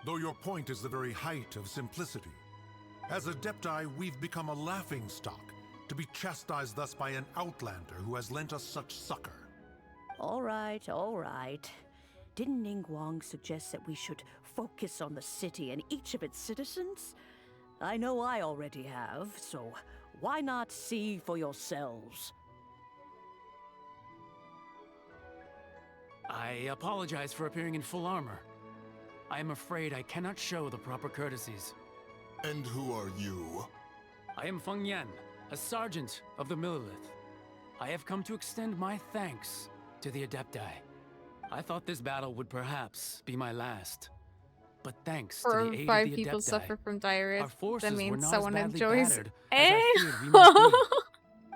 Though your point is the very height of simplicity. As Adepti, we've become a laughingstock, to be chastised thus by an outlander who has lent us such succor. All right, all right. Didn't Ningguang suggest that we should focus on the city and each of its citizens? I know I already have, so why not see for yourselves? I apologize for appearing in full armor. I am afraid I cannot show the proper courtesies. And who are you? I am Feng Yan, a sergeant of the Millelith. I have come to extend my thanks to the Adepti. I thought this battle would perhaps be my last. But thanks to the aid of Five the people Adepti, suffer from diarrhea. our forces That were means not someone as badly enjoys. battered as I feared we might be.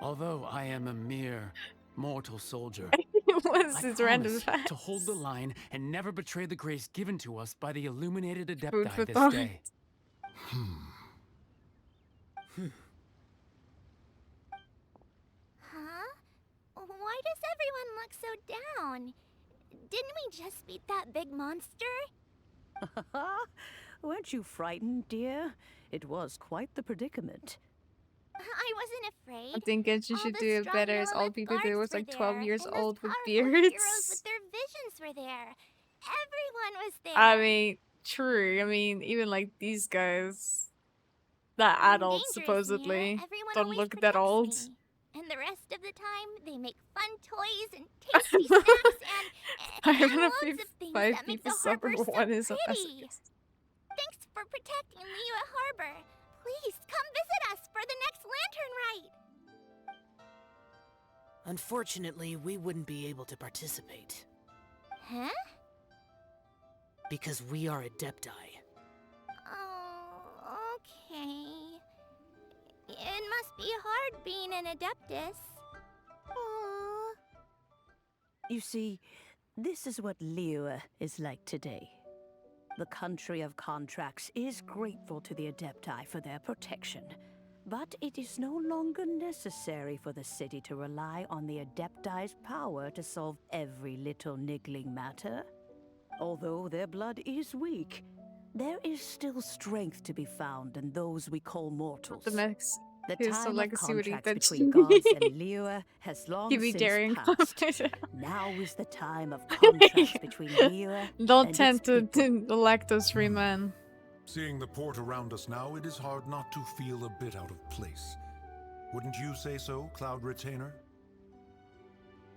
Although I am a mere mortal soldier, What's I this random promise fact? to hold the line and never betray the grace given to us by the illuminated Food for Adepti this thought. day. Huh? Why does everyone look so down? Didn't we just beat that big monster? Weren't you frightened, dear? It was quite the predicament. I wasn't afraid. I think Genshin All should the do it strong better as all Millelith people guards do was were like 12 there, years and those old with powerful beards. heroes with their visions were there. Everyone was there. I mean, true. I mean, even like these guys, that I'm adults dangerous, Mia. supposedly Everyone don't always look that protects old. me. And the rest of the time, they make fun toys and tasty snacks I and don't know loads if of things five that make people the suffer harbor so one is a pretty. Thanks for protecting Liyue Harbor. Please come visit us for the next lantern rite. Unfortunately, we wouldn't be able to participate. Huh? Because we are Adepti. Oh, okay. It must be hard being an Adeptus. Aww. You see, this is what Liyue is like today. The country of contracts is grateful to the Adepti for their protection. But it is no longer necessary for the city to rely on the Adepti's power to solve every little niggling matter. Although their blood is weak, there is still strength to be found in those we call mortals. The next The Here's time the of legacy with contracts Itachi. between gods and Liyue has long Give me since daring passed. Now is the time of contracts between Liyue Don't and tend its to people. the lactose-free man. Seeing the port around us now, it is hard not to feel a bit out of place. Wouldn't you say so, Cloud Retainer?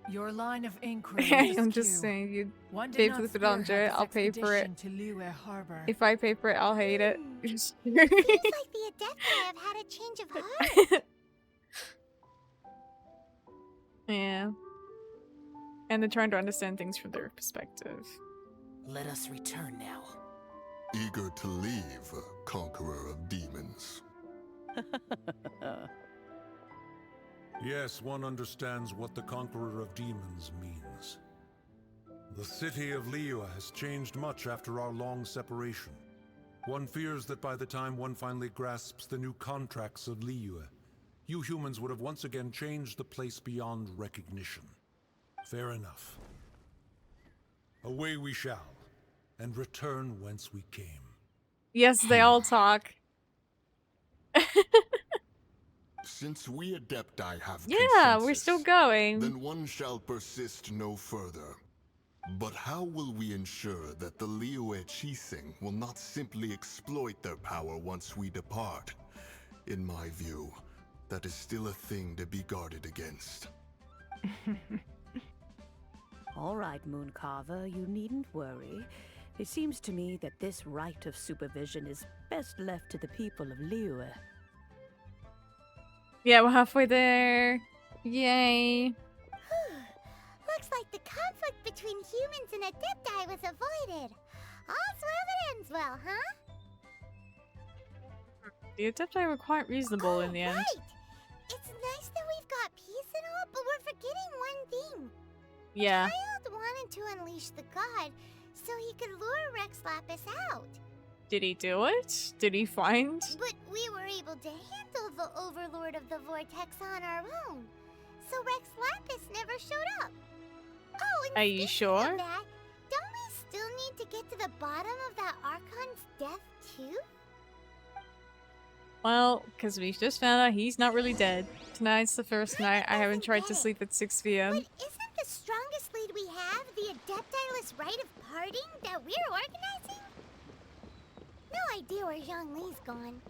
Your line of inquiry is I'm just cute. saying, you One did pay not for the spearhead Fidandre, this I'll pay for it. expedition to Liyue Harbor. If I pay for it, I'll hate it. Seems like the Adepti have had a change of heart. Yeah. And they're trying to understand things from their perspective. Let us return now. Eager to leave, conqueror of demons. Yes, one understands what the Conqueror of Demons means. The city of Liyue has changed much after our long separation. One fears that by the time one finally grasps the new contracts of Liyue, you humans would have once again changed the place beyond recognition. Fair enough. Away we shall, and return whence we came. Yes, they all talk. Since we Adepti have Yeah, we're consensus, still going. then one shall persist no further. But how will we ensure that the Liyue Chising will not simply exploit their power once we depart? In my view, that is still a thing to be guarded against. All right, Mooncarver, you needn't worry. It seems to me that this right of supervision is best left to the people of Liyue. Yeah, we're halfway there. Yay. Looks like the conflict between humans and Adepti was avoided. All's well that ends well, huh? The Adepti were quite reasonable in the end. Right! It's nice that we've got peace and all, but we're forgetting one thing. Yeah. Child wanted to unleash the god so he could lure Rex Lapis out. Did he do it? Did he find? But we were able to handle the Overlord of the Vortex on our own. So Rex Lapis never showed up. Oh, and Are you speaking sure? of that, don't we still need to get to the bottom of that Archon's Well, because we just found out he's not really dead. Tonight's the first night I haven't tried to sleep at 6 p.m. But isn't the strongest lead we have the Adeptilus rite of parting that we're organizing? No idea where Zhongli's gone.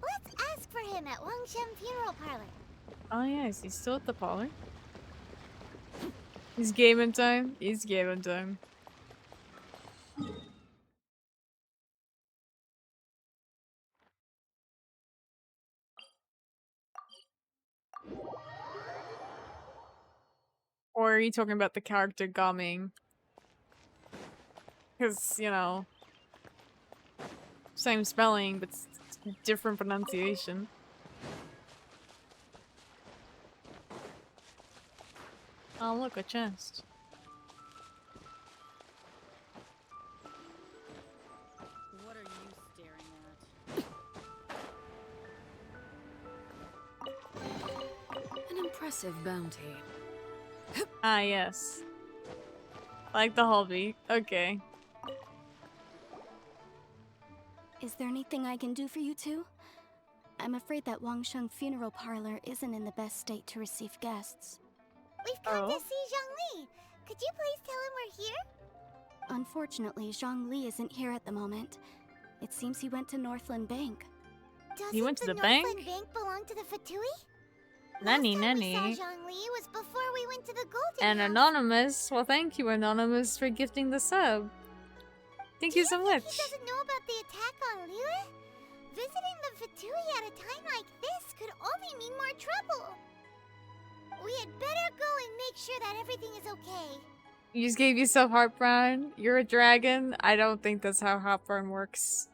Let's ask for him at Wangshen Funeral Parlor. Oh yeah, is he still at the parlor? It's gaming time. It's gaming time. Or are you talking about the character Gaming? Because, you know, same spelling, but different pronunciation. Oh, look, a chest. What are you staring at? An impressive bounty. Ah, yes. Like the hobby. Okay. Is there anything I can do for you two? I'm afraid that Wangsheng Funeral Parlor isn't in the best state to receive guests. We've come to see Zhongli. Could you please tell him we're here? Unfortunately, Zhongli isn't here at the moment. It seems he went to Northland Bank. Doesn't He went to the Northland bank? Bank belong to the Fatui? Nanny, Last time we nanny. saw Zhongli was before we went to the Golden And House. Anonymous. Well, thank you, Anonymous, for gifting the sub. Thank you so Do much. think he doesn't know about the attack on Liyue? Visiting the Fatui at a time like this could only mean more trouble. We had better go and make sure that everything is okay. You just gave yourself heartburn. You're a dragon. I don't think that's how heartburn works.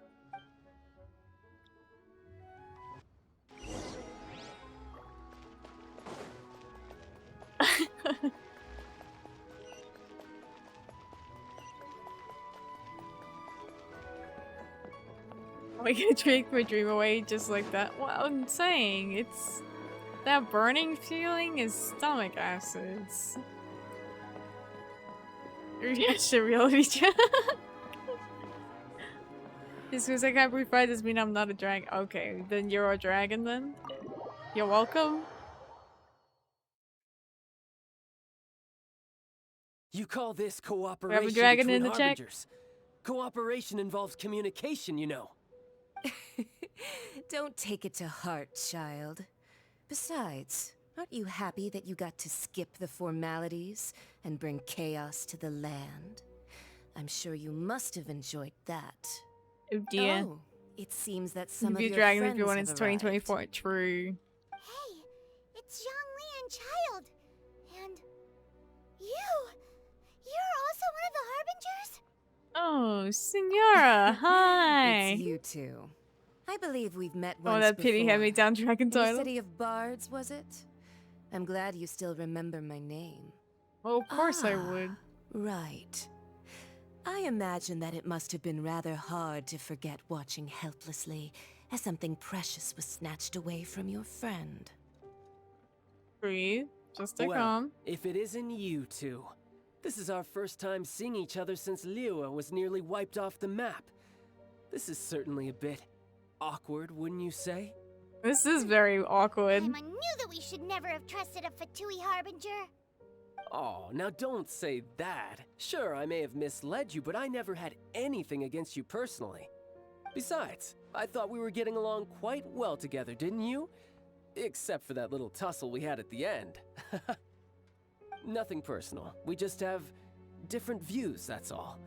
We can take my dream away just like that. What I'm saying, it's that burning feeling is stomach acids. Yes, a reality check. Just because I can't breathe fire doesn't mean I'm not a dragon. Okay, then you're a dragon then? You're welcome. You call this We have cooperation a dragon between in the check. harbingers? Cooperation involves communication, you know. Don't take it to heart, child. Besides, aren't you happy that you got to skip the formalities and bring chaos to the land? I'm sure you must have enjoyed that. Oh dear. Oh, it seems that some of Be a your dragon friends if you want have it's arrived. 2024. True. Hey, it's Zhongli and Child. And you! You're also one of the Harbingers? Oh, Senora, hi. It's you two. I believe we've met Oh, once that pity before. hand-me-down dragon In the title. city of Bards, was it? I'm glad you still remember my name. Oh, of course I would. Right. I imagine that it must have been rather hard to forget watching helplessly as something precious was snatched away from your friend. Breathe. Just stay Well, calm. if it isn't you two. This is our first time seeing each other since Liyue was nearly wiped off the map. This is certainly a bit awkward, wouldn't you say? This is very awkward. Emma knew that we should never have trusted a Fatui Harbinger. Oh, now don't say that. Sure, I may have misled you, but I never had anything against you personally. Besides, I thought we were getting along quite well together, didn't you? Except for that little tussle we had at the end. Nothing personal. We just have different views, that's all.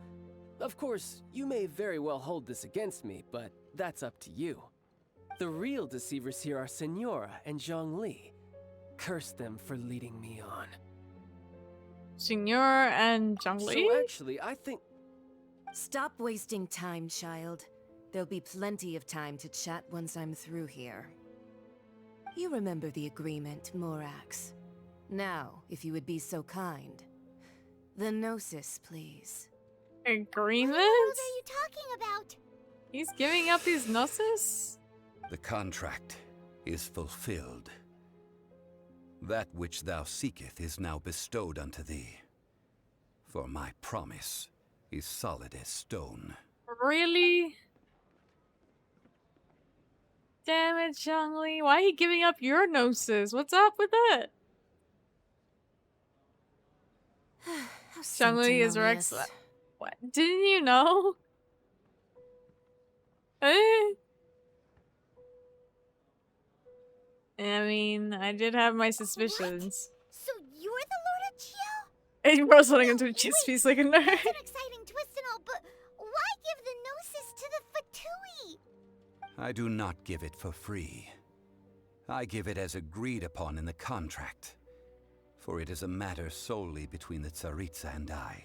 Of course, you may very well hold this against me, but that's up to you. The real deceivers here are Senora and Zhongli. Curse them for leading me on. Senor and Zhongli? So actually, I think... Stop wasting time, child. There'll be plenty of time to chat once I'm through here. You remember the agreement, Morax. Now, if you would be so kind. The Gnosis, please. Agreement? What are you talking about? He's giving up his Gnosis? The contract is fulfilled. That which thou seeketh is now bestowed unto thee. For my promise is solid as stone. Really? Damn it, Zhongli. Why are you giving up your gnosis? What's up with it? How Zhongli is Rex. sanctimonious. What? Didn't you know? Eh? I mean, I did have my suspicions. So you're the Lord of Chio? And you brought something into a chess piece like a nerd. That's an exciting twist and all, but why give the gnosis to the Fatui? I do not give it for free. I give it as agreed upon in the contract, for it is a matter solely between the Tsaritsa and I.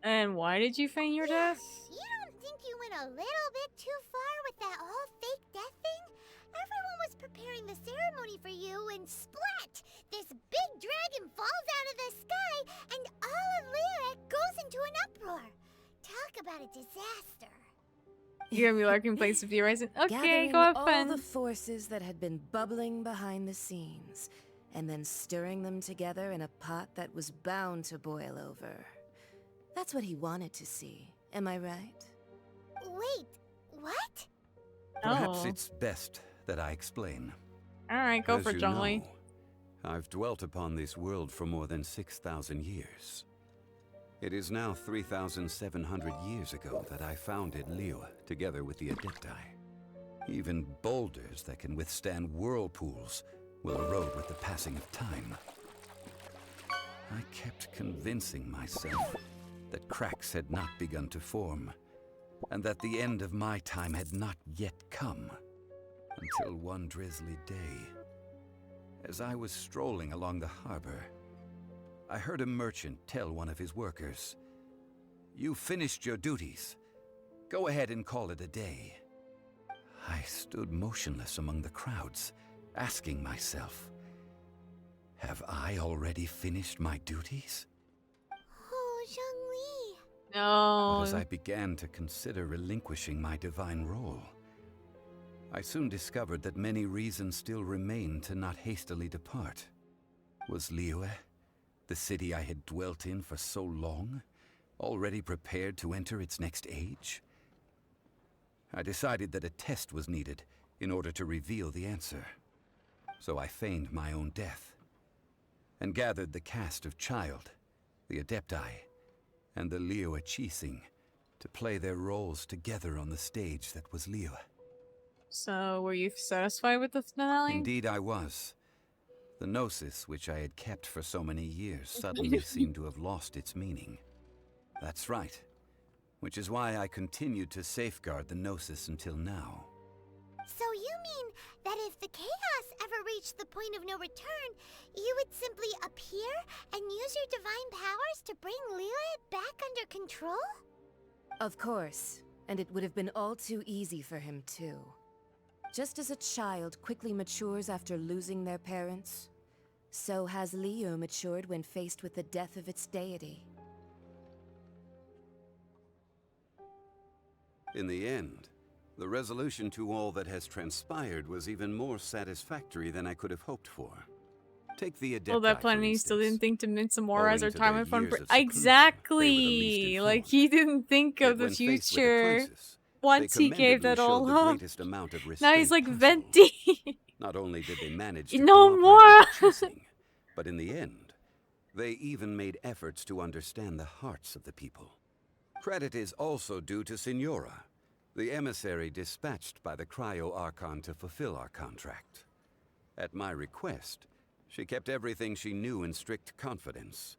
And why did you feign your death? You don't think you went a little bit too far with that whole fake death thing? Everyone was preparing the ceremony for you, and splat! This big dragon falls out of the sky, and all of Lyric goes into an uproar. Talk about a disaster. You're gonna be lurking place of the horizon. Okay, Gathering go have all fun. the forces that had been bubbling behind the scenes, and then stirring them together in a pot that was bound to boil over. That's what he wanted to see. Am I right? Wait, what? Perhaps Oh. it's best that I explain. Alright, go As for you Zhongli. know, I've dwelt upon this world for more than 6,000 years. It is now 3,700 years ago that I founded Liyue together with the Adepti. Even boulders that can withstand whirlpools will erode with the passing of time. I kept convincing myself that cracks had not begun to form, and that the end of my time had not yet come. Until one drizzly day, as I was strolling along the harbor, I heard a merchant tell one of his workers, "You finished your duties. Go ahead and call it a day." I stood motionless among the crowds, asking myself, have I already finished my duties? Oh, Zhongli. No. But as I began to consider relinquishing my divine role, I soon discovered that many reasons still remained to not hastily depart. Was Liyue, the city I had dwelt in for so long, already prepared to enter its next age? I decided that a test was needed in order to reveal the answer. So I feigned my own death, and gathered the cast of Child, the Adepti, and the Liyue Chising to play their roles together on the stage that was Liyue. So, were you satisfied with the finale? Indeed I was. The gnosis, which I had kept for so many years, suddenly seemed to have lost its meaning. That's right. Which is why I continued to safeguard the gnosis until now. So you mean that if the chaos ever reached the point of no return, you would simply appear and use your divine powers to bring Liyue back under control? Of course, and it would have been all too easy for him too. Just as a child quickly matures after losing their parents, so has Liyue matured when faced with the death of its deity. In the end, the resolution to all that has transpired was even more satisfactory than I could have hoped for. Take the Adepti, Well, that for plan you still didn't instance. think to Minsamora as Owing our to time their and fun years for of seclusion, they were the least exactly. Like informed. he didn't think Yet of the when faced with a future crisis, once they he gave that commendably all showed the up. greatest amount of Now he's like restraint venti. Not only did they manage to No cooperate more. with the Chising, but in the end, they even made efforts to understand the hearts of the people. Credit is also due to Signora, the emissary dispatched by the Cryo Archon to fulfill our contract. At my request, she kept everything she knew in strict confidence.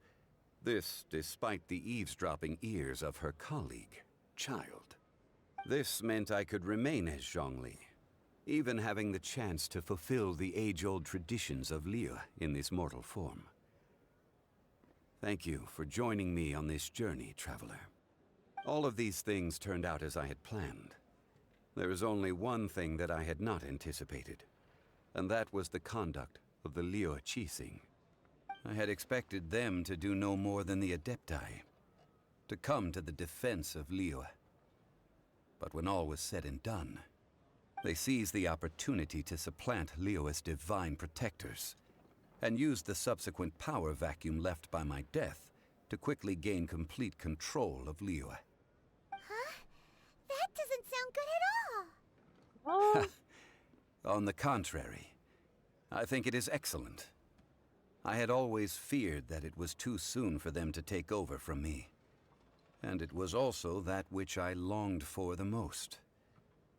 This despite the eavesdropping ears of her colleague, Child. This meant I could remain as Zhongli, even having the chance to fulfill the age-old traditions of Liyue in this mortal form. Thank you for joining me on this journey, Traveler. All of these things turned out as I had planned. There is only one thing that I had not anticipated, and that was the conduct of the Liyue Chising. I had expected them to do no more than the Adepti, to come to the defense of Liyue. But when all was said and done, they seized the opportunity to supplant Liyue's divine protectors, and used the subsequent power vacuum left by my death to quickly gain complete control of Liyue. Huh? That doesn't sound good at all. On the contrary, I think it is excellent. I had always feared that it was too soon for them to take over from me. And it was also that which I longed for the most.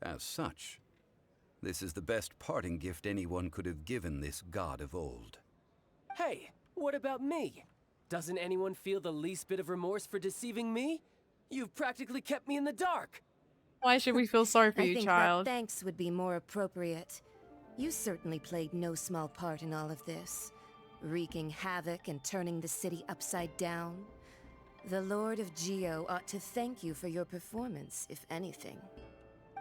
As such, this is the best parting gift anyone could have given this god of old. Hey, what about me? Doesn't anyone feel the least bit of remorse for deceiving me? You've practically kept me in the dark. Why should we feel sorry for I you, think child? that thanks would be more appropriate. You certainly played no small part in all of this, wreaking havoc and turning the city upside down. The Lord of Geo ought to thank you for your performance, if anything.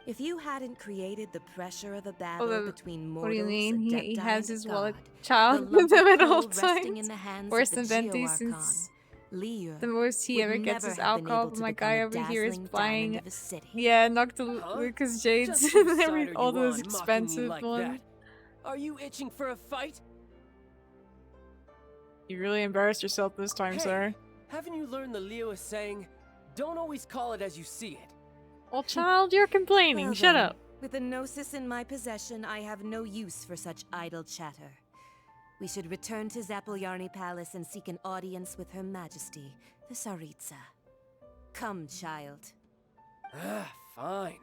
If you hadn't created the pressure of a battle between mortals, what do you mean? He has his wallet god, child the with him at all resting in times. the hands Worse of the than Venti Geo-Archon, since Liu the most he would ever gets never is have been alcohol. able But to my become guy a over here is dazzling buying, diamond of a city. yeah, Huh? Lucas Jades Just whose and side are you all those on, mocking me expensive like ones. that? Are you itching for a fight? You really embarrassed yourself this time, Hey, sir. haven't you learned the Leo is saying, don't always call it as you see it? Well, child, you're complaining. Well Shut then, up. With a Gnosis in my possession, I have no use for such idle chatter. We should return to Zapolyarny Palace and seek an audience with Her Majesty, the Tsaritsa. Come, child. Ah, fine.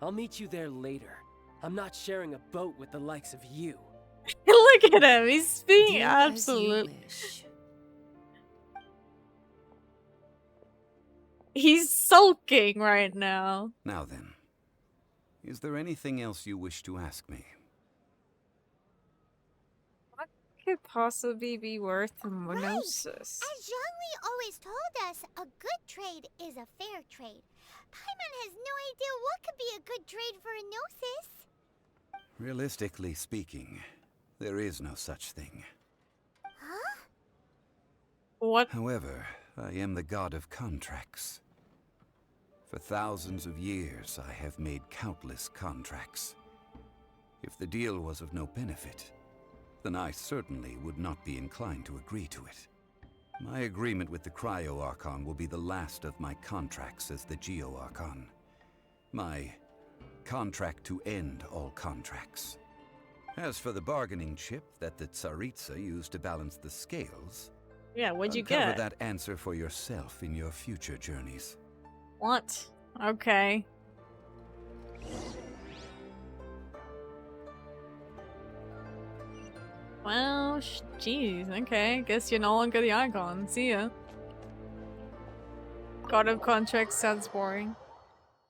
I'll meet you there later. I'm not sharing a boat with the likes of you. Look at him. He's being Do as you absolute. wish. He's sulking right now. Now then, is there anything else you wish to ask me? What could possibly be worth a Gnosis? As Zhongli always told us, a good trade is a fair trade. Paimon has no idea what could be a good trade for a Gnosis. Realistically speaking, there is no such thing. Huh? What? However, I am the god of contracts. For thousands of years, I have made countless contracts. If the deal was of no benefit, then I certainly would not be inclined to agree to it. My agreement with the Cryo-Archon will be the last of my contracts as the Geo-Archon. My contract to end all contracts. As for the bargaining chip that the Tsaritsa used to balance the scales, Yeah, what'd you uncover get? that answer for yourself in your future journeys. What? Okay. Well, jeez. Okay, guess you're no longer the icon. See ya. God of contracts sounds boring.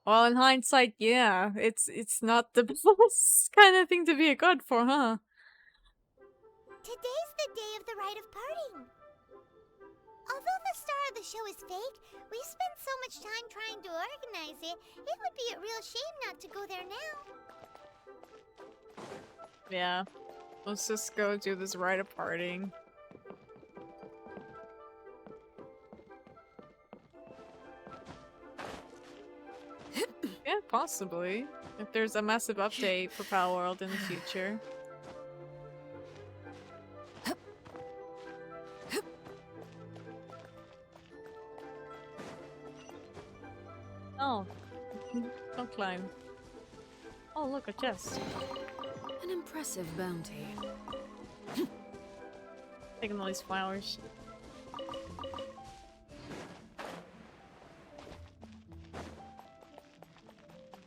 Well, in hindsight, yeah, it's not the best kind of thing to be a god for, huh? Today's the day of the rite of parting. Although the star of the show is fake, we spent so much time trying to organize it, it would be a real shame not to go there now. Yeah. Let's just go do this rite of parting. Yeah, possibly. If there's a massive update for Pal World in the future. Oh. Don't climb. Oh, look, a chest. An impressive bounty. Taking all these flowers.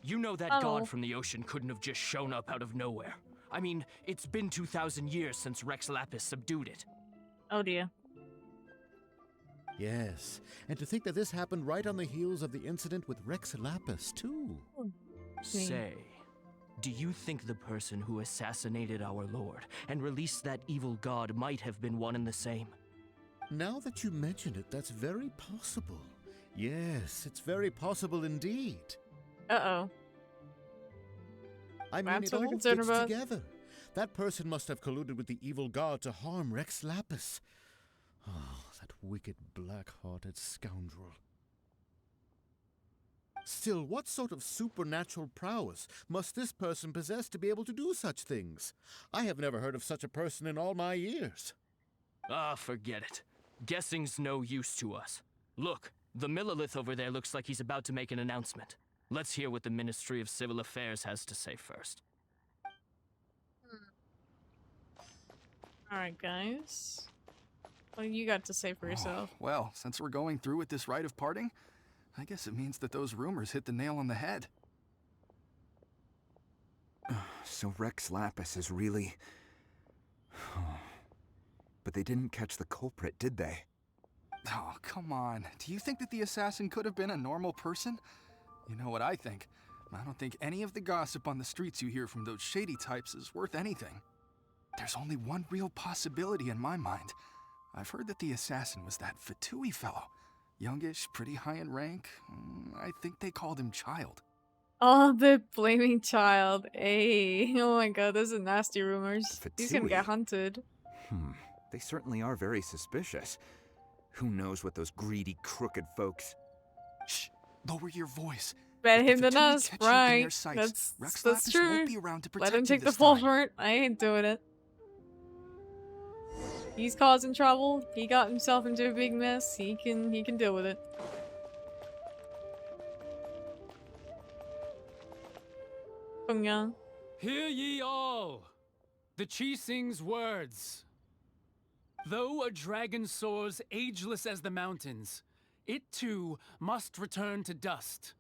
You know that god from the ocean couldn't have just shown up out of nowhere. I mean, it's been 2,000 years since Rex Lapis subdued it. Oh dear. Yes, and to think that this happened right on the heels of the incident with Rex Lapis, too. Say, do you think the person who assassinated our lord and released that evil god might have been one and the same? Now that you mention it, that's very possible. Yes, it's very possible indeed. Uh-oh. I mean, That's it what we're all concerned fits about. together. That person must have colluded with the evil god to harm Rex Lapis. Oh, that wicked, black-hearted scoundrel. Still, what sort of supernatural prowess must this person possess to be able to do such things? I have never heard of such a person in all my years. Ah, forget it. Guessing's no use to us. Look, the Millilith over there looks like he's about to make an announcement. Let's hear what the Ministry of Civil Affairs has to say first. Alright, guys. What do you got to say for yourself? Well, since we're going through with this rite of parting, I guess it means that those rumors hit the nail on the head. So Rex Lapis is really... But they didn't catch the culprit, did they? Oh, come on. Do you think that the assassin could have been a normal person? You know what I think. I don't think any of the gossip on the streets you hear from those shady types is worth anything. There's only one real possibility in my mind. I've heard that the assassin was that Fatui fellow. Youngish, pretty high in rank. I think they called him Child. Oh, the blaming child. Hey. Oh my god, those are nasty rumors. He's gonna get hunted. They certainly are very suspicious. Who knows what those greedy, crooked folks... Shh! Lower your voice. Better him than Fatui us, catch you in their right? sights, That's Lapis true. won't be around to Let protect him you take the this fall time. for it. I ain't doing it. He's causing trouble. He got himself into a big mess. He can deal with it. Pyongyang. Hear ye all, the Chising's words. Though a dragon soars ageless as the mountains, it too must return to dust.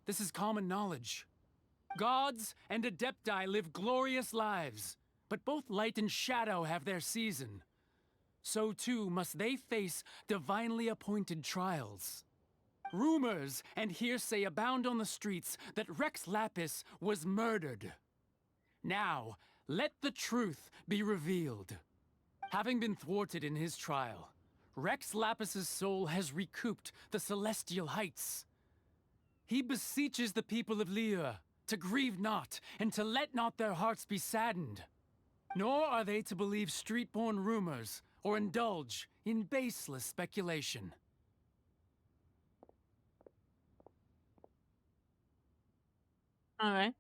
This is common knowledge. Gods and Adepti live glorious lives, but both light and shadow have their season. So too must they face divinely appointed trials. Rumors and hearsay abound on the streets that Rex Lapis was murdered. Now, let the truth be revealed. Having been thwarted in his trial, Rex Lapis's soul has recouped the celestial heights. He beseeches the people of Liyue to grieve not and to let not their hearts be saddened. Nor are they to believe street-born rumors or indulge in baseless speculation. Alright.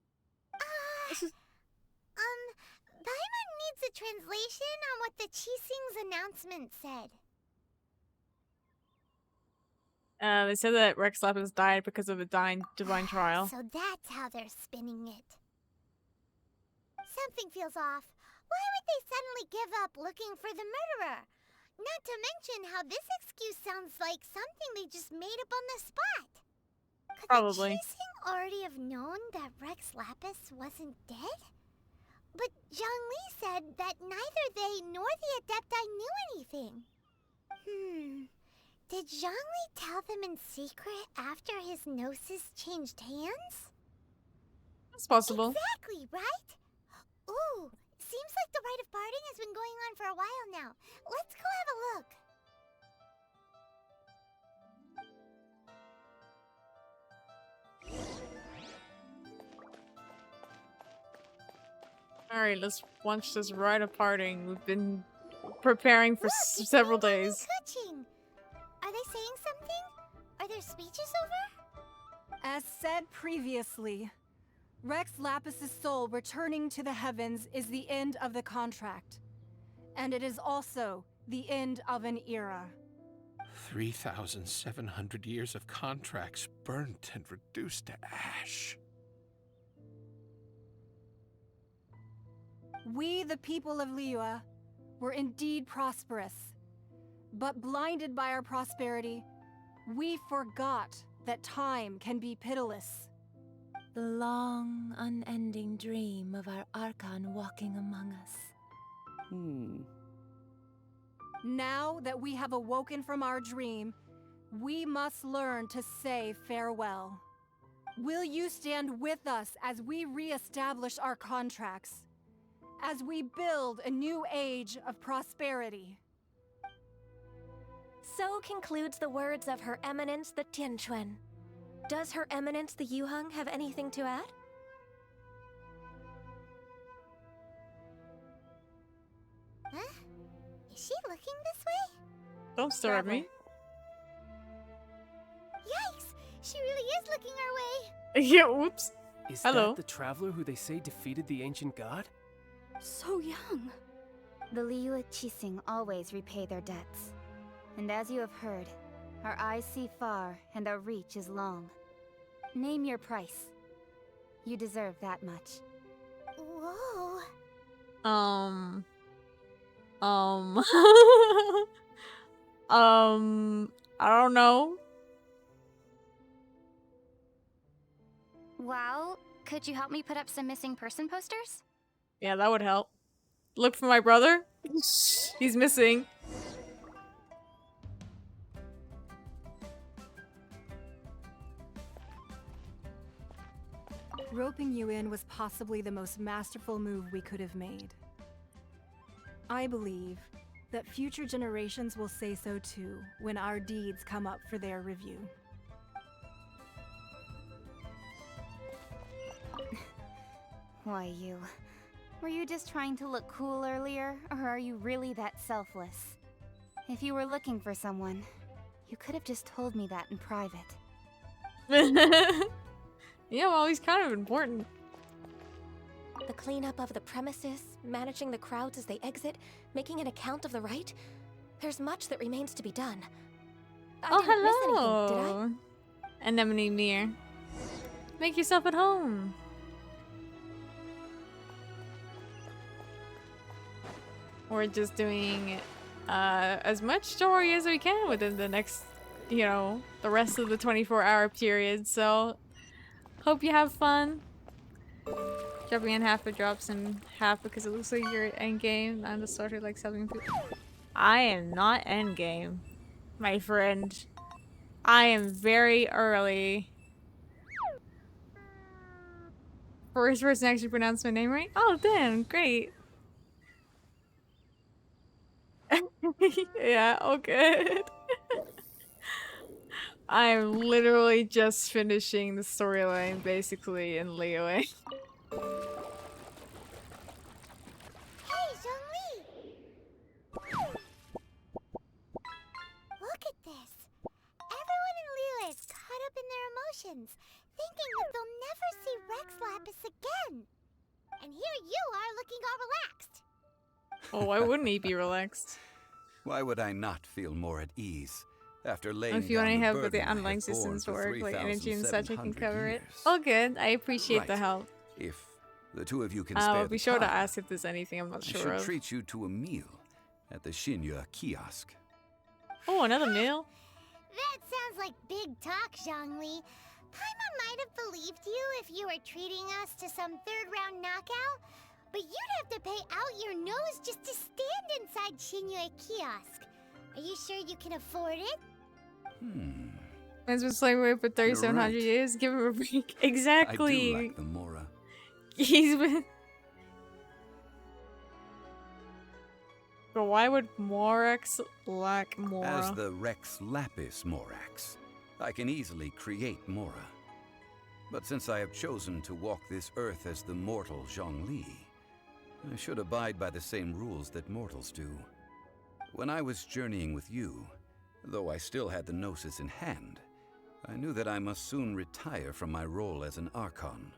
Paimon needs a translation on what the Chising's announcement said. They said that Rex Lapis died because of a divine trial. So that's how they're spinning it. Something feels off. Why would they suddenly give up looking for the murderer? Not to mention how this excuse sounds like something they just made up on the spot. Could Probably. the Chising already have known that Rex Lapis wasn't dead? But Zhongli said that neither they nor the Adepti knew anything. Did Zhongli tell them in secret after his gnosis changed hands? It's possible. Exactly, right? Ooh, seems like the rite of parting has been going on for a while now. Let's go have a look. Alright, let's watch this rite of parting. We've been preparing for several days. Touching. Are they saying something? Are there speeches over? As said previously, Rex Lapis's soul returning to the heavens is the end of the contract. And it is also the end of an era. 3,700 years of contracts burnt and reduced to ash. We, the people of Liyue, were indeed prosperous. But blinded by our prosperity, we forgot that time can be pitiless. The long, unending dream of our Archon walking among us. Now that we have awoken from our dream, we must learn to say farewell. Will you stand with us as we re-establish our contracts? As we build a new age of prosperity? So concludes the words of Her Eminence the Tianquan. Does Her Eminence the Yuheng have anything to add? Huh? Is she looking this way? Don't stare at me. Yikes! She really is looking our way. Yeah, whoops. Is Hello. that the traveler who they say defeated the ancient god? So young. The Liyue Chising always repay their debts. And as you have heard, our eyes see far and our reach is long. Name your price. You deserve that much. Whoa. Um, I don't know. Well, could you help me put up some missing person posters? Yeah, that would help. Look for my brother. He's missing. Roping you in was possibly the most masterful move we could have made. I believe that future generations will say so too when our deeds come up for their review. Why, you. Were you just trying to look cool earlier, or are you really that selfless? If you were looking for someone, you could have just told me that in private. Yeah, well, he's kind of important. The cleanup of the premises, managing the crowds as they exit, making an account of the rite. There's much that remains to be done. I didn't miss anything, did I? Anemone Mirror. Make yourself at home. We're just doing as much story as we can within the next, you know, the rest of the 24-hour period. So, hope you have fun. Dropping in half, but drops in half because it looks like you're at endgame. I'm the starter, like 7 people. I am not endgame, my friend. I am very early. First person actually pronounced my name right? Oh, damn, great. Yeah, oh good. I'm literally just finishing the storyline basically in Liyue. Hey, Zhongli! Look at this. Everyone in Liyue is caught up in their emotions, thinking that they'll never see Rex Lapis again. And here you are looking all relaxed. Oh, why wouldn't he be relaxed? Why would I not feel more at ease after laying If you down want to the have with burden the I have underlying borne systems for work, like energy and such, I can 3,700 cover it. years? Oh, good. I appreciate Right. the help. If the two of you can spare I'll the be sure to time, ask if there's anything I'm not I sure should of. treat you to a meal at the Shinya kiosk. Oh, another meal? That sounds like big talk, Zhongli. Paimon might have believed you if you were treating us to some third-round knockout, but you'd have to pay out your nose just to stand inside Shinya kiosk. Are you sure you can afford it? Man's been slaving away for 3,700 right. years. Give him a break. I Exactly. do like the Mora. He's been. But why would Morax lack Mora? As the Rex Lapis Morax, I can easily create Mora. But since I have chosen to walk this earth as the mortal Zhongli, I should abide by the same rules that mortals do. When I was journeying with you, though I still had the Gnosis in hand, I knew that I must soon retire from my role as an Archon.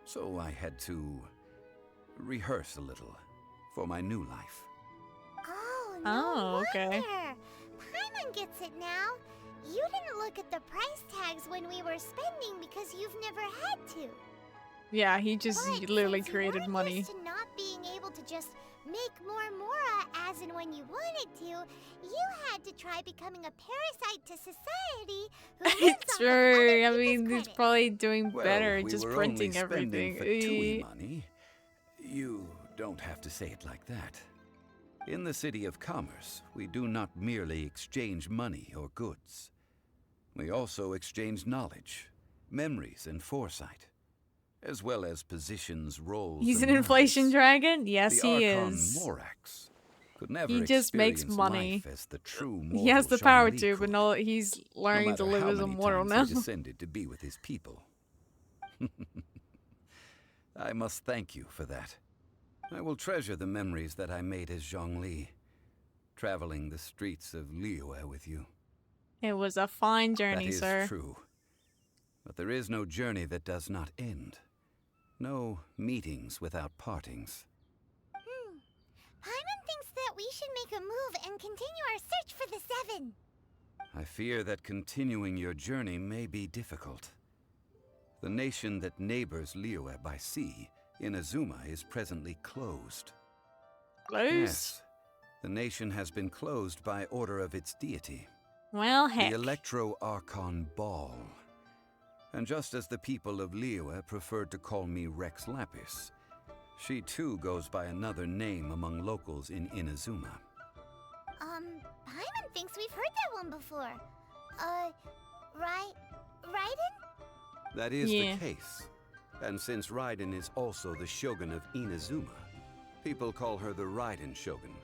So I had to rehearse a little for my new life. Oh, Oh, okay. wonder. Paimon gets it now. You didn't look at the price tags when we were spending because you've never had to. Yeah, he just But literally since you created weren't money. used to not being able to just make more Mora as and when you wanted to, you had to try becoming a parasite to society who lives It's off of true. other I mean, people's he's credit. probably doing Well, better, we just were printing only spending everything. Fatui money. You don't have to say it like that. In the City of Commerce, we do not merely exchange money or goods. We also exchange knowledge, memories, and foresight, as well as positions, roles, He's an and inflation lives. dragon? Yes, The he Archon is. Morax could never He just makes experience money. life as the true He has the mortal power Zhongli to, but could, no, he's learning to no live matter as how a many mortal times now. he descended to be with his people. I must thank you for that. I will treasure the memories that I made as Zhongli, traveling the streets of Liyue with you. It was a fine journey, That is sir. true. But there is no journey that does not end. No meetings without partings. Paimon thinks that we should make a move and continue our search for the Seven. I fear that continuing your journey may be difficult. The nation that neighbors Liyue by sea, Inazuma, is presently closed. Closed? Yes. The nation has been closed by order of its deity. Well, heck. The Electro-Archon Ball. And just as the people of Liyue preferred to call me Rex Lapis, she too goes by another name among locals in Inazuma. Paimon thinks we've heard that one before. Raiden? That is the case. And since Raiden is also the Shogun of Inazuma, people call her the Raiden Shogun.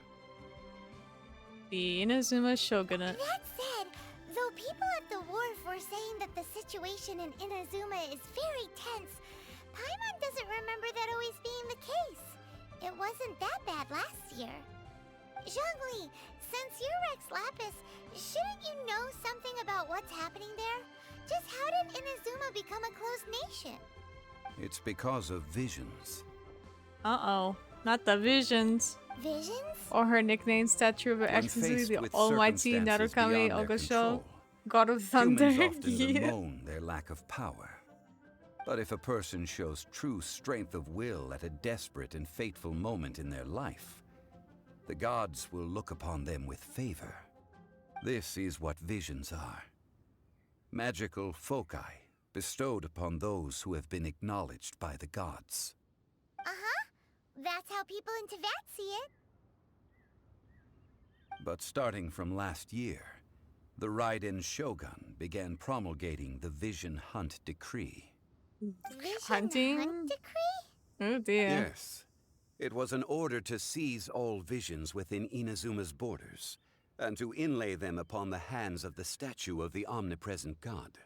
The Inazuma Shogunate. That said, though people at the wharf were saying that the situation in Inazuma is very tense, Paimon doesn't remember that always being the case. It wasn't that bad last year. Zhongli, since you're Rex Lapis, shouldn't you know something about what's happening there? Just how did Inazuma become a closed nation? It's because of visions. Uh-oh. Not the visions. Visions? Or her nickname, Statue of Her Excellency, the Almighty Narukami Ogosho, God of Thunder. Humans often bemoan their lack of power. But if a person shows true strength of will at a desperate and fateful moment in their life, the gods will look upon them with favor. This is what visions are. Magical foci bestowed upon those who have been acknowledged by the gods. Uh-huh. That's how people in Teyvat see it. But starting from last year, the Raiden Shogun began promulgating the Vision Hunt Decree. Hunting? Hunt decree? Oh dear. Yes. It was an order to seize all visions within Inazuma's borders, and to inlay them upon the hands of the statue of the omnipresent god.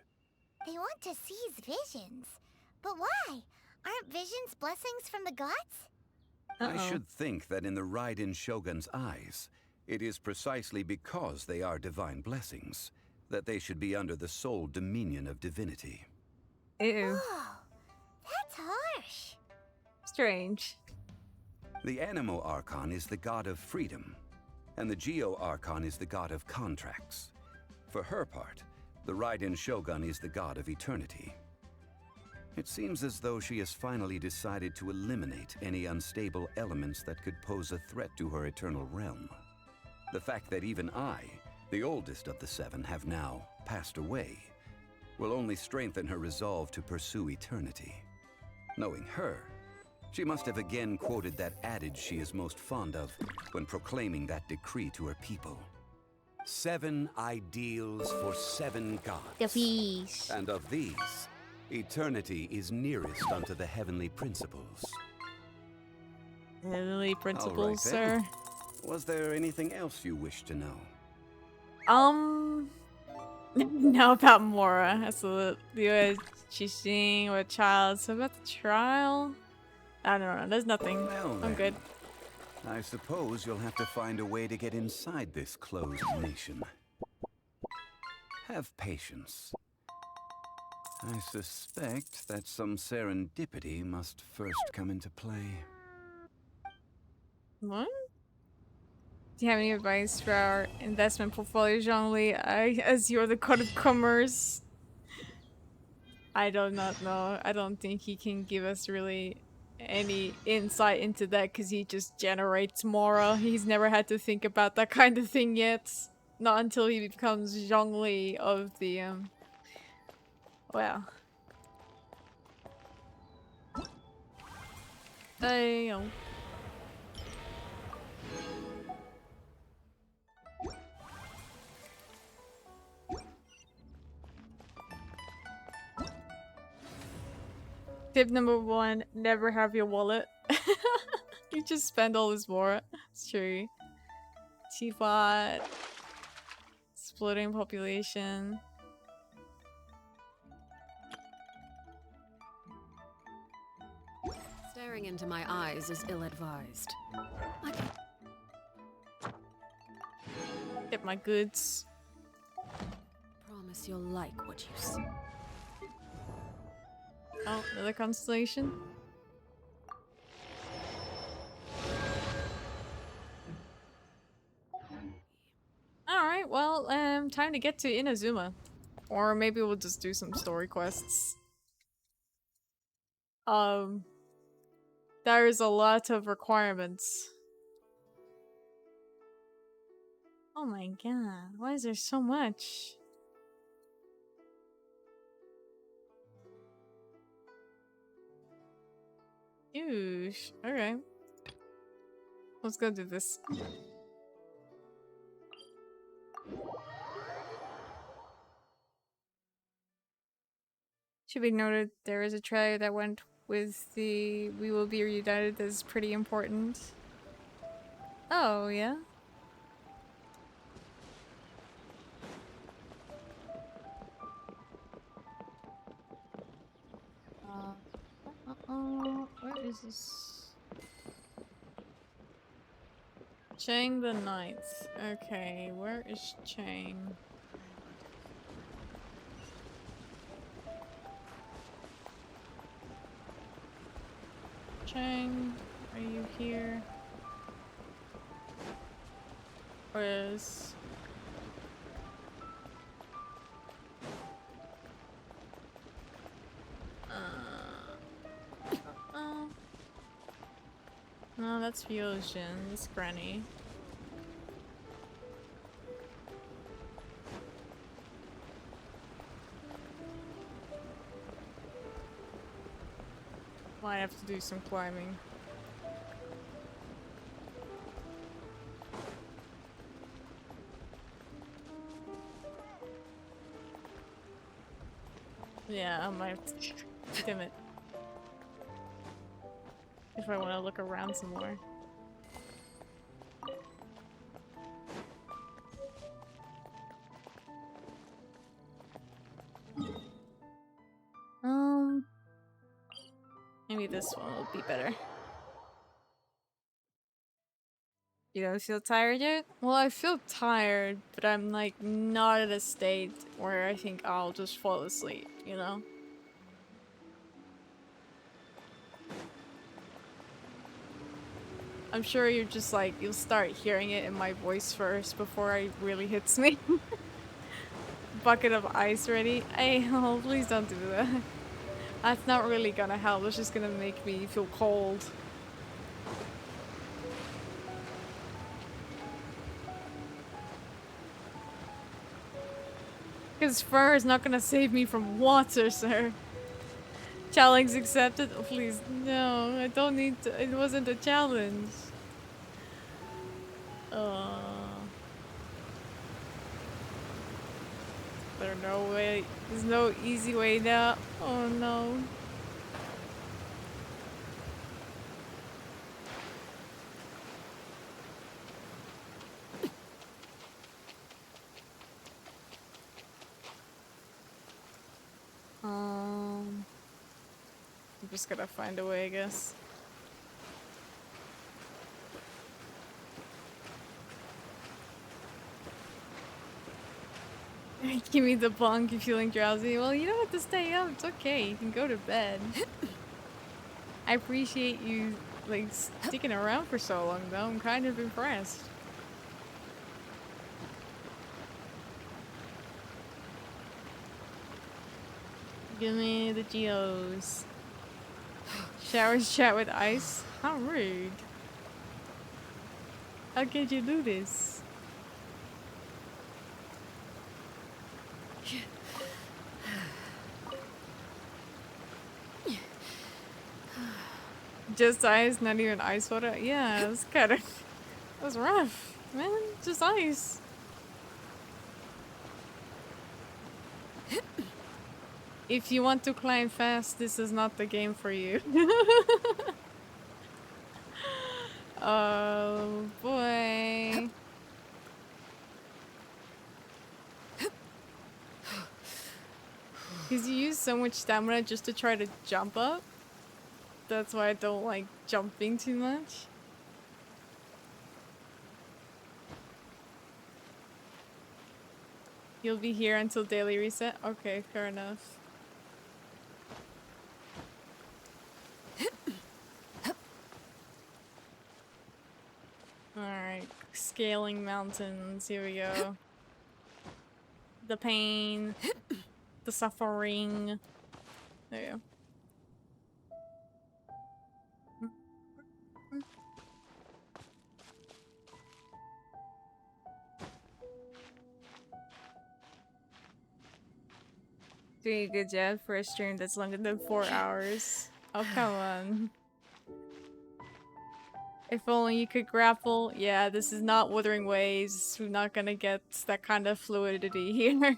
They want to seize visions. But why? Aren't visions blessings from the gods? I should think that in the Raiden Shogun's eyes, it is precisely because they are divine blessings that they should be under the sole dominion of divinity. Ew. Oh, that's harsh. Strange. The Animo Archon is the god of freedom, and the Geo Archon is the god of contracts. For her part, the Raiden Shogun is the god of eternity. It seems as though she has finally decided to eliminate any unstable elements that could pose a threat to her eternal realm. The fact that even I, the oldest of the seven, have now passed away, will only strengthen her resolve to pursue eternity. Knowing her, she must have again quoted that adage she is most fond of when proclaiming that decree to her people. 7 ideals for 7 gods. The fish. And of these, eternity is nearest unto the heavenly principles. Heavenly principles, All right, sir. Was there anything else you wish to know? Now about Mora. Absolutely. She's seeing with a child. So about the trial? I don't know. There's nothing. Well, I'm then, good. I suppose you'll have to find a way to get inside this closed nation. Have patience. I suspect that some serendipity must first come into play. What? Do you have any advice for our investment portfolio, Zhongli? As you're the god of commerce, I do not know. I don't think he can give us really any insight into that because he just generates Mora. He's never had to think about that kind of thing yet. Not until he becomes Zhongli of the, well. Damn. Tip number 1, never have your wallet. You just spend all this Mora. It's true. Teyvat. Exploding population. Staring into my eyes is ill-advised. Get my goods. Promise you'll like what you see. Oh, another constellation. Alright, well, time to get to Inazuma. Or maybe we'll just do some story quests. There is a lot of requirements. Oh my god, why is there so much? Oosh. Okay. Let's go do this. Should be noted there is a trailer that went with the "We Will Be Reunited" that is pretty important. Oh, yeah? Where is this? Chang the Ninth. Okay, where is Chang? Chang, are you here? Where is... No, that's Fusion. It's Granny. Might have to do some climbing. Yeah, I might have to dim it. If I want to look around some more. Maybe this one will be better. You don't feel tired yet? Well, I feel tired, but I'm like not at a state where I think I'll just fall asleep, you know? I'm sure you're just like, you'll start hearing it in my voice first before it really hits me. Bucket of ice ready? Hey, oh, please don't do that. That's not really gonna help, it's just gonna make me feel cold. Because fur is not gonna save me from water, sir. Challenge accepted? Oh, please, no, I don't need to. It wasn't a challenge. There's no way. There's no easy way now. Oh no. I'm just gonna find a way, I guess. Give me the bunk, you feeling drowsy? Well, you don't have to stay up, it's okay, you can go to bed. I appreciate you, like, sticking around for so long, though. I'm kind of impressed. Give me the geos. Showers chat with ice? How rude. How could you do this? Just ice, not even ice water? Yeah, it was kind of... It was rough, man. Just ice. If you want to climb fast, this is not the game for you. Oh boy. Because you use so much stamina just to try to jump up. That's why I don't like jumping too much. You'll be here until daily reset? Okay, fair enough. Alright, scaling mountains, here we go. The pain, the suffering. There you go. Doing a good job for a stream that's longer than 4 hours. Oh, come on. If only you could grapple. Yeah, this is not Wuthering Waves. We're not gonna get that kind of fluidity here.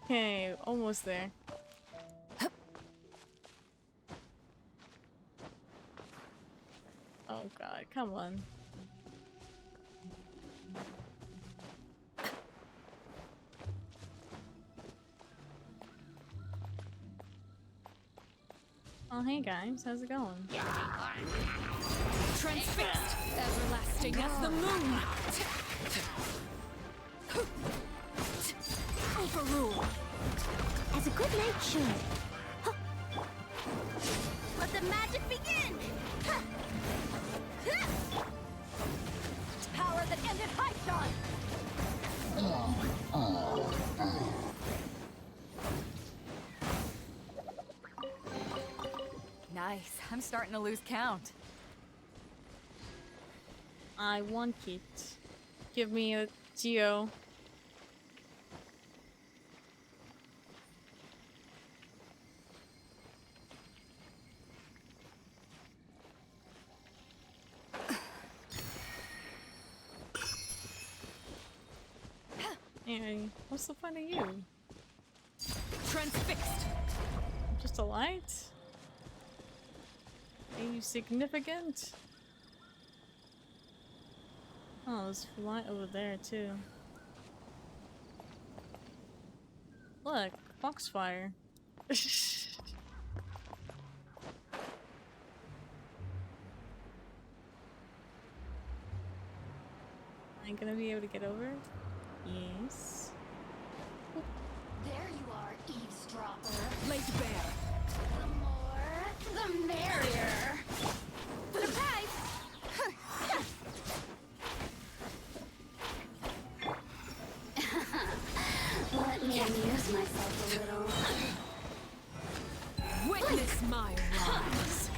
Okay, almost there. Oh god, come on. Oh hey guys, how's it going? Transfixed, everlasting as the moon. Overrule. As a good knight should. Huh. Let the magic begin! Huh. Huh. Power that ended Hypnon! Nice. I'm starting to lose count. I want it. Give me a Geo. Anyway, what's the point of you? Transfixed. Just a light? Are you significant? Oh, there's light over there too. Look, foxfire. Am I gonna be able to get over? Yes. There you are, eavesdropper. Laid bare. The more, the merrier. Surprise! Let me amuse myself a little. Witness my rise.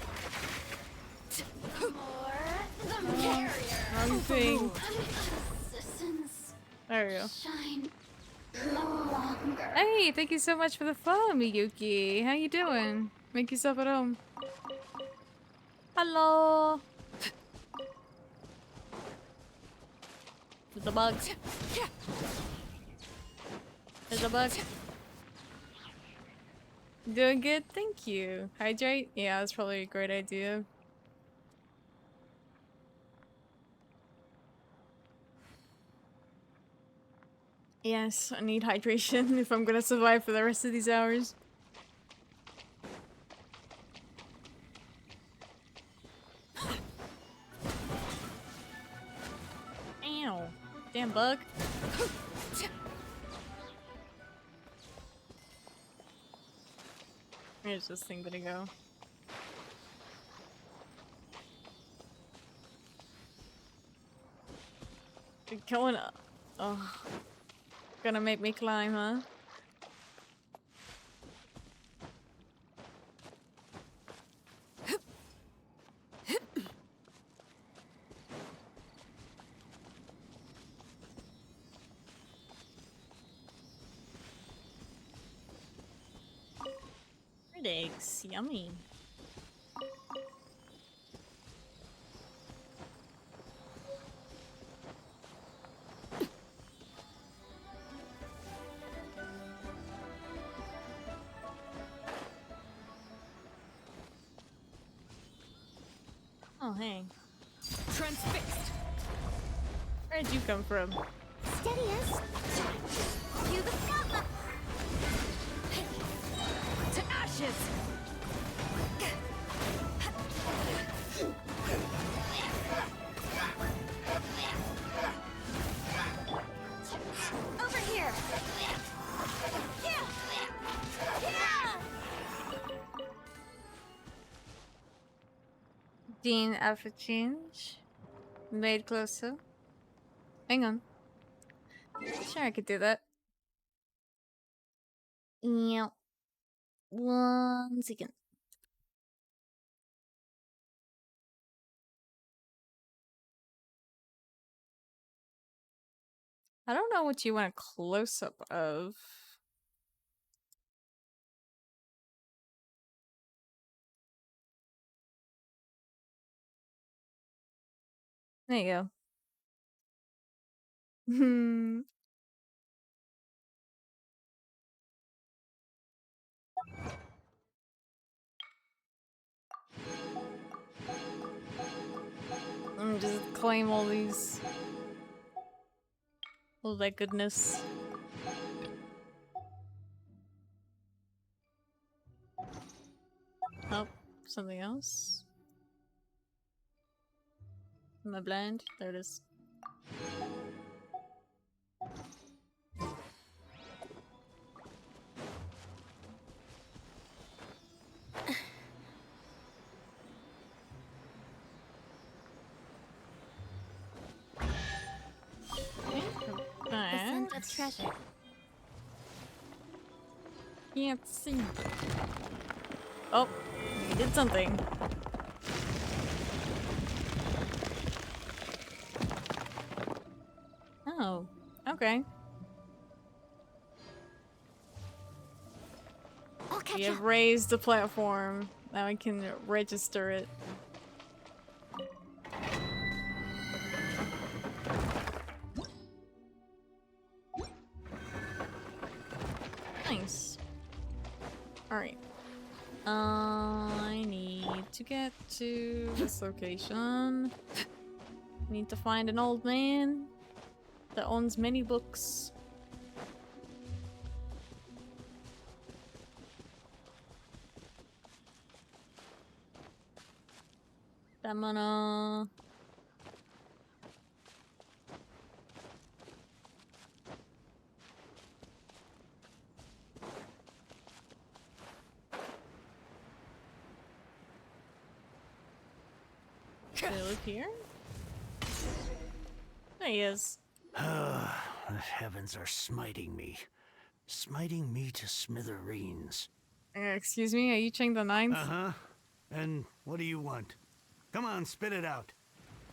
The more, the merrier. Wrong thing. Assistance There we go. shine no longer. Hey, thank you so much for the follow, Miyuki. How you doing? Make yourself at home. Hello. There's a bug. There's a bug. Doing good, thank you. Hydrate? Yeah, that's probably a great idea. Yes, I need hydration if I'm gonna survive for the rest of these hours. Ow. Damn bug. Where's this thing gonna go? You're going up. Oh. Gonna make me climb, huh? Bird eggs, yummy. Oh, hey. Transfixed. Where'd you come from? Steady us. To the scuttle. To ashes. Over here. Yeah. Yeah. Dean alpha change. Made closer. Hang on. Sure, I could do that. Yeah. 1 second. I don't know what you want a close-up of. There you go. Hmm. Let me just claim all these. All that goodness. Oh, something else. Am I blind? There it is. The scent of treasure. Can't see. Oh, you did something. Oh, okay. We have raised the platform. Now I can register it. Nice. Alright. I need to get to this location. Need to find an old man that owns many books. Damana. Do they live here? There he is. The heavens are smiting me. Smiting me to smithereens. Excuse me, are you Cheng the Ninth? Uh-huh. And what do you want? Come on, spit it out.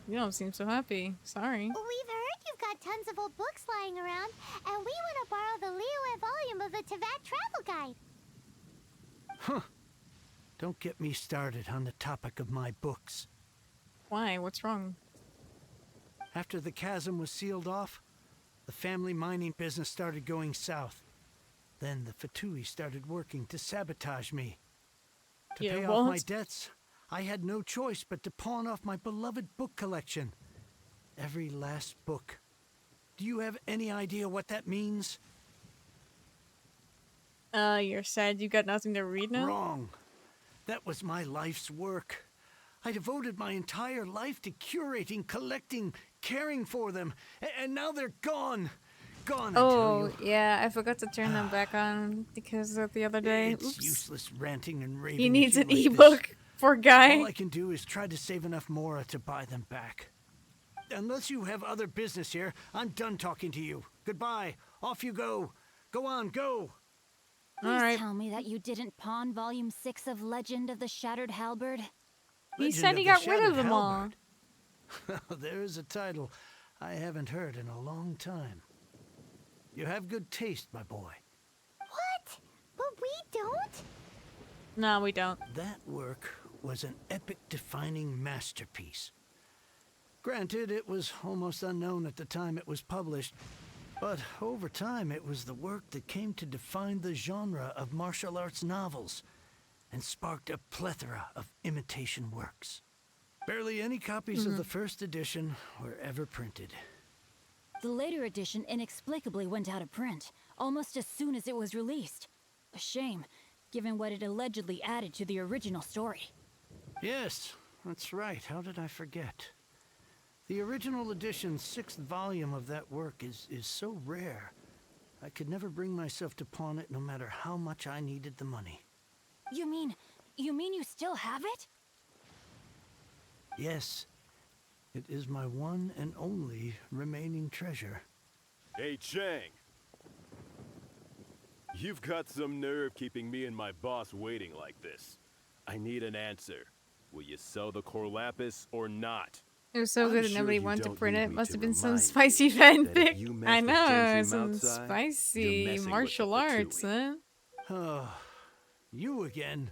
You don't seem so happy. Sorry. We've heard you've got tons of old books lying around, and we want to borrow the Liyue volume of the Teyvat travel guide. Huh. Don't get me started on the topic of my books. Why? What's wrong? After the chasm was sealed off, the family mining business started going south. Then the Fatui started working to sabotage me. To pay off my debts, I had no choice but to pawn off my beloved book collection. Every last book. Do you have any idea what that means? You're sad you got nothing to read now? Wrong. That was my life's work. I devoted my entire life to curating, collecting, caring for them, and now they're gone. Gone, I tell you. Yeah, I forgot to turn them back on because of the other day. It's Oops. useless ranting and raving. He needs an like ebook, poor guy. All I can do is try to save enough Mora to buy them back. Unless you have other business here, I'm done talking to you. Goodbye. Off you go. Go on, go. Please tell me that you didn't pawn Volume 6 of Legend of the Shattered Halberd. He said he got rid of them all. There's a title I haven't heard in a long time. You have good taste, my boy. What? But we don't? No, we don't. That work was an epic-defining masterpiece. Granted, it was almost unknown at the time it was published, but over time it was the work that came to define the genre of martial arts novels and sparked a plethora of imitation works. Barely any copies of the first edition were ever printed. The later edition inexplicably went out of print, almost as soon as it was released. A shame, given what it allegedly added to the original story. Yes, that's right. How did I forget? The original edition's 6th volume of that work is so rare, I could never bring myself to pawn it no matter how much I needed the money. You mean you still have it? Yes, it is my one and only remaining treasure. Hey, Chang. You've got some nerve keeping me and my boss waiting like this. I need an answer. Will you sell the core lapis or not? It was so I'm good that sure nobody you wanted to don't print need it. me Must to have been some remind spicy you that if fanfic. you I mess with know, Genshin some Mount Sai, you're spicy messing with the martial arts, huh? Oh, you again.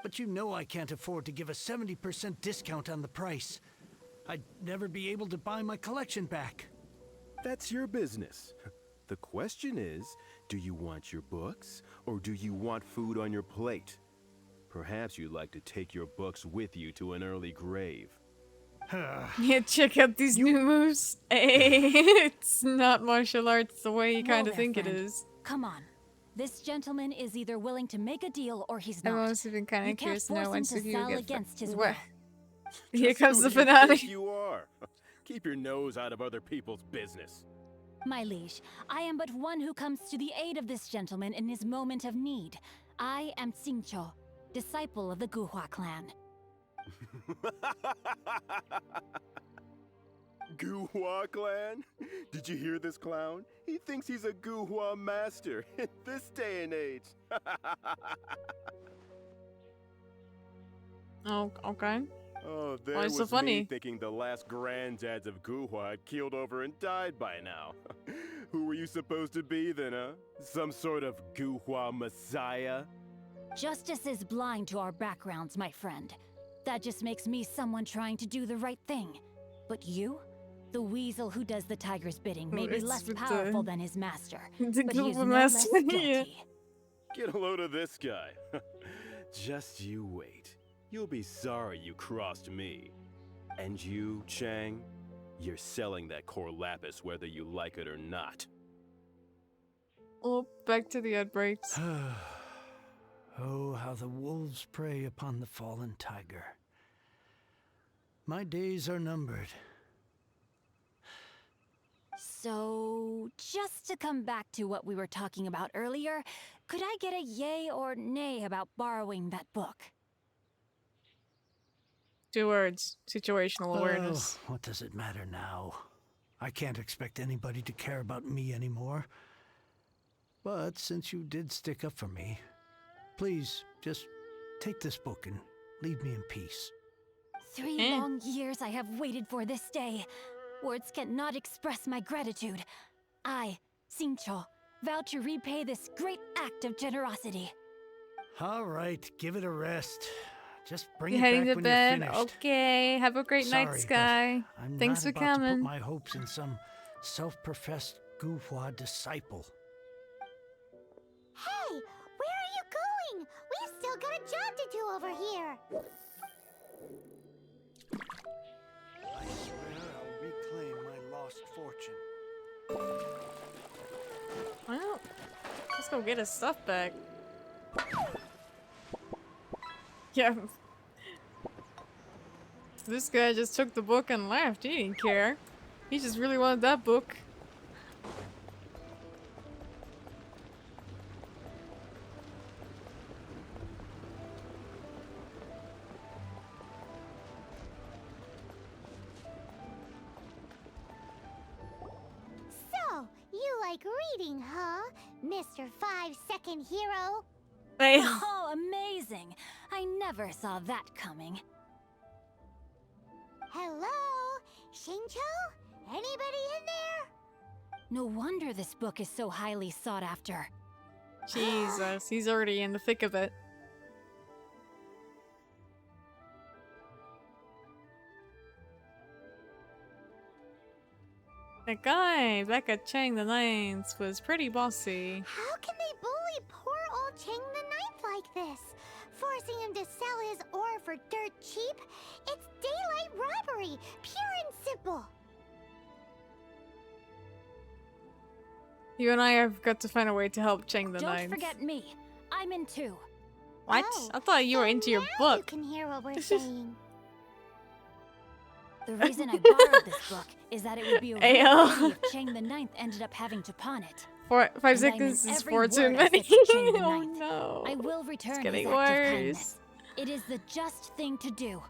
But you know I can't afford to give a 70% discount on the price. I'd never be able to buy my collection back. That's your business. The question is, do you want your books, or do you want food on your plate? Perhaps you'd like to take your books with you to an early grave. Yeah, check out these new moves. Hey, it's not martial arts the way you kind of think it is. Come on. This gentleman is either willing to make a deal or he's not. I've also been kind You of can't curious to know force him once to if you sell get against his What? will. Here Just comes who the do you finale. think you are? Keep your nose out of other people's business. My liege, I am but one who comes to the aid of this gentleman in his moment of need. I am Xingqiu, disciple of the Guhua clan. Guhua clan? Did you hear this clown? He thinks he's a Guhua master in this day and age. Oh, okay. Oh, there Why was so funny? me thinking the last granddads of Guhua had keeled over and died by now. Who were you supposed to be then, huh? Some sort of Guhua messiah? Justice is blind to our backgrounds, my friend. That just makes me someone trying to do the right thing. But you? The weasel who does the tiger's bidding may be It's less with powerful than his master, the but he is Guhua no less master, yeah. guilty. Get a load of this guy. Just you wait. You'll be sorry you crossed me. And you, Chang, you're selling that core lapis whether you like it or not. Oh, back to the outbreaks. Oh, how the wolves prey upon the fallen tiger. My days are numbered. So, just to come back to what we were talking about earlier, could I get a yay or nay about borrowing that book? 2 words. Situational awareness. Oh, what does it matter now? I can't expect anybody to care about me anymore. But since you did stick up for me, please just take this book and leave me in peace. 3 long years I have waited for this day. Words cannot express my gratitude. I, Xingqiu, vow to repay this great act of generosity. All right, give it a rest. Just bring You're it heading back to when bed? you're finished. Okay, have a great night, Sorry, Sky. but I'm Thanks not for about to coming. put my hopes in some self-professed Guhua disciple. Hey, where are you going? We've still got a job to do over here. I swear I'll reclaim my lost fortune. Well, let's go get his stuff back. Yeah. This guy just took the book and left. He didn't care. He just really wanted that book. So, you like reading, huh, Mr. 5-second hero? Oh, amazing! I never saw that coming. Hello? Xingqiu? Anybody in there? No wonder this book is so highly sought after. Jesus, he's already in the thick of it. That guy back at Chang the Ninth was pretty bossy. How can they bully poor old Chang the Ninth like this? Forcing him to sell his ore for dirt cheap? It's daylight robbery, pure and simple. You and I have got to find a way to help Chang the Don't Ninth. forget me. I'm in too. What? I thought you were into your book. You can hear what we're saying. The reason I borrowed this book is that it would be a real Ayo. pity if Chang the Ninth ended up having to pawn it. 5 And I'm seconds in is every 4 too word I many. said to Chang the Oh Ninth. no. I will return his getting act of worse. kindness. It is the just thing to do.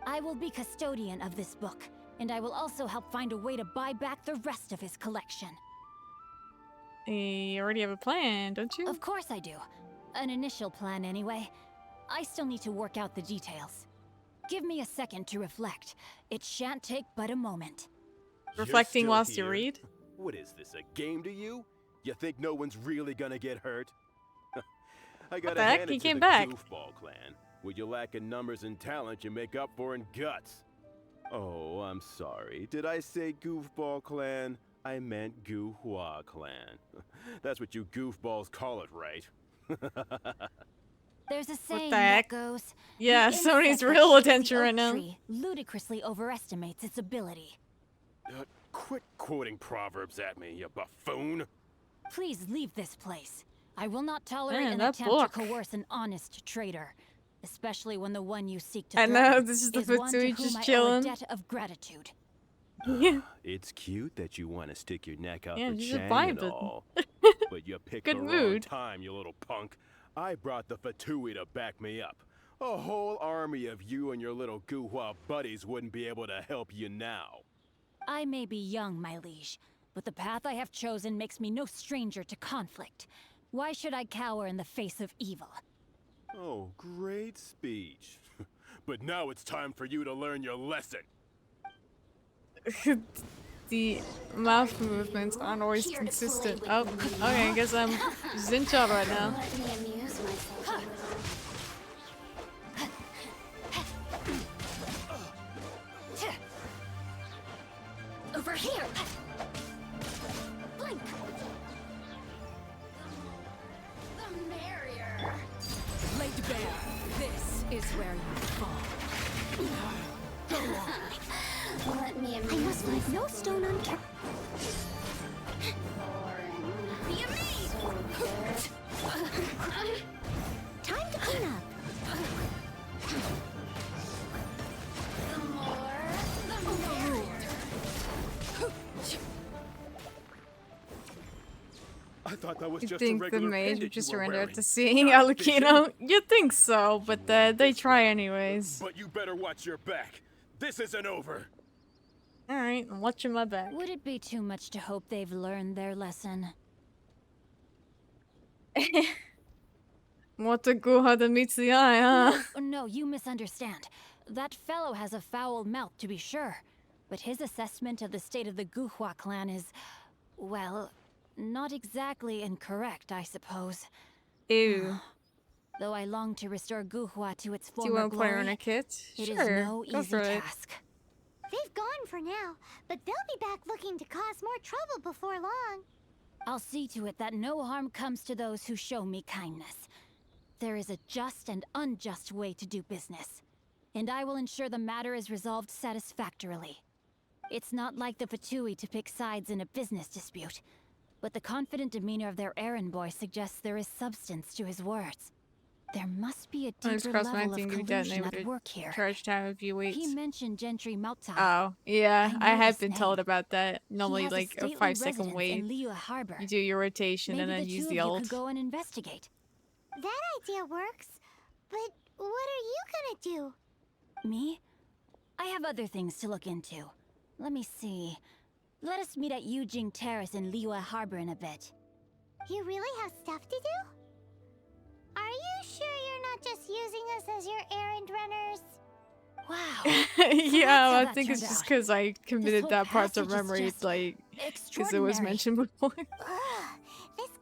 I will be custodian of this book, and I will also help find a way to buy back the rest of his collection. You already have a plan, don't you? Of course I do. An initial plan, anyway. I still need to work out the details. Give me a second to reflect. It shan't take but a moment. Reflecting You're whilst still you here? read? What is this, a game to you? You think no one's really gonna get hurt? I gotta the heck? hand He it to came the back. Goofball clan. What you lack in numbers and talent, you make up for in guts. Oh, I'm sorry. Did I say Goofball clan? I meant Goohua clan. That's what you goofballs call it, right? There's a saying the that heck? goes, Yeah, "The Sony's insect that real shapes the attention oak right now. tree ludicrously overestimates its ability." Quit quoting proverbs at me, you buffoon. Please leave this place. I will not tolerate Man, an that attempt book. to coerce an honest trader, especially when the one you seek to I know, threaten this is the one to Fatui whom just I owe a chilling. debt of gratitude. Yeah. It's cute that you want to stick your neck out Yeah, for you just Chang vibed and it. all. But you picked Good the wrong mood. time, you little punk. I brought the Fatui to back me up. A whole army of you and your little Guhua buddies wouldn't be able to help you now. I may be young, my liege, but the path I have chosen makes me no stranger to conflict. Why should I cower in the face of evil? Oh, great speech. But now it's time for you to learn your lesson. The mouth movements aren't always consistent. Oh, okay, I guess I'm Zinchot right now. Let me amuse myself. Over here! Blink! The merrier. Laid bare. This is where you fall. Go on. Let me amuse I must leave no stone unturned. Be amazed. Time to clean up. The more, the merrier. I thought that was You just a think the regular mage pendant would just you were surrender wearing. after seeing Not a vision. Alucino? You'd think so, but they try anyways. But you better watch your back. This isn't over. Alright, I'm watching my back. Would it be too much to hope they've learned their lesson? What a guha that meets the eye, huh? No, you misunderstand. That fellow has a foul mouth, to be sure. But his assessment of the state of the Guhua clan is, well, not exactly incorrect, I suppose. Ew. Though I long to restore Guhua to its Do you former want to play her in glory, a kit? it is Sure, no go easy for it. task. They've gone for now, but they'll be back looking to cause more trouble before long. I'll see to it that no harm comes to those who show me kindness. There is a just and unjust way to do business, and I will ensure the matter is resolved satisfactorily. It's not like the Fatui to pick sides in a business dispute, but the confident demeanor of their errand boy suggests there is substance to his words. There must be a Let's deeper cross level of mountain, give collusion that at work here. charge time if you wait. He mentioned Gentry Mautai. Oh, yeah, I I know have his been name. told about that. Normally, He has like a stately 5-second residence wait. in Liyue Harbor. You do your rotation Maybe and then the use two the of you ult. could go and investigate. That idea works. But what are you gonna do? Me? I have other things to look into. Let me see. Let us meet at Yujing Terrace in Liyue Harbor in a bit. You really have stuff to do? Are you sure you're not just using us as your errand runners? Wow. Yeah, how I that think it's turned just out. because I committed whole that part to passage is memory, just like, because it was extraordinary. mentioned before. This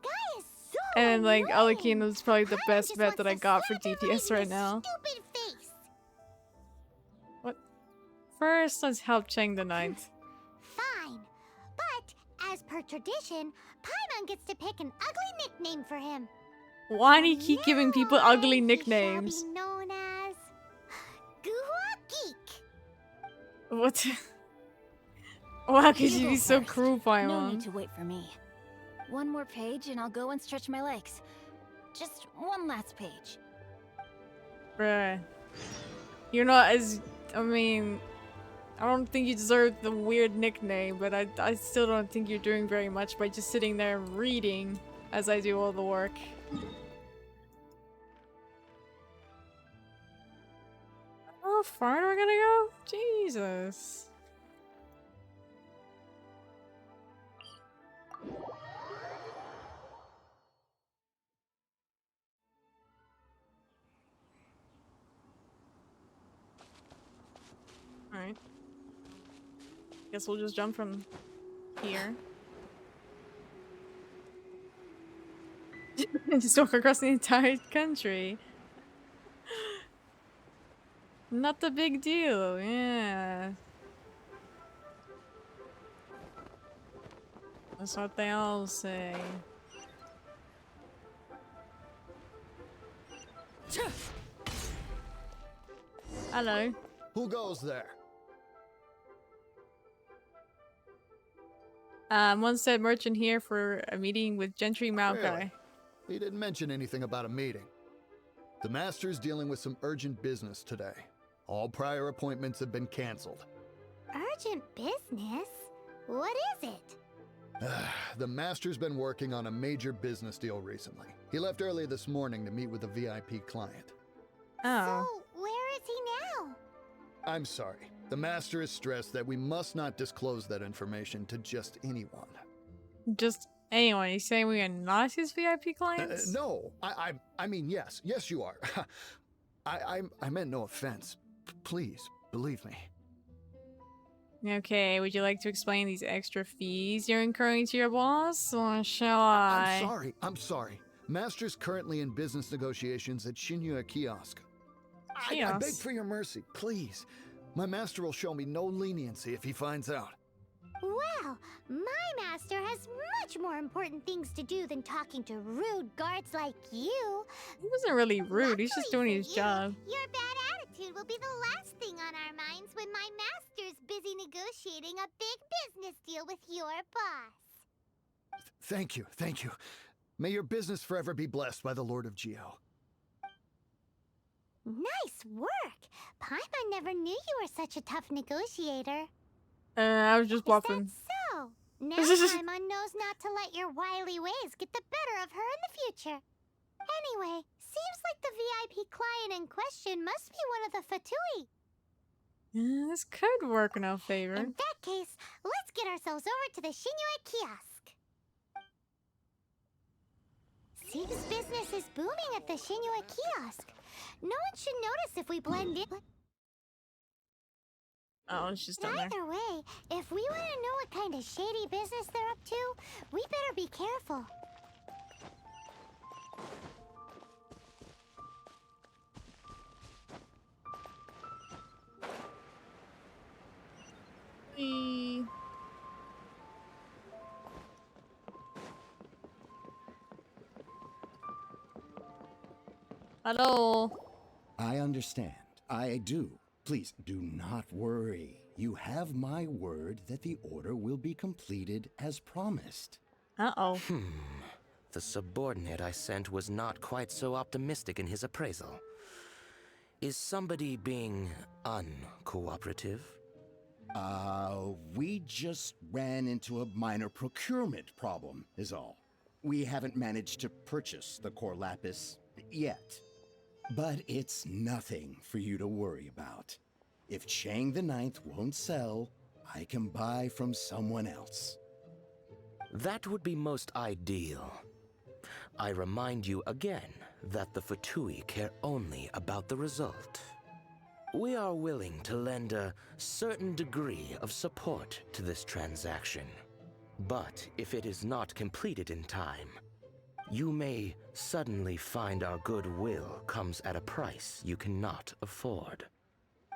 guy is so And like annoying. Alucino's probably the best just bet wants that I to got for slap him DPS right right in now. his stupid face. First, let's help Chang the Ninth. Fine. But, as per tradition, Paimon gets to pick an ugly nickname for him. Why do you keep giving people ugly He nicknames? shall be known as... Guhua Geek. What? Why could You you go be so first. cruel, No Paimon? need to wait for me. One more page and I'll go and stretch my legs. Just one last page. Bruh. You're not as... I mean... I don't think you deserve the weird nickname, but I still don't think you're doing very much by just sitting there reading as I do all the work. How far are we gonna go? Jesus. Guess we'll just jump from here. And just walk across the entire country. Not a big deal, yeah. That's what they all say. Hello. Who goes there? One said merchant here for a meeting with Gentry Maokai. Really? He didn't mention anything about a meeting. The Master's dealing with some urgent business today. All prior appointments have been canceled. Urgent business? What is it? The Master's been working on a major business deal recently. He left early this morning to meet with a VIP client. Oh. So, where is he now? I'm sorry. The Master is stressed that we must not disclose that information to just anyone. Just anyone? You saying we are not his VIP clients? No, I mean yes. Yes, you are. I meant no offense. Please, believe me. Okay, would you like to explain these extra fees you're incurring to your boss, or shall I? I'm sorry. Master's currently in business negotiations at Shinya Kiosk. I beg for your mercy, please. My master will show me no leniency if he finds out. Well, my master has much more important things to do than talking to rude guards like you. He wasn't really rude, he's just doing his job. Your bad attitude will be the last thing on our minds when my master's busy negotiating a big business deal with your boss. Thank you, thank you. May your business forever be blessed by the Lord of Geo. Nice work! Paimon never knew you were such a tough negotiator. I was just bluffing. So, now Paimon knows not to let your wily ways get the better of her in the future. Anyway, seems like the VIP client in question must be one of the Fatui. This could work in our favor. In that case, let's get ourselves over to the Shinue Kiosk. Seems business is booming at the Shinue Kiosk. No one should notice if we blend in. Oh, it's just down there. Either way, if we want to know what kind of shady business they're up to, we better be careful. Hello. I understand. I do. Please do not worry. You have my word that the order will be completed as promised. Uh-oh. The subordinate I sent was not quite so optimistic in his appraisal. Is somebody being uncooperative? We just ran into a minor procurement problem, is all. We haven't managed to purchase the core lapis yet. But it's nothing for you to worry about. If Chang the Ninth won't sell, I can buy from someone else. That would be most ideal. I remind you again that the Fatui care only about the result. We are willing to lend a certain degree of support to this transaction. But if it is not completed in time, you may suddenly find our goodwill comes at a price you cannot afford.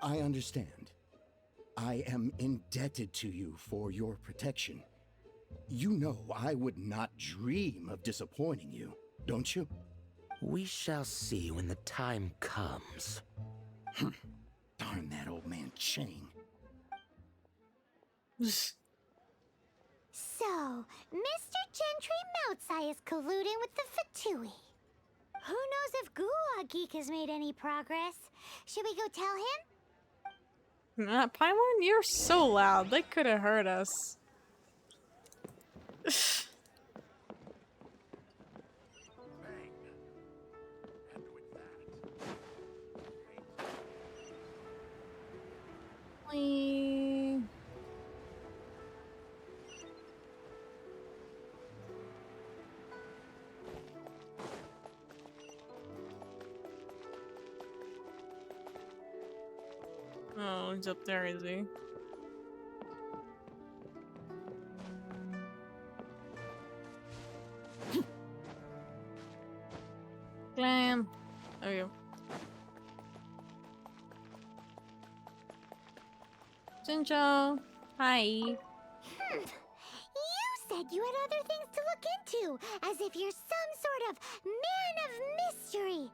I understand. I am indebted to you for your protection. You know I would not dream of disappointing you, don't you? We shall see when the time comes. Darn that old man Chang. So, Mr. Gentry Moutsai is colluding with the Fatui. Who knows if Guwa Geek has made any progress? Should we go tell him? Paimon, you're so loud. They could have heard us. Oh, he's up there, is he? There we go. Jinjo, hi. You said you had other things to look into, as if you're some sort of man of mystery.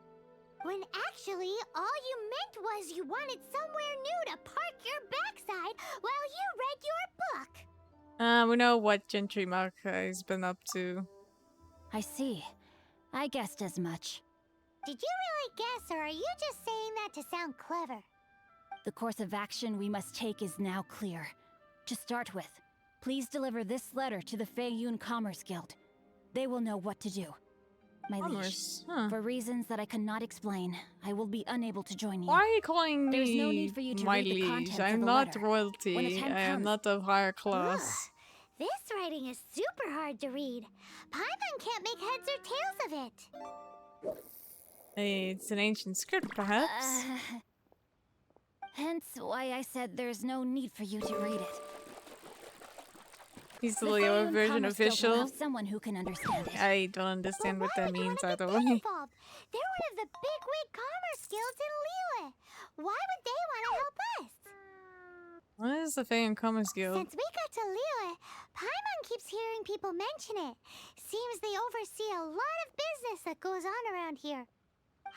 When actually, all you meant was you wanted somewhere new to park your backside while you read your book. We know what Gentry Maka has been up to. I see. I guessed as much. Did you really guess, or are you just saying that to sound clever? The course of action we must take is now clear. To start with, please deliver this letter to the Feiyun Commerce Guild. They will know what to do. My liege, for reasons that I cannot explain, I will be unable to join you. Why are you calling me There's no need for you to my read the liege? contents I'm of the not letter. royalty. When the time I am comes- not of higher class. This writing is super hard to read. Paimon can't make heads or tails of it. Hey, it's an ancient script, perhaps. Hence why I said there's no need for you to read it. He's the The Leo Feiyun version Commerce Guild will official. have someone who can understand it. I don't understand what that means either way. Involved. They're one of the bigwig commerce guilds in Liyue. Why would they want to help us? What is the Feiyun Commerce Guild? Since we got to Liyue, Paimon keeps hearing people mention it. Seems they oversee a lot of business that goes on around here.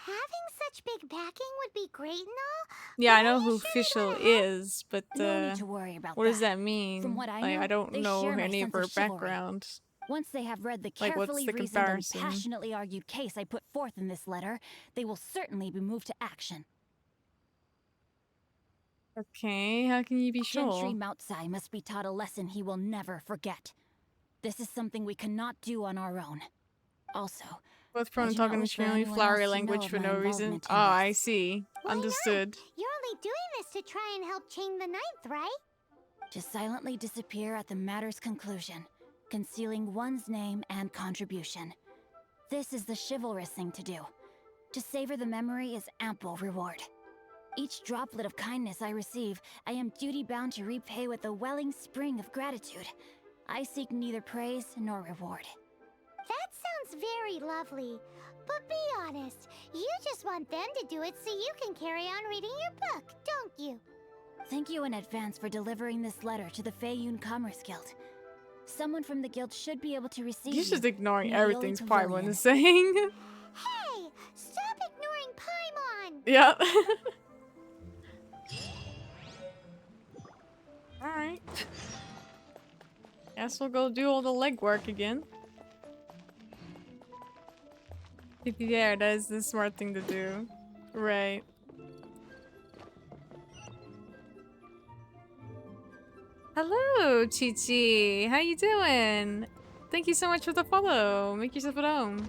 Having such big backing would be great and all. Yeah, I know who official is, but No need to worry about what does that mean? From what I Like, know, I don't they know share my any of sense her of chivalry. background. Once they have read the Like, what's carefully the reasoned and comparison? passionately argued case I put forth in this letter, they will certainly be moved to action. Okay, how can you be Gentry sure? Moutsai must be taught a lesson he will never forget. This is something we cannot do on our own. Also, Both I prone do not talking wish for extremely anyone flowery else to know language of for my no reason. involvement Oh, in I see. Understood. You're only doing this to try and help chain the ninth, right? to silently disappear at the matter's conclusion, concealing one's name and contribution. This is the chivalrous thing to do. To savor the memory is ample reward. Each droplet of kindness I receive, I am duty-bound to repay with a welling spring of gratitude. I seek neither praise nor reward. That sounds very lovely. But be honest, you just want them to do it so you can carry on reading your book, don't you? Thank you in advance for delivering this letter to the Feiyun Commerce Guild. Someone from the guild should be able to receive You're just ignoring in the everything Yoli Paimon Pavilion. is saying. Hey, stop ignoring Paimon! Yeah. Alright. Guess we'll go do all the legwork again. Yeah, that is the smart thing to do. Right. Hello, Chi-Chi. How you doing? Thank you so much for the follow. Make yourself at home.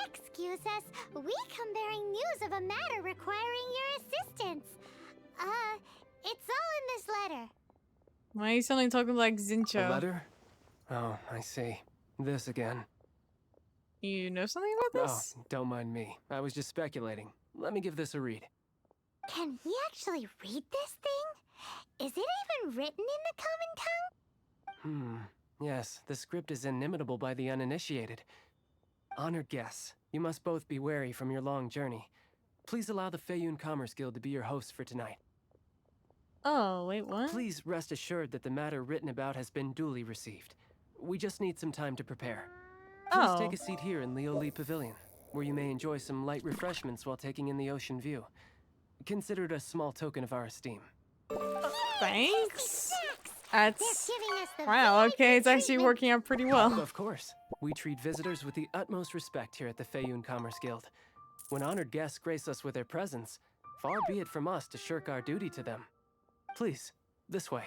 Excuse us, we come bearing news of a matter requiring your assistance. It's all in this letter. Why are you suddenly talking like Zincho? A letter? Oh, I see. This again. You know something about this? Oh, don't mind me. I was just speculating. Let me give this a read. Can we actually read this thing? Is it even written in the common tongue? Yes, the script is inimitable by the uninitiated. Honored guests, you must both be wary from your long journey. Please allow the Feiyun Commerce Guild to be your host for tonight. Oh, wait, what? Please rest assured that the matter written about has been duly received. We just need some time to prepare. Please take a seat here in Lioli Pavilion, where you may enjoy some light refreshments while taking in the ocean view. Consider it a small token of our esteem. Thanks. That's wow. Okay, it's actually working out pretty well. Of course, we treat visitors with the utmost respect here at the Feiyun Commerce Guild. When honored guests grace us with their presence, far be it from us to shirk our duty to them. Please, this way.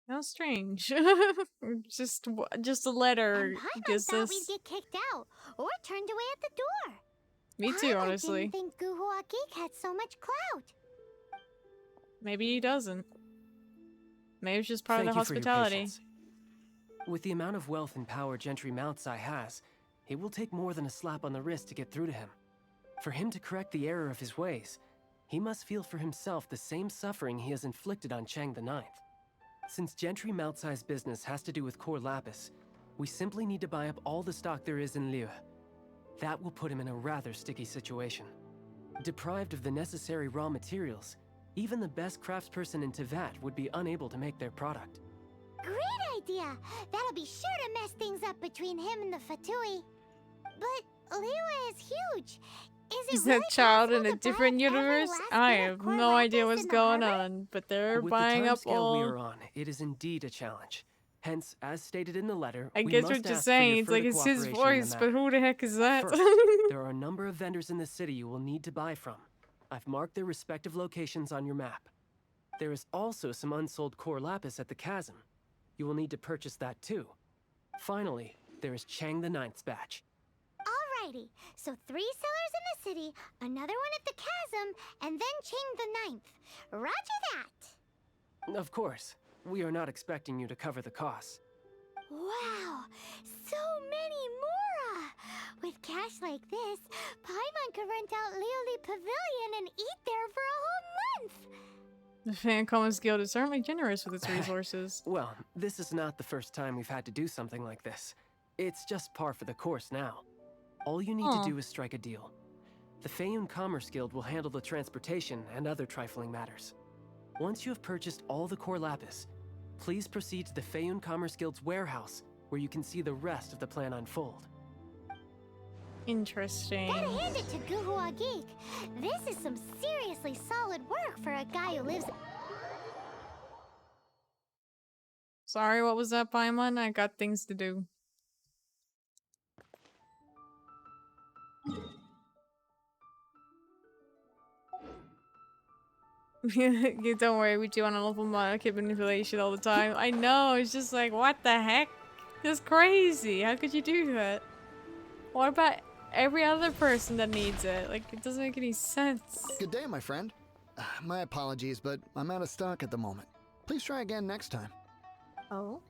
How strange. just a letter. Paimon thought we'd get kicked out or turned away at the door. Me too, Paimon honestly. didn't think Guhua Geek had so much clout. Maybe he doesn't. Maybe it's just part of the Thank you for your hospitality. patience. With the amount of wealth and power Gentry Moutsai has, it will take more than a slap on the wrist to get through to him. For him to correct the error of his ways, he must feel for himself the same suffering he has inflicted on Chang the Ninth. Since Gentry Moutsai's business has to do with core lapis, we simply need to buy up all the stock there is in Liu. That will put him in a rather sticky situation. Deprived of the necessary raw materials, even the best craftsperson in Teyvat would be unable to make their product. Great idea! That'll be sure to mess things up between him and the Fatui. But Liu is huge. Is that child in a different universe? I have no idea what's going on, but they're With buying the up timescale all. we are on, it is indeed a challenge. Hence, as stated in the letter, I we guess must what you're ask for saying. your It's like further it's his cooperation in voice, the but matter. who the heck is that? First, there are a number of vendors in the city you will need to buy from. I've marked their respective locations on your map. There is also some unsold core lapis at the chasm. You will need to purchase that too. Finally, there is Chang the Ninth's batch. Alrighty, so 3 sellers in the city, another one at the chasm, and then Chang the Ninth. Roger that! Of course, we are not expecting you to cover the costs. Wow, so many Mora! With cash like this, Paimon could rent out Lioli Pavilion and eat there for a whole month! The Fan Commons Guild is certainly generous with its resources. Well, this is not the first time we've had to do something like this. It's just par for the course now. All you need to do is strike a deal. The Feiyun Commerce Guild will handle the transportation and other trifling matters. Once you have purchased all the core lapis, please proceed to the Feiyun Commerce Guild's warehouse, where you can see the rest of the plan unfold. Interesting. Gotta hand it to Guhua Geek. This is some seriously solid work for a guy who lives. Sorry, what was that, Paimon? I got things to do. You don't worry, we do on a level market manipulation all the time. I know, it's just like, what the heck? That's crazy. How could you do that? What about every other person that needs it? Like, it doesn't make any sense. Good day, my friend. My apologies, but I'm out of stock at the moment. Please try again next time. Oh?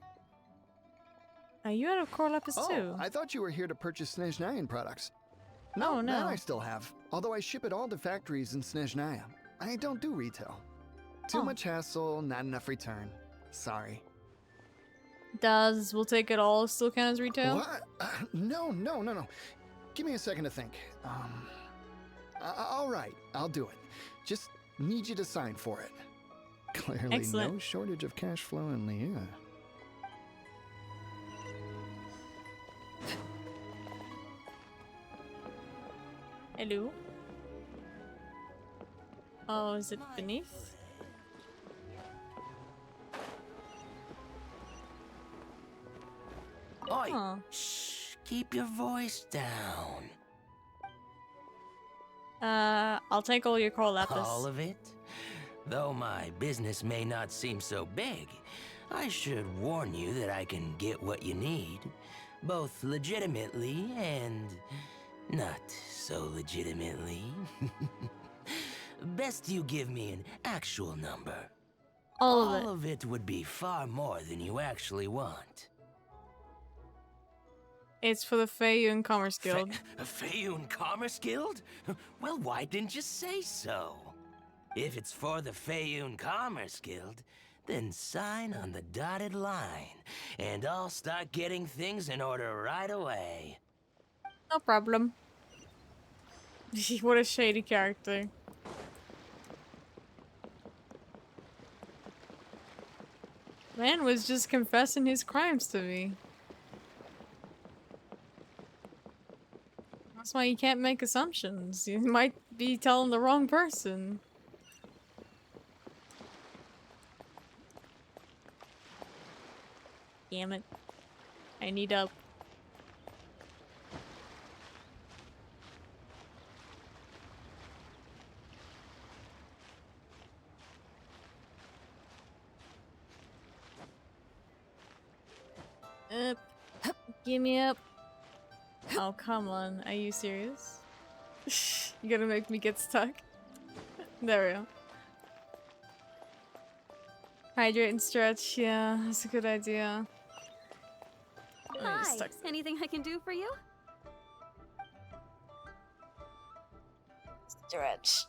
Are you out of core lapis too? I thought you were here to purchase Snezhnayan products. No, that I still have. Although I ship it all to factories in Snezhnaya. I don't do retail. Too much hassle, not enough return. Sorry. Does we'll take it all still count as retail? What? No. Give me a second to think. All right, I'll do it. Just need you to sign for it. Clearly Excellent. no shortage of cash flow in Liu. Hello? Oh, is it beneath? Oi! Shh! Keep your voice down. I'll take all your core lapis. All of it? Though my business may not seem so big, I should warn you that I can get what you need, both legitimately and not so legitimately. Best you give me an actual number. All of it would be far more than you actually want. It's for the Feiyun Commerce Guild. Feiyun Commerce Guild? Well, why didn't you say so? If it's for the Feiyun Commerce Guild, then sign on the dotted line, and I'll start getting things in order right away. No problem. What a shady character. Man was just confessing his crimes to me. That's why you can't make assumptions. You might be telling the wrong person. Damn it. I need up. Up. Give me up. Oh, come on. Are you serious? You're gonna make me get stuck? There we go. Hydrate and stretch. Yeah, that's a good idea. Hi, anything I can do for you? Dredge.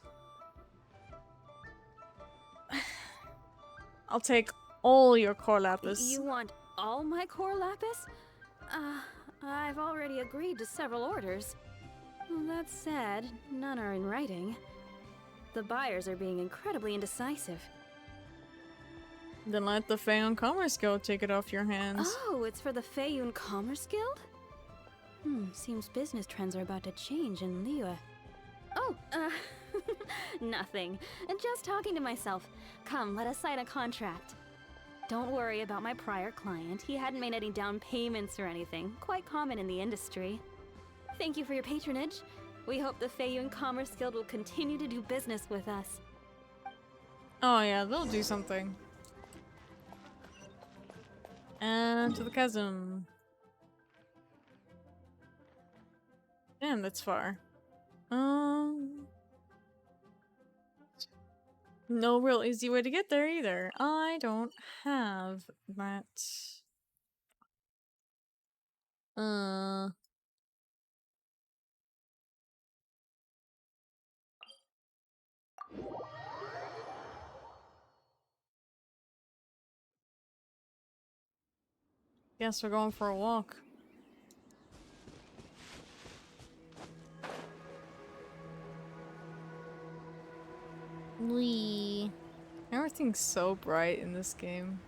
I'll take all your core lapis. You want all my core lapis? I've already agreed to several orders. Well, that said, none are in writing. The buyers are being incredibly indecisive. Then let the Feiyun Commerce Guild take it off your hands. Oh, it's for the Feiyun Commerce Guild? Seems business trends are about to change in Liyue. Oh, nothing. Just talking to myself. Come, let us sign a contract. Don't worry about my prior client. He hadn't made any down payments or anything. Quite common in the industry. Thank you for your patronage. We hope the Feiyun Commerce Guild will continue to do business with us. Oh yeah, they'll do something. And to the chasm. Damn, that's far. No real easy way to get there either. I don't have that. Guess we're going for a walk. Wee. Everything's so bright in this game.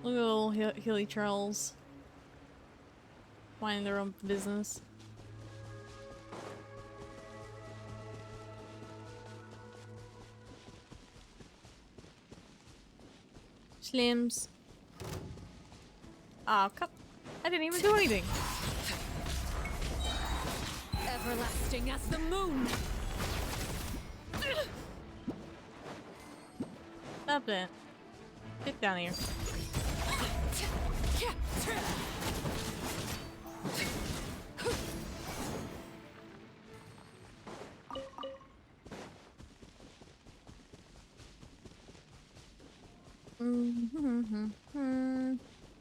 Look at little hilly trolls. Minding their own business. Slims. Aw, oh, I didn't even do anything. Everlasting as the moon! Stop it. Get down here.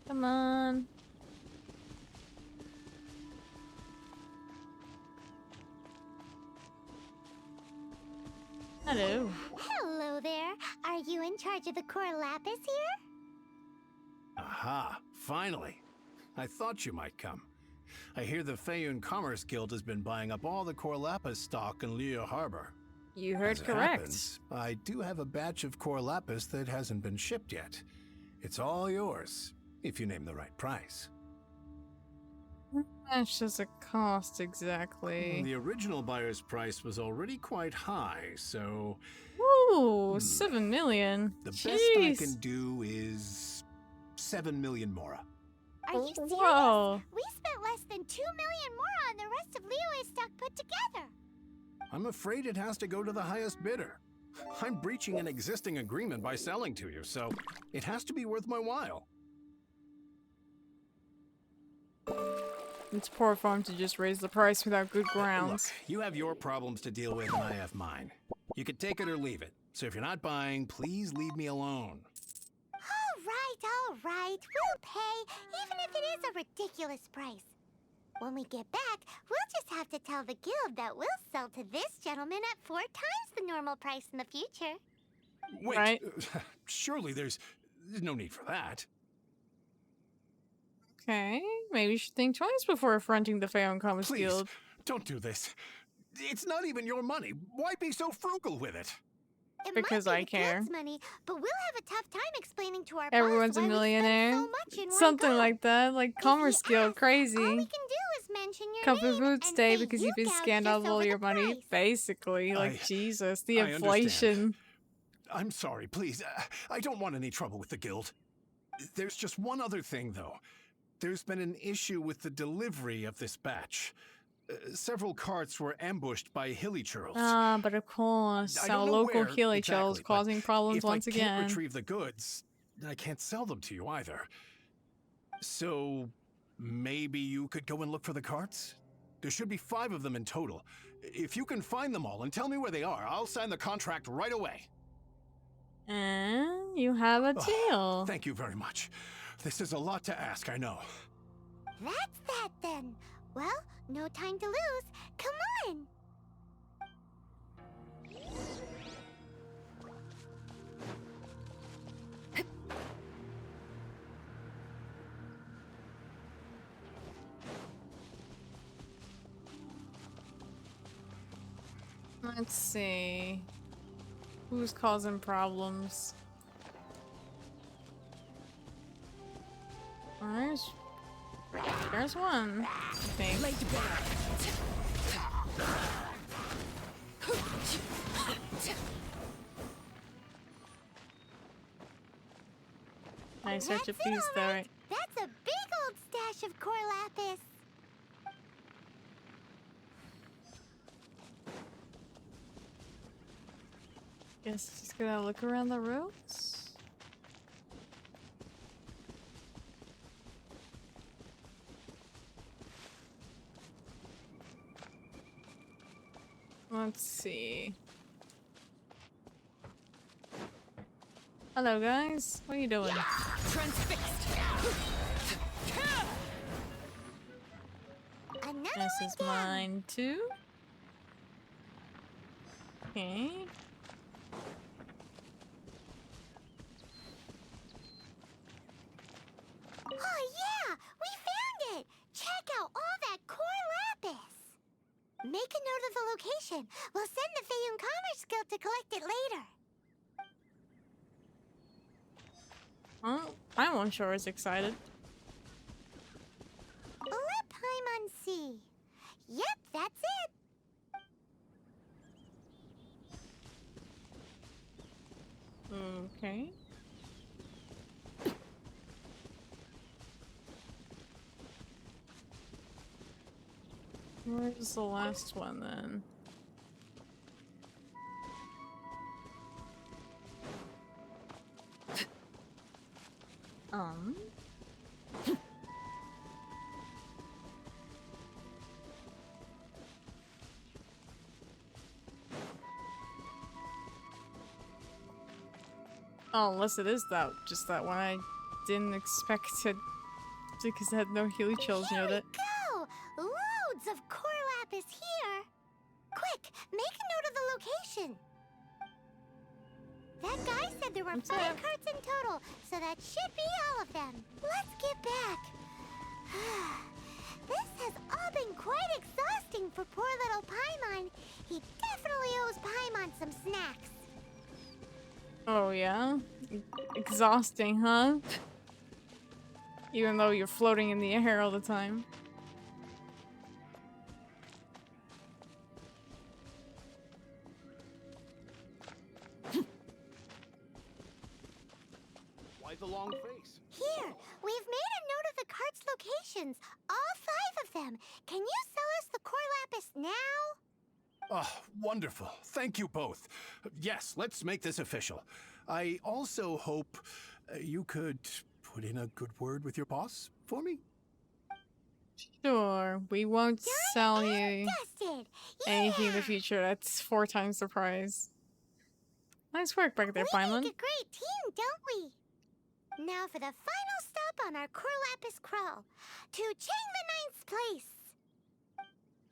Come on. Hello. Hello there. Are you in charge of the core lapis here? Aha, finally. I thought you might come. I hear the Feiyun Commerce Guild has been buying up all the core lapis stock in Liyue Harbor. You heard As it correct. happens, I do have a batch of core lapis that hasn't been shipped yet. It's all yours, if you name the right price. How much does it cost exactly? The original buyer's price was already quite high, so... Ooh, 7 million. The Jeez. best I can do is 7 million mora. Are you serious? Whoa. We spent less than 2 million more on the rest of Liyue's stock put together. I'm afraid it has to go to the highest bidder. I'm breaching an existing agreement by selling to you, so it has to be worth my while. It's poor farm to just raise the price without good grounds. Look, you have your problems to deal with and I have mine. You can take it or leave it. So if you're not buying, please leave me alone. All right. We'll pay, even if it is a ridiculous price. When we get back, we'll just have to tell the guild that we'll sell to this gentleman at 4 times the normal price in the future. Wait, right? Surely there's no need for that. Okay, maybe you should think twice before affronting the Feiyun Commerce Please, Guild. don't do this. It's not even your money. Why be so frugal with it? It Because might be I the care. guild's money, but we'll have a tough time explaining to our Everyone's boss a why we millionaire. spend so much in one Something go. like that, like Commerce Guild, crazy. All we can do is mention your Cup of name food and stay say because you you've been gouged scanned us out of all over your the money. price. Basically, like Jesus, the I understand. inflation. I'm sorry, please. I don't want any trouble with the guild. There's just one other thing, though. There's been an issue with the delivery of this batch. Several carts were ambushed by hilly churls. Ah, but of course, I our don't know local where Healy Chills exactly, but causing problems if once I can't again. retrieve the goods, I can't sell them to you either. So maybe you could go and look for the carts? There should be 5 of them in total. If you can find them all and tell me where they are, I'll sign the contract right away. And you have a tail. Thank you very much. This is a lot to ask, I know. That's that then. Well, no time to lose. Come on! Let's see. Who's causing problems? There's one, I think. Nice search a piece there, right? That's a big old stash of core lapis. Guess just gonna look around the rooms. Let's see. Hello guys, what are you doing? This is mine too. Okay. Oh yeah, we found it! Check out all that core lapis! Make a note of the location. We'll send the Feiyun Commerce Guild to collect it later. Well, I'm sure is excited. Let Paimon see. Yep, that's it. Okay. Where's the last one then? Oh, unless it is that, just that one. I didn't expect it because it had no Healy chills near it. Go! Loads of core lapis here. Quick, make a note of the location. That guy said there were 5 carts in total, so that should be all of them. Let's get back. This has all been quite exhausting for poor little Paimon. He definitely owes Paimon some snacks. Oh yeah? Exhausting, huh? Even though you're floating in the air all the time. Why the long face? Here, we've made a note of the cart's locations. All 5 of them. Can you sell us the core lapis now? Oh, wonderful. Thank you both. Yes, let's make this official. I also hope you could put in a good word with your boss for me? Sure, we won't sell you anything in the future. That's 4 times the price. Nice work back there, Paimon. We make a great team, don't we? Now for the final stop on our core lapis crawl. To Chang the Ninth's place.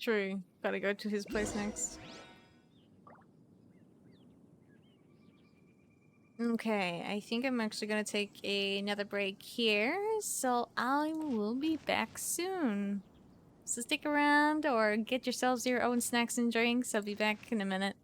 True. Gotta go to his place next. Okay, I think I'm actually gonna take another break here, so I will be back soon. So stick around or get yourselves your own snacks and drinks. I'll be back in a minute.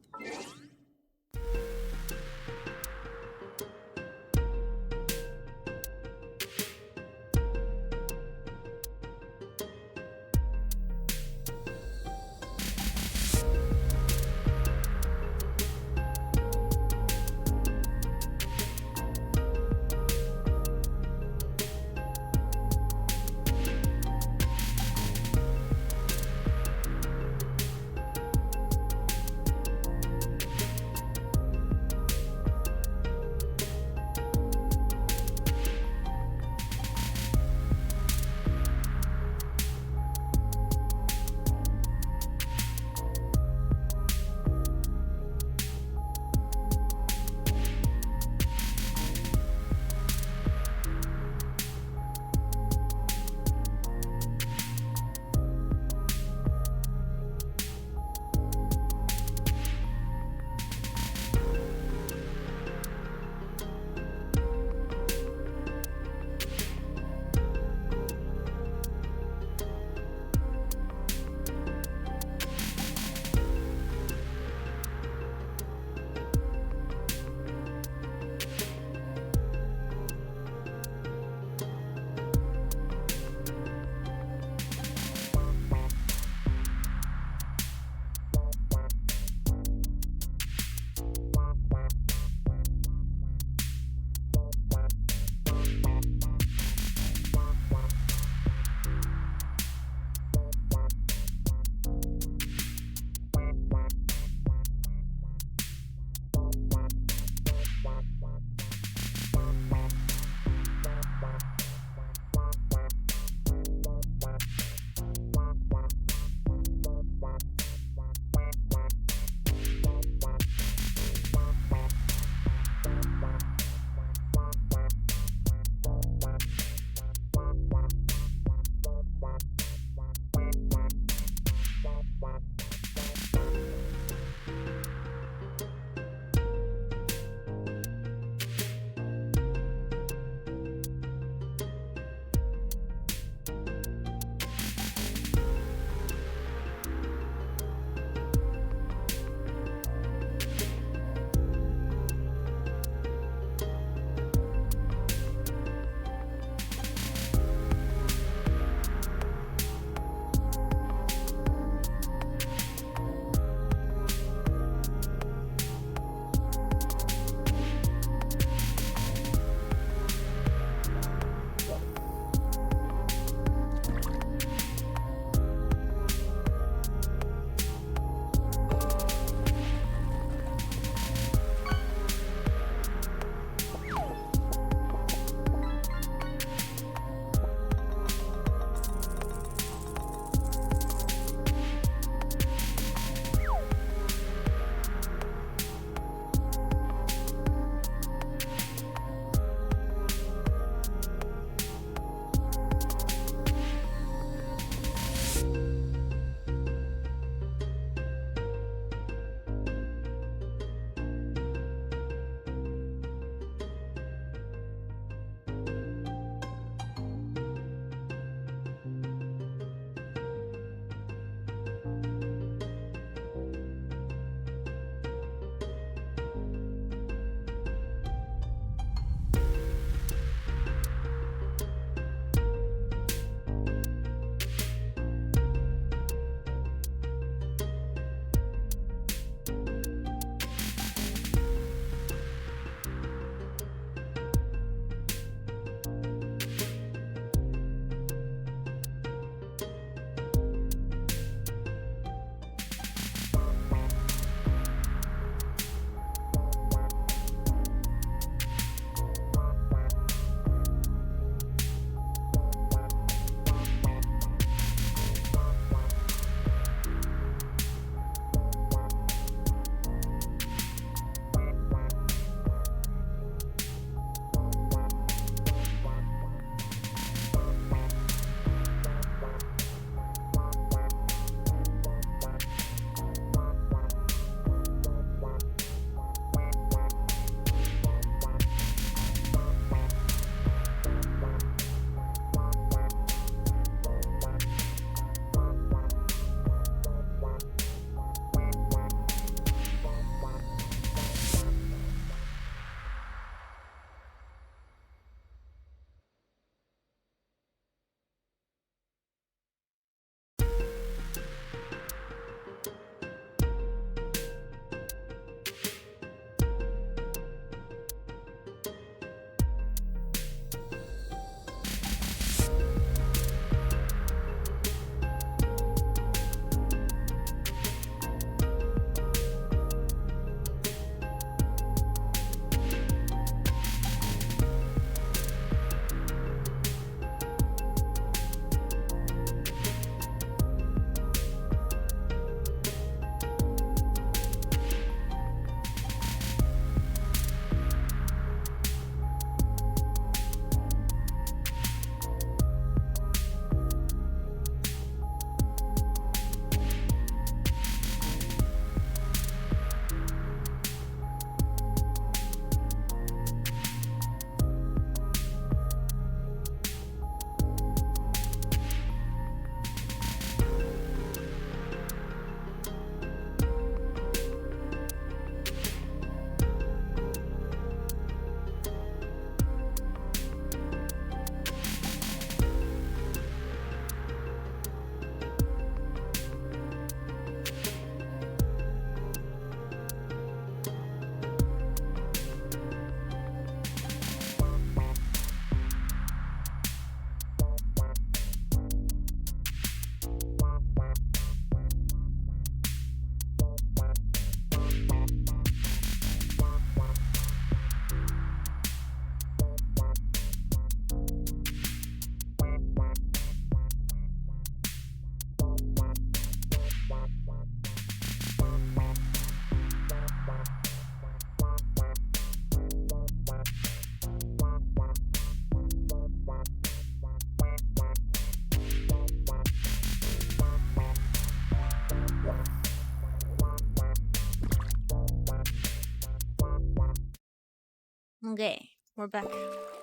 Okay, we're back.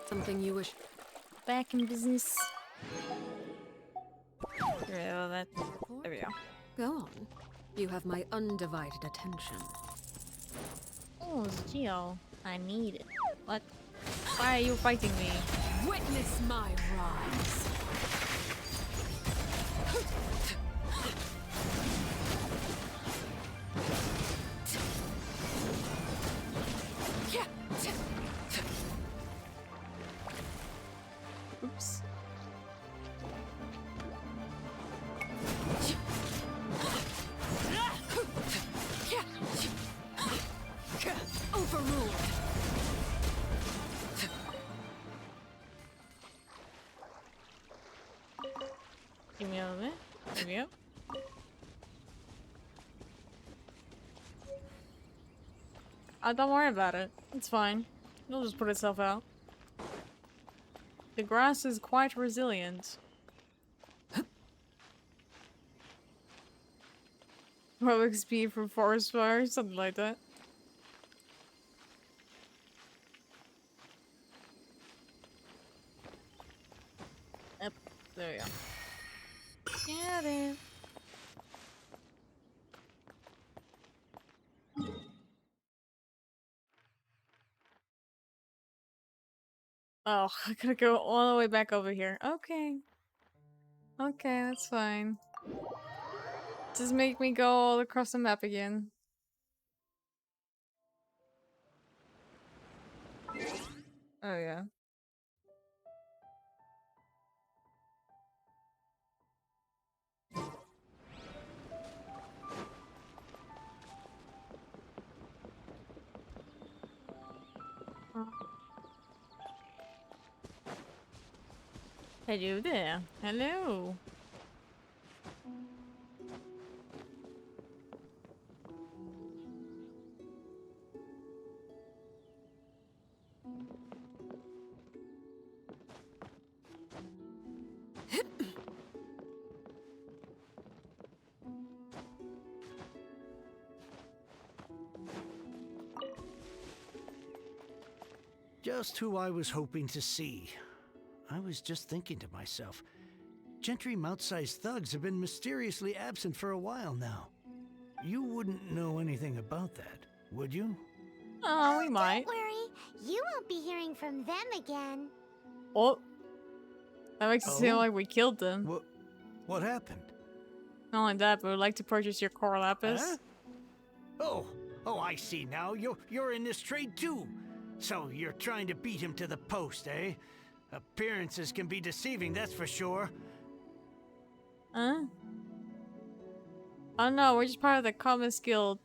Something you wish. Back in business. Get rid of that. There we go. Go on. You have my undivided attention. Oh, it's Geo. I need it. What? Why are you fighting me? Witness my rise. Oops. Overruled. Give me a little bit. There we go. Don't worry about it. It's fine. It'll just put itself out. The grass is quite resilient. 12 XP from forest fire, something like that. Yep, there we go. Get it. Oh, I gotta go all the way back over here. Okay. Okay, that's fine. Just make me go all across the map again. Oh yeah. Hello there. Hello. Just who I was hoping to see. I was just thinking to myself, gentry mount-sized thugs have been mysteriously absent for a while now. You wouldn't know anything about that, would you? Oh, we might. Don't worry, you won't be hearing from them again. Oh. That makes it seem like we killed them. What happened? Not only that, but we'd like to purchase your core lapis. Huh? Oh, I see now. You're in this trade too. So you're trying to beat him to the post, eh? Appearances can be deceiving, that's for sure. Huh? Oh no, we're just part of the Commerce Guild.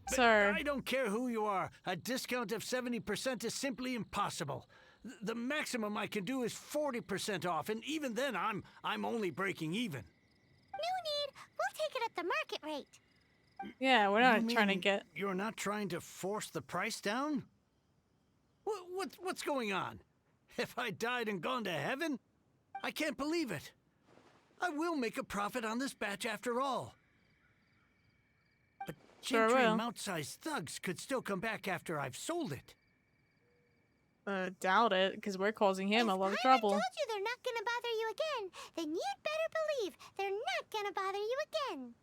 Sir. I don't care who you are. A discount of 70% is simply impossible. The maximum I can do is 40% off, and even then I'm only breaking even. No need. We'll take it at the market rate. Yeah, we're not trying to get... You're not trying to force the price down? What's going on? Have I died and gone to heaven? I can't believe it. I will make a profit on this batch after all. But gentry mount-sized thugs could still come back after I've sold it. Doubt it, because we're causing him a lot of trouble. If I told you they're not gonna bother you again, then you'd better believe they're not gonna bother you again.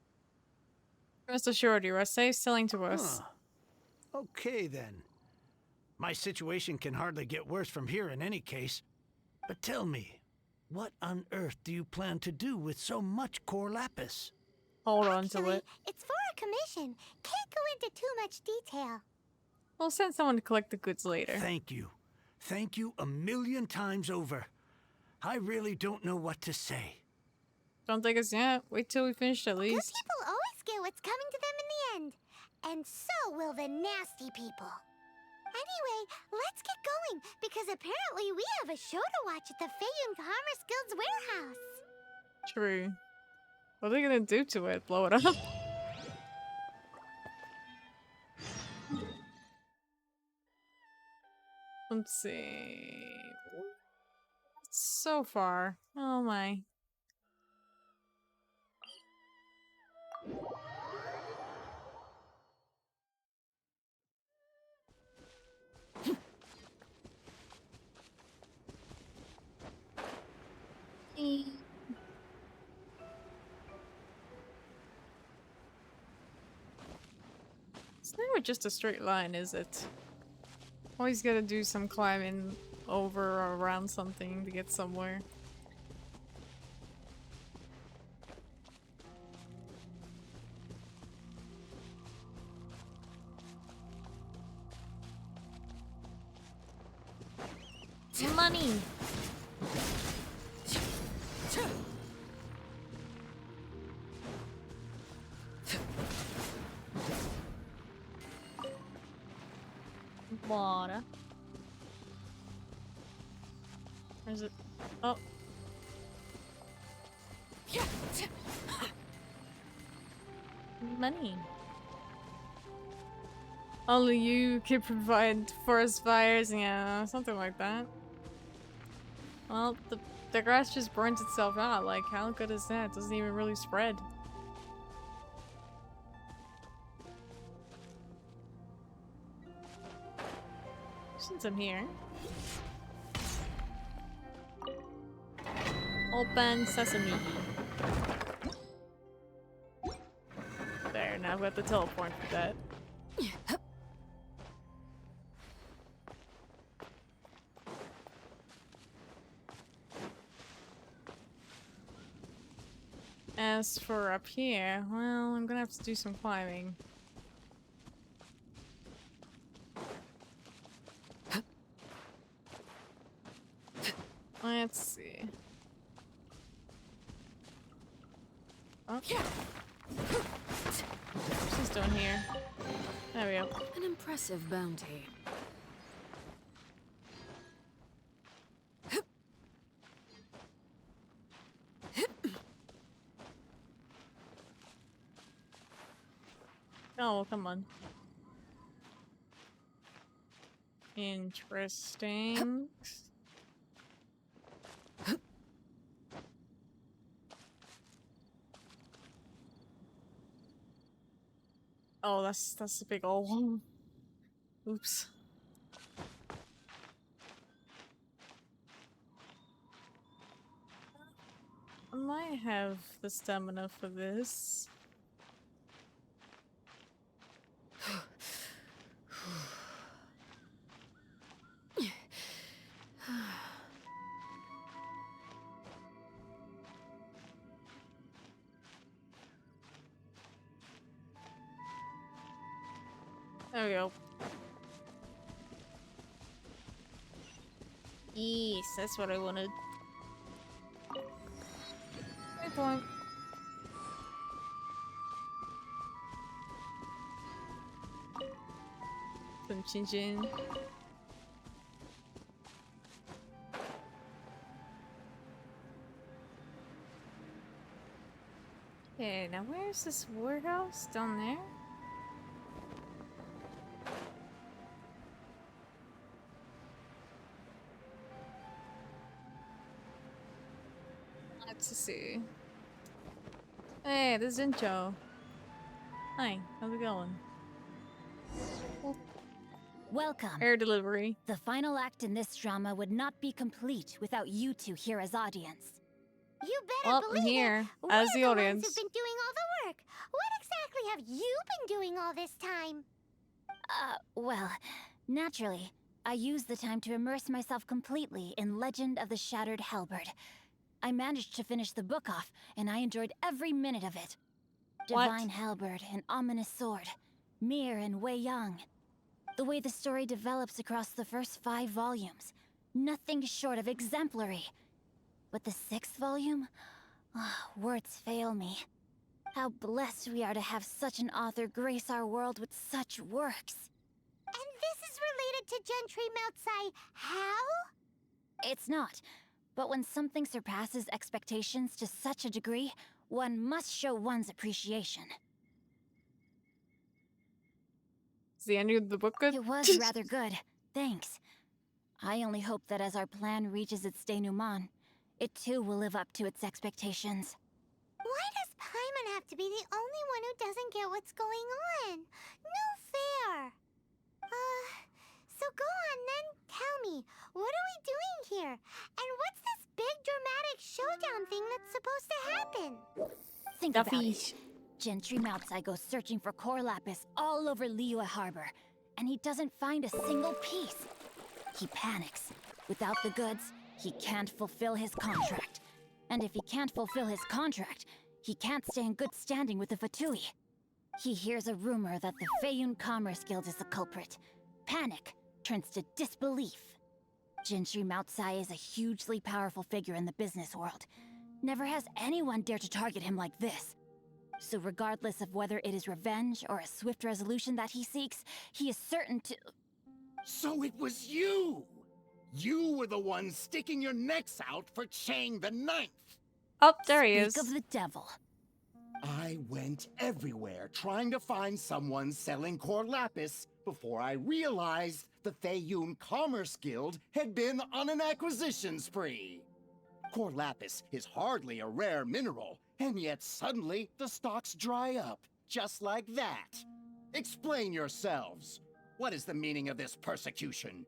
Rest assured, you are safe selling to us. Huh. Okay then. My situation can hardly get worse from here in any case. But tell me, what on earth do you plan to do with so much core lapis? Hold on to it. It's for a commission. Can't go into too much detail. We'll send someone to collect the goods later. Thank you. Thank you 1,000,000 times over. I really don't know what to say. Don't take us yet. Wait till we finish at least. Good people always get what's coming to them in the end. And so will the nasty people. Anyway, let's get going, because apparently we have a show to watch at the Feiyun Commerce Guild's warehouse. True. What are they gonna do to it? Blow it up? Let's see. So far. Oh my. never just a straight line, is it? Always gotta do some climbing over or around something to get somewhere. Money! Water. Where's it? Oh. Money. Only you could provide forest fires, yeah, something like that. Well, the grass just burns itself out. Like, how good is that? It doesn't even really spread. Since I'm here. Open sesame. There, now I've got the teleport for that. As for up here, well, I'm gonna have to do some climbing. Let's see. Oh. She's down here. There we go. An impressive bounty. Oh, well, come on. Interesting. Oh, that's a big old one. Oops. I might have the stamina for this. There we go. Yes, that's what I wanted. Good point. Some chin chin. Okay, now where's this warehouse? Down there? Let's see. Hey, this is Zincho. Hi, how's it going? Welcome. Air delivery. The final act in this drama would not be complete without you two here as audience. You better Well, I'm believe here it. as We're the the audience. ones who've been doing all the work. What exactly have you been doing all this time? Well, naturally, I used the time to immerse myself completely in Legend of the Shattered Halberd. I managed to finish the book off, and I enjoyed every minute of it. What? Divine Halberd, an ominous sword, Mir and Wei Yang. The way the story develops across the first 5 volumes, nothing short of exemplary. But the 6th volume? Words fail me. How blessed we are to have such an author grace our world with such works. And this is related to Gentry Moutsai how? It's not. But when something surpasses expectations to such a degree, one must show one's appreciation. Is the ending of the book good? It was rather good. Thanks. I only hope that as our plan reaches its denouement, it too will live up to its expectations. Why does Paimon have to be the only one who doesn't get what's going on? No fair. So go on then, tell me, what are we doing here? And what's this big dramatic showdown thing that's supposed to happen? Think Duffy. about it. Gentry Moutsai goes searching for core lapis all over Liyue Harbor, and he doesn't find a single piece. He panics. Without the goods, he can't fulfill his contract. And if he can't fulfill his contract, he can't stay in good standing with the Fatui. He hears a rumor that the Feiyun Commerce Guild is the culprit. Panic turns to disbelief. Gentry Moutsai is a hugely powerful figure in the business world. Never has anyone dared to target him like this. So regardless of whether it is revenge or a swift resolution that he seeks, he is certain to... So it was you! You were the one sticking your necks out for Chang the Ninth! Oh, there he is. Speak of the devil. I went everywhere trying to find someone selling core lapis before I realized the Feiyun Commerce Guild had been on an acquisition spree. Core lapis is hardly a rare mineral, and yet suddenly the stocks dry up, just like that. Explain yourselves. What is the meaning of this persecution?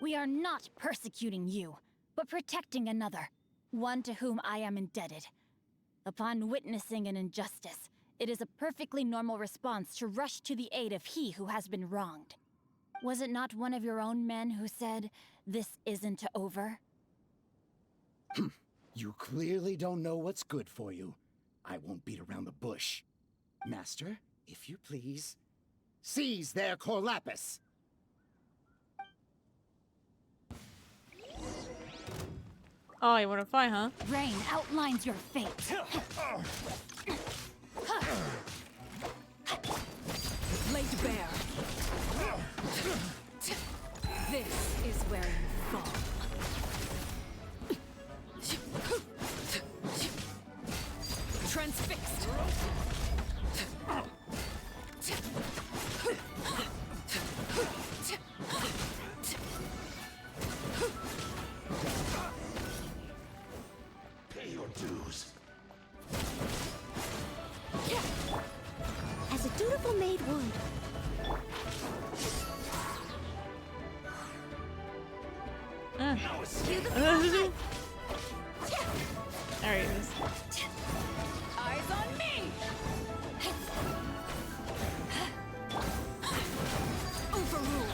We are not persecuting you, but protecting another, one to whom I am indebted. Upon witnessing an injustice, it is a perfectly normal response to rush to the aid of he who has been wronged. Was it not one of your own men who said, "This isn't over"? You clearly don't know what's good for you. I won't beat around the bush. Master, if you please, seize their core lapis. Oh, you want to fight, huh? Rain outlines your fate. Laid bare. This is where you fall. Transfixed. Pay your dues. As a dutiful maid would. There he is. Eyes on me! Overruled.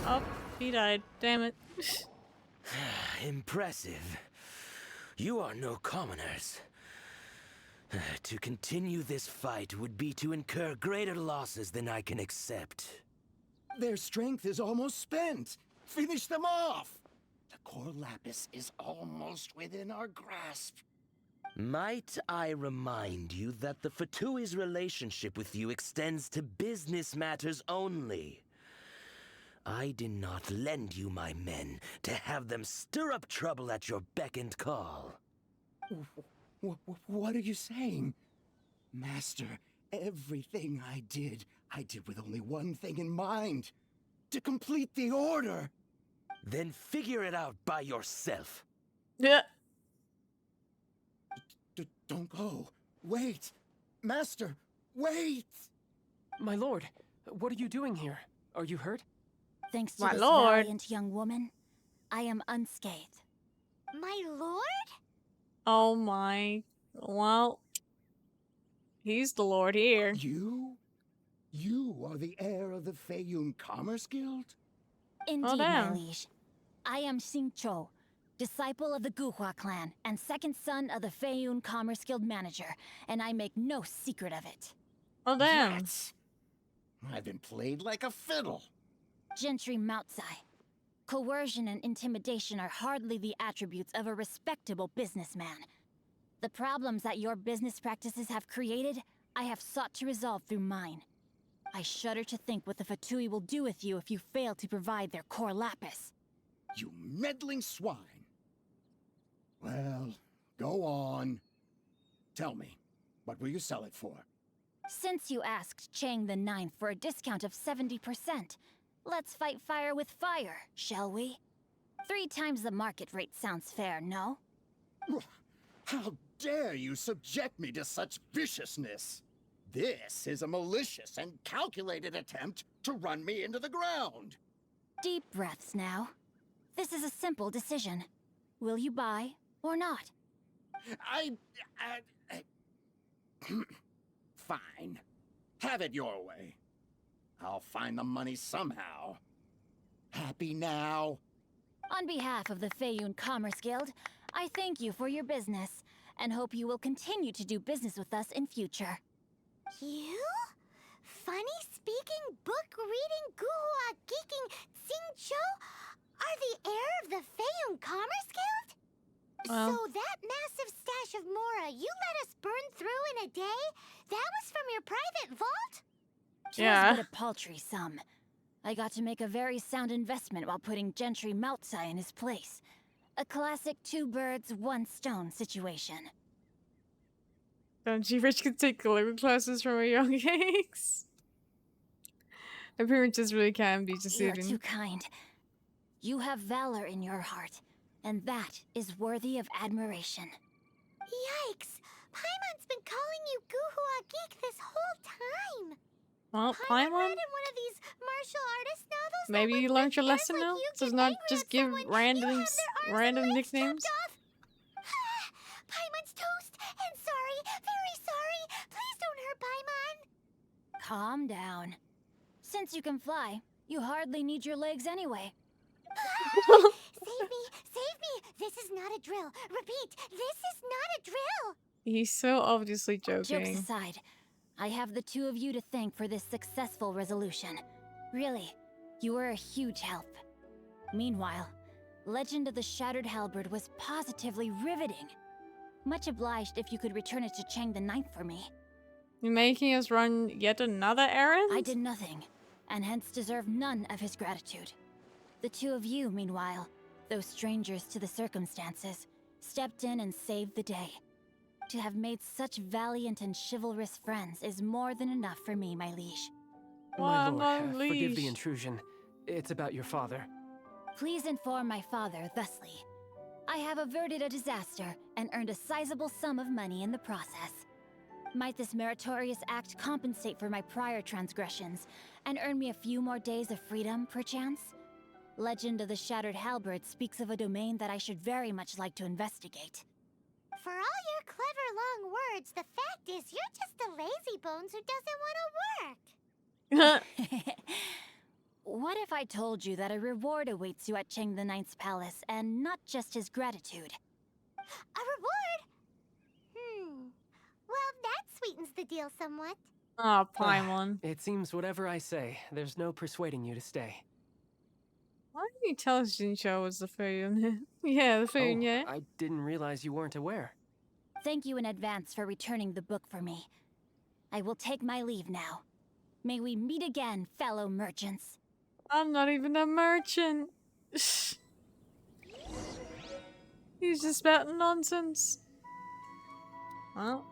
Oh, he died. Damn it. Impressive. You are no commoners. To continue this fight would be to incur greater losses than I can accept. Their strength is almost spent. Finish them off. The core lapis is almost within our grasp. Might I remind you that the Fatui's relationship with you extends to business matters only? I did not lend you my men to have them stir up trouble at your beck and call. What are you saying? Master, everything I did with only one thing in mind. To complete the order. Then figure it out by yourself. Yeah. Don't go. Wait. Master, wait! My lord, what are you doing here? Are you hurt? Thanks to My this lord. valiant young woman, I am unscathed. My lord? Oh my. Well, he's the lord here. You? You are the heir of the Feiyun Commerce Guild? Indeed, my damn. liege. I am Xingqiu, disciple of the Guhua clan and second son of the Feiyun Commerce Guild manager, and I make no secret of it. Oh, damn. Yet, I've been played like a fiddle. Gentry Moutsai. Coercion and intimidation are hardly the attributes of a respectable businessman. The problems that your business practices have created, I have sought to resolve through mine. I shudder to think what the Fatui will do with you if you fail to provide their core lapis. You meddling swine. Well, go on. Tell me, what will you sell it for? Since you asked Chang the Ninth for a discount of 70%, let's fight fire with fire, shall we? 3 times the market rate sounds fair, no? How dare you subject me to such viciousness? This is a malicious and calculated attempt to run me into the ground. Deep breaths now. This is a simple decision. Will you buy or not? Fine. Have it your way. I'll find the money somehow. Happy now? On behalf of the Feiyun Commerce Guild, I thank you for your business and hope you will continue to do business with us in future. You? Funny speaking, book reading, guhua geeking Xingqiu are the heir of the Feiyun Commerce Guild? Well. So that massive stash of Mora you let us burn through in a day, that was from your private vault? Yeah. It was but a paltry sum. I got to make a very sound investment while putting Gentry Maltsai in his place. A classic two birds, one stone situation. Don't you rich could take calligraphy classes from a young age? Appearances really can be deceiving. You're too kind. You have valor in your heart, and that is worthy of admiration. Yikes! Paimon's been calling you Guhua Geek this whole time. Well, Paimon Paimon? read in one of these martial artist novels. Maybe you learned your lesson now? Does not just give random nicknames? Paimon's toast, and sorry, very sorry. Please don't hurt Paimon. Calm down. Since you can fly, you hardly need your legs anyway. Save me, save me. This is not a drill. Repeat, this is not a drill. He's so obviously joking. Jokes aside, I have the two of you to thank for this successful resolution. Really, you were a huge help. Meanwhile, Legend of the Shattered Halberd was positively riveting. Much obliged if you could return it to Chang the Ninth for me. You're making us run yet another errand? I did nothing, and hence deserve none of his gratitude. The two of you, meanwhile, though strangers to the circumstances, stepped in and saved the day. To have made such valiant and chivalrous friends is more than enough for me, my liege. My lord, forgive the intrusion. It's about your father. Please inform my father thusly. I have averted a disaster and earned a sizable sum of money in the process. Might this meritorious act compensate for my prior transgressions and earn me a few more days of freedom, perchance? Legend of the Shattered Halberd speaks of a domain that I should very much like to investigate. For all your clever long words, the fact is you're just a lazy bones who doesn't want to work. What if I told you that a reward awaits you at Chang the Ninth's palace, and not just his gratitude? A reward? Well, that sweetens the deal somewhat. Oh, Paimon. It seems whatever I say, there's no persuading you to stay. Why didn't you tell us Xingqiu was the Feiyun? Yeah, the Feiyun, yeah. I didn't realize you weren't aware. Thank you in advance for returning the book for me. I will take my leave now. May we meet again, fellow merchants. I'm not even a merchant. He's just spouting nonsense. Well,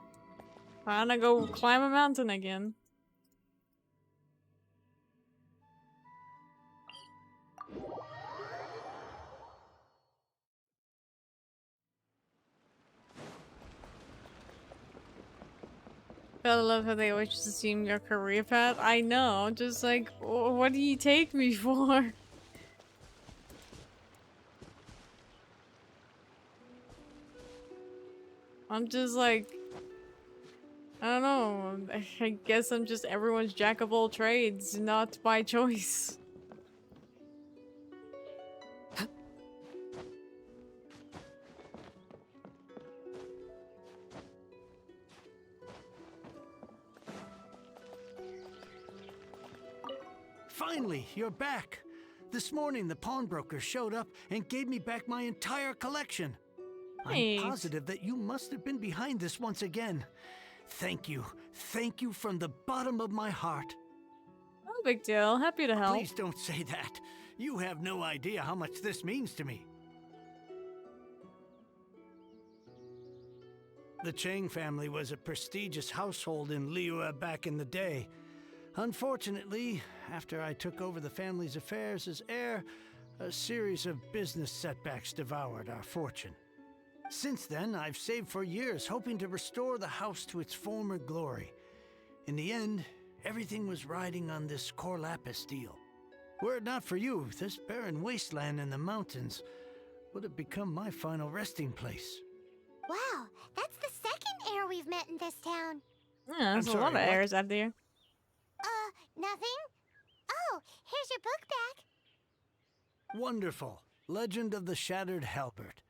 I'm gonna go climb a mountain again. But I love how they always just assume your career path. I know, just like, what do you take me for? I'm just like, I don't know. I guess I'm just everyone's jack of all trades, not by choice. Finally, you're back. This morning, the pawnbroker showed up and gave me back my entire collection. Thanks. I'm positive that you must have been behind this once again. Thank you. Thank you from the bottom of my heart. No big deal. Happy to help. Please don't say that. You have no idea how much this means to me. The Chang family was a prestigious household in Liyue back in the day. Unfortunately, after I took over the family's affairs as heir, a series of business setbacks devoured our fortune. Since then, I've saved for years, hoping to restore the house to its former glory. In the end, everything was riding on this Corlapis deal. Were it not for you, this barren wasteland in the mountains would have become my final resting place. Wow, that's the second heir we've met in this town. Yeah, there's a lot of heirs out there. Nothing? Oh, here's your book back. Wonderful. Legend of the Shattered Halberd.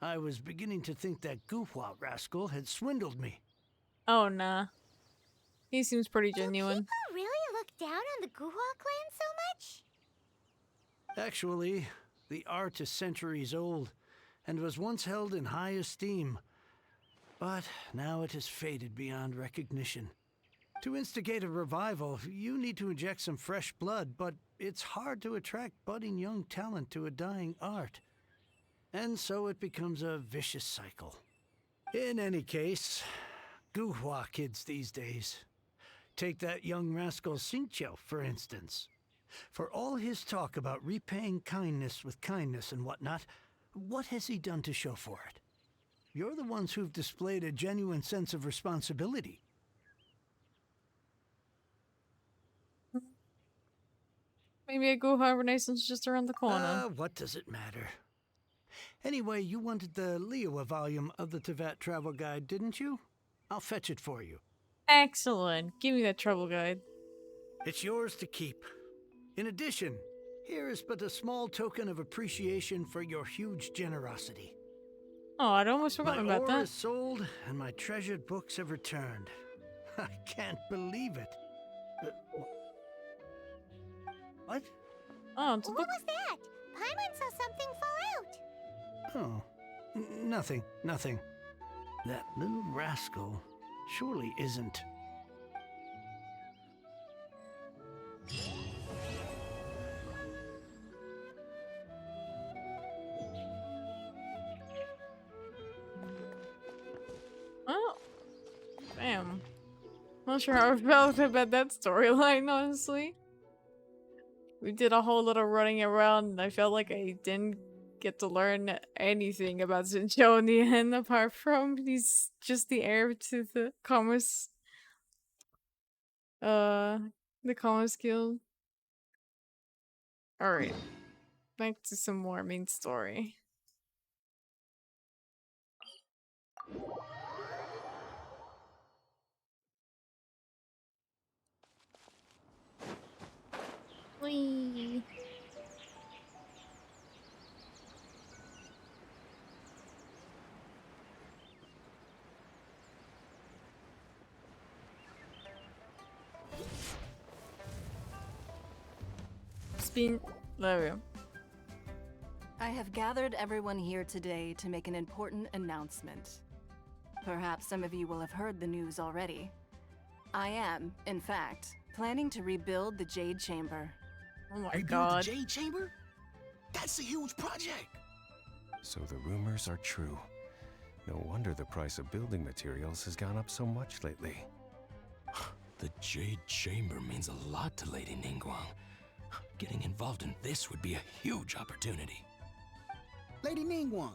I was beginning to think that Goofwa rascal had swindled me. Oh, nah. He seems pretty genuine. People really look down on the Guhua clan so much? Actually, the art is centuries old and was once held in high esteem. But now it has faded beyond recognition. To instigate a revival, you need to inject some fresh blood, but it's hard to attract budding young talent to a dying art. And so it becomes a vicious cycle. In any case, Guhua kids these days. Take that young rascal Xingqiu, for instance. For all his talk about repaying kindness with kindness and whatnot, what has he done to show for it? You're the ones who've displayed a genuine sense of responsibility. Maybe a Guhua Renaissance is just around the corner. What does it matter? Anyway, you wanted the Liyue volume of the Teyvat travel guide, didn't you? I'll fetch it for you. Excellent. Give me that travel guide. It's yours to keep. In addition, here is but a small token of appreciation for your huge generosity. Oh, I'd almost forgotten about My that. ore is sold, and my treasured books have returned. I can't believe it. What? Oh, it's a What book. was that? Paimon saw something fall out. Oh, nothing. That little rascal surely isn't. Oh, damn. Not sure how I felt about that storyline, honestly. We did a whole lot of running around, and I felt like I didn't get to learn anything about Xingqiu in the end, apart from he's just the heir to the commerce, the commerce guild. Alright, back to some more main story. Whee! Spin. There we go. I have gathered everyone here today to make an important announcement. Perhaps some of you will have heard the news already. I am, in fact, planning to rebuild the Jade Chamber. Oh my Rebuild god. the Jade Chamber? That's a huge project! So the rumors are true. No wonder the price of building materials has gone up so much lately. The Jade Chamber means a lot to Lady Ningguang. Getting involved in this would be a huge opportunity. Lady Ningguang,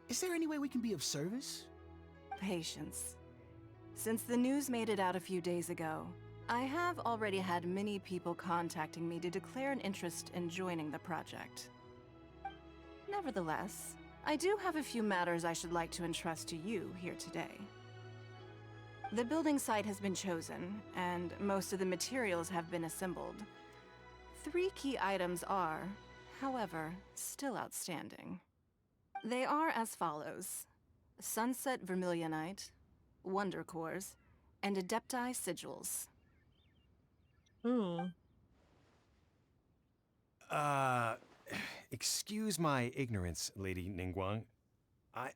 is there any way we can be of service? Patience. Since the news made it out a few days ago, I have already had many people contacting me to declare an interest in joining the project. Nevertheless, I do have a few matters I should like to entrust to you here today. The building site has been chosen, and most of the materials have been assembled. 3 key items are, however, still outstanding. They are as follows: Sunset Vermilionite, Wonder Cores, and Adepti Sigils. Excuse my ignorance, Lady Ningguang.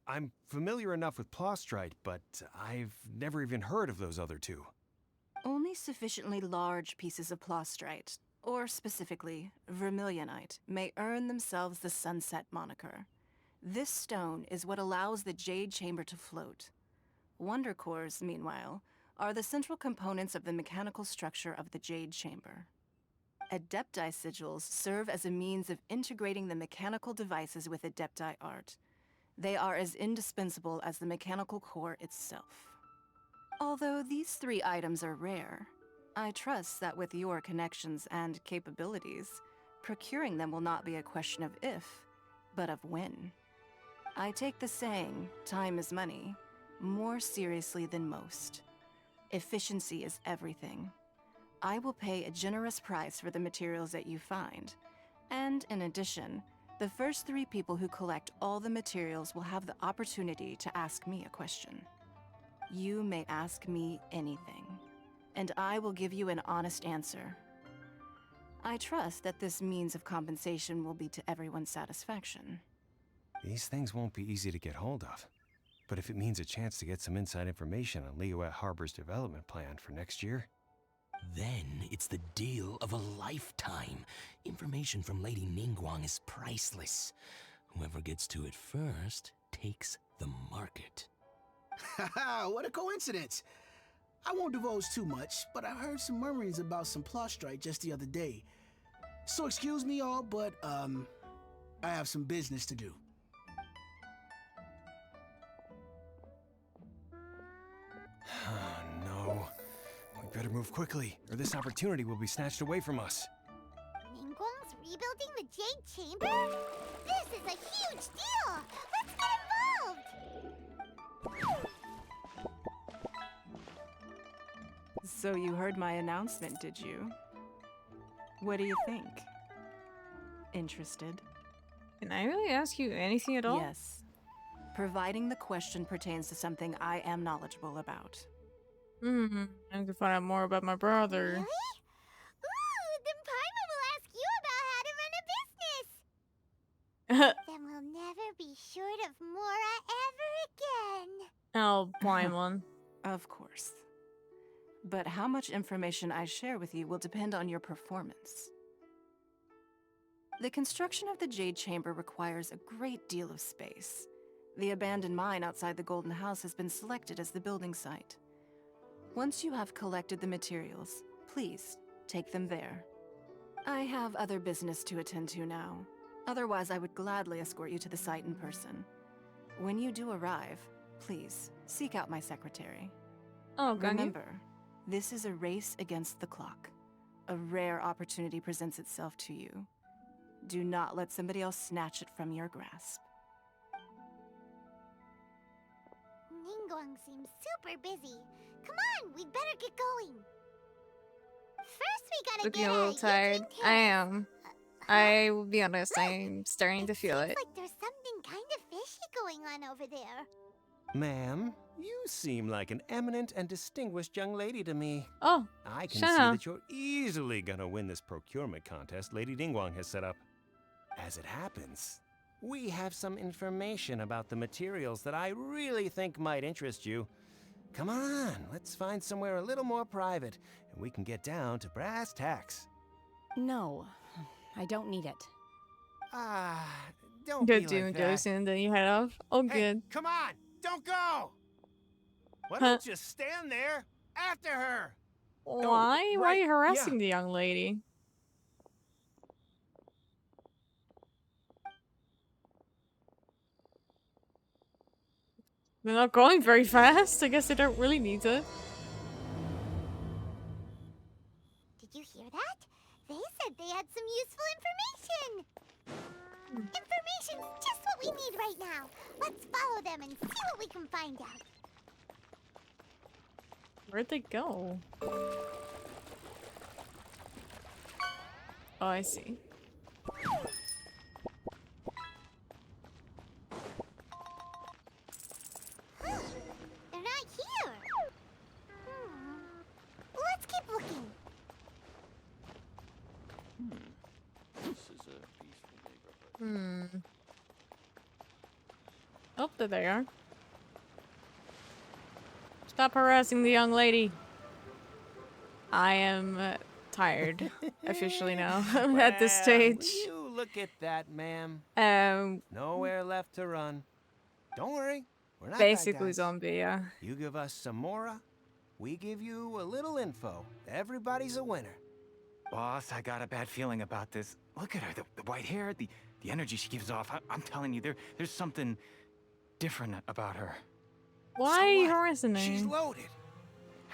I'm familiar enough with Plostrite, but I've never even heard of those other two. Only sufficiently large pieces of Plostrite, or specifically Vermilionite, may earn themselves the Sunset moniker. This stone is what allows the Jade Chamber to float. Wonder Cores, meanwhile, are the central components of the mechanical structure of the Jade Chamber. Adepti Sigils serve as a means of integrating the mechanical devices with Adepti art. They are as indispensable as the mechanical core itself. Although these 3 items are rare, I trust that with your connections and capabilities, procuring them will not be a question of if, but of when. I take the saying, time is money, more seriously than most. Efficiency is everything. I will pay a generous price for the materials that you find. And in addition, the first 3 people who collect all the materials will have the opportunity to ask me a question. You may ask me anything, and I will give you an honest answer. I trust that this means of compensation will be to everyone's satisfaction. These things won't be easy to get hold of. But if it means a chance to get some inside information on Liyue Harbor's development plan for next year... Then it's the deal of a lifetime. Information from Lady Ningguang is priceless. Whoever gets to it first takes the market. Haha, what a coincidence. I won't divulge too much, but I heard some murmurings about some Plostrite just the other day. So excuse me all, but I have some business to do. No. We better move quickly, or this opportunity will be snatched away from us. Ningguang's rebuilding the Jade Chamber? This is a huge deal! Let's get involved! So you heard my announcement, did you? What do you think? Interested? Can I really ask you anything at all? Yes. Providing the question pertains to something I am knowledgeable about. I can find out more about my brother. Really? Ooh, then Paimon will ask you about how to run a business! Then we'll never be short of Mora ever again! Oh, Paimon. Of course. But how much information I share with you will depend on your performance. The construction of the Jade Chamber requires a great deal of space. The abandoned mine outside the Golden House has been selected as the building site. Once you have collected the materials, please take them there. I have other business to attend to now. Otherwise, I would gladly escort you to the site in person. When you do arrive, please seek out my secretary. Oh, remember, this is a race against the clock. A rare opportunity presents itself to you. Do not let somebody else snatch it from your grasp. Ningguang seems super busy. Come on, we'd better get going. First, we gotta Looking get a little tired. I am. I will be honest, I'm starting to feel it. like there's something kind of fishy going on over there. Ma'am, you seem like an eminent and distinguished young lady to me. Oh, I can see that you're easily gonna win this procurement contest Lady Ningguang has set up. As it happens, we have some information about the materials that I really think might interest you. Come on, let's find somewhere a little more private, and we can get down to brass tacks. No, I don't need it. Don't Go be doing like jokes that. and then you head off. Oh, Hey, good. come on, don't go! Why don't you just stand there after her? Why? Why are you harassing the young lady? They're not going very fast. I guess they don't really need to. Did you hear that? They said they had some useful information. Information's just what we need right now. Let's follow them and see what we can find out. Where'd they go? Oh, I see. They're not here. Let's keep looking. This is a peaceful neighborhood. Oh, there they are. Stop harassing the young lady. I am tired, officially now, at this stage. You look at that, ma'am. Nowhere left to run. Don't worry, we're not bad Basically guys. zombie, yeah. You give us some Mora, we give you a little info. Everybody's a winner. Boss, I got a bad feeling about this. Look at her, the white hair, the energy she gives off. I'm telling you, there's something different about her. Why are you harassing her? She's loaded.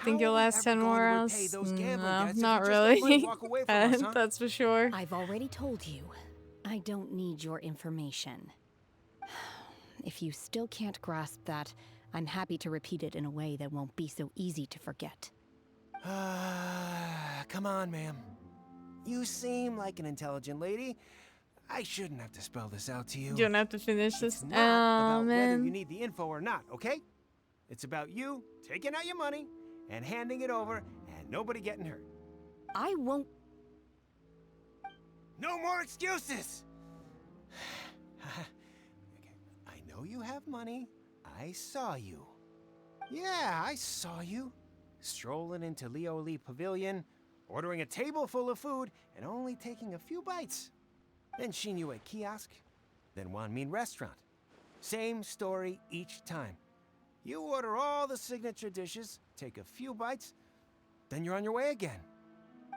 Think you'll last 10 more hours? No, not really. That's for sure. I've already told you. I don't need your information. If you still can't grasp that, I'm happy to repeat it in a way that won't be so easy to forget. Come on, ma'am. You seem like an intelligent lady. I shouldn't have to spell this out to you. You don't have to finish this. It's not about whether Man. you need the info or not, okay? It's about you taking out your money and handing it over and nobody getting hurt. I won't. No more excuses! I know you have money. I saw you. Yeah, I saw you. Strolling into Leo Lee Pavilion, ordering a table full of food, and only taking a few bites. Then Shinyu at kiosk, then Wanmin restaurant. Same story each time. You order all the signature dishes, take a few bites, then you're on your way again.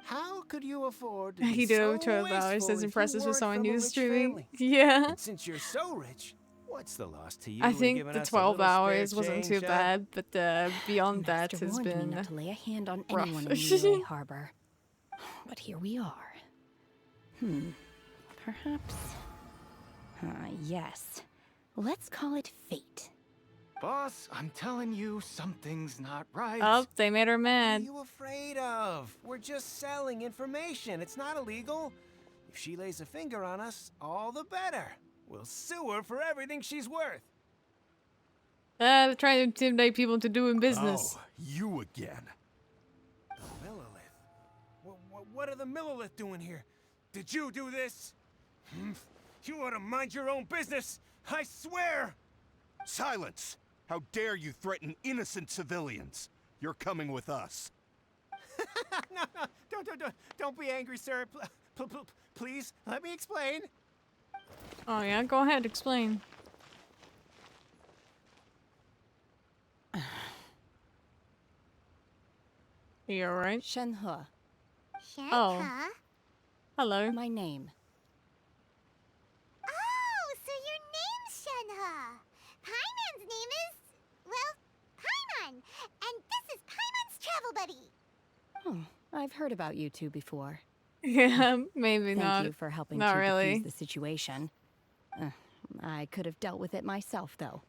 How could you afford to be He did over so 12 hours. wasteful That's if impressive you for weren't someone from a who's rich streaming. family? Yeah. And since you're so rich, what's the loss to you I in think giving the us a 12 little spare hours wasn't too change, huh? bad, but beyond that Master has warned me been not to lay a hand on rough. anyone in Liyue Harbor. But here we are. Perhaps. Yes. Let's call it fate. Boss, I'm telling you, something's not right. Oh, they made her What mad. are you afraid of? We're just selling information. It's not illegal. If she lays a finger on us, all the better. We'll sue her for everything she's worth. They're trying to intimidate people into doing business. Oh, you again. The Millilith. What are the Millilith doing here? Did you do this? You ought to mind your own business. I swear. Silence! How dare you threaten innocent civilians? You're coming with us. No, don't be angry, sir. Please, let me explain. Oh yeah, go ahead, explain. You alright? Shenhe. Shen, Oh. huh? Hello. My name. Oh, so your name's Shenhe. Paimon's name is, well, Paimon. And this is Paimon's travel buddy. Oh, I've heard about you two before. Yeah, maybe Thank not. you for helping Not to really. defuse the situation. I could have dealt with it myself, though.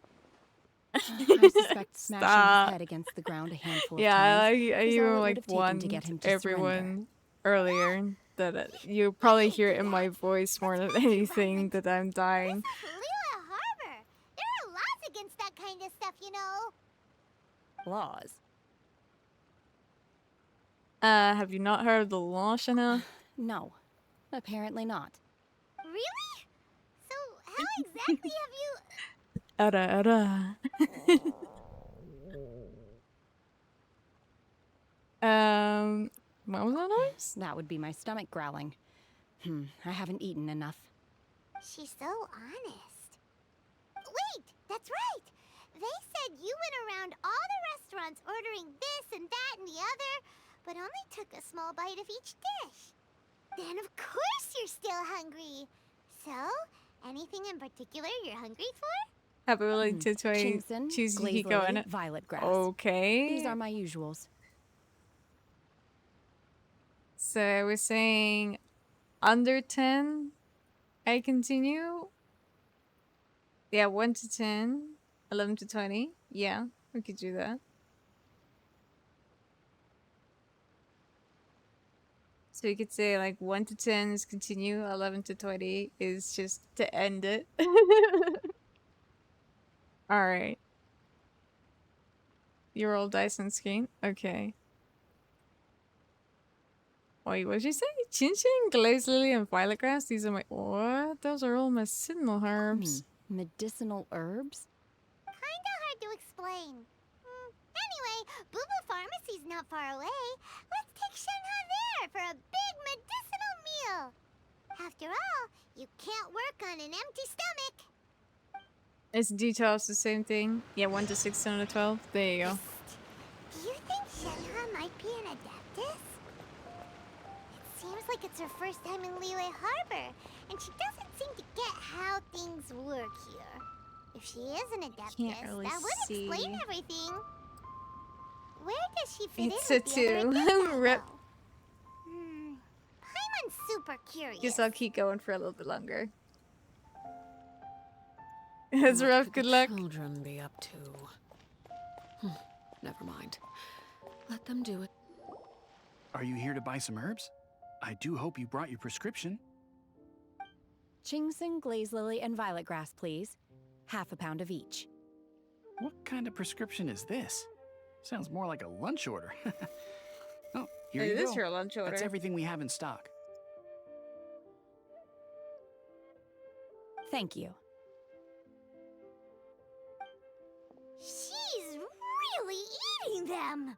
I suspect smashing Stop. his head against the ground a handful of Yeah, times I is all even it would like have taken warned to get him to everyone earlier that you probably hear it in my voice more than anything that I'm dying. Liyue Harbor. There are laws against that kind of stuff, you know. Laws. Have you not heard of the law, Shana? No, apparently not. Really? So how exactly have you... What was that noise? That would be my stomach growling. I haven't eaten enough. She's so honest. Wait, that's right. They said you went around all the restaurants ordering this and that and the other, but only took a small bite of each dish. Then of course you're still hungry. So, anything in particular you're hungry for? Happy related to a Chinsen, choose glazed Yukiko in lily, it. violet grass. Okay. These are my usuals. So we're saying under 10, I continue. Yeah, 1 to 10, 11 to 20. Yeah, we could do that. So you could say like 1 to 10 is continue, 11 to 20 is just to end it. Alright. You roll dice on screen? Okay. Wait, what did you say? Chin-chin, glazed lily, and violet grass? These are my... What? Those are all medicinal herbs. Medicinal herbs? Kinda hard to explain. Anyway, Booba Pharmacy's not far away. Let's take Shenhe there for a big medicinal meal. After all, you can't work on an empty stomach. It's details the same thing. Yeah, 1 to 16 out of 12. There you go. Do you think Shenhe might be an adeptus? It seems like it's her first time in Liyue Harbor, and she doesn't seem to get how things work here. If she is an adeptus, really that would see. explain everything. Where does she fit It's in a with the other 2. adepti, Rip. though? Paimon's super super curious. Guess I'll keep going for a little bit longer. It's rough. What Good could luck. the children be up to? Never mind. Let them do it. Are you here to buy some herbs? I do hope you brought your prescription. Chingsing, glaze lily, and violet grass, please. Half a pound of each. What kind of prescription is this? Sounds more like a lunch order. Oh, here you It go. is your lunch order. That's everything we have in stock. Thank you. She's really eating them.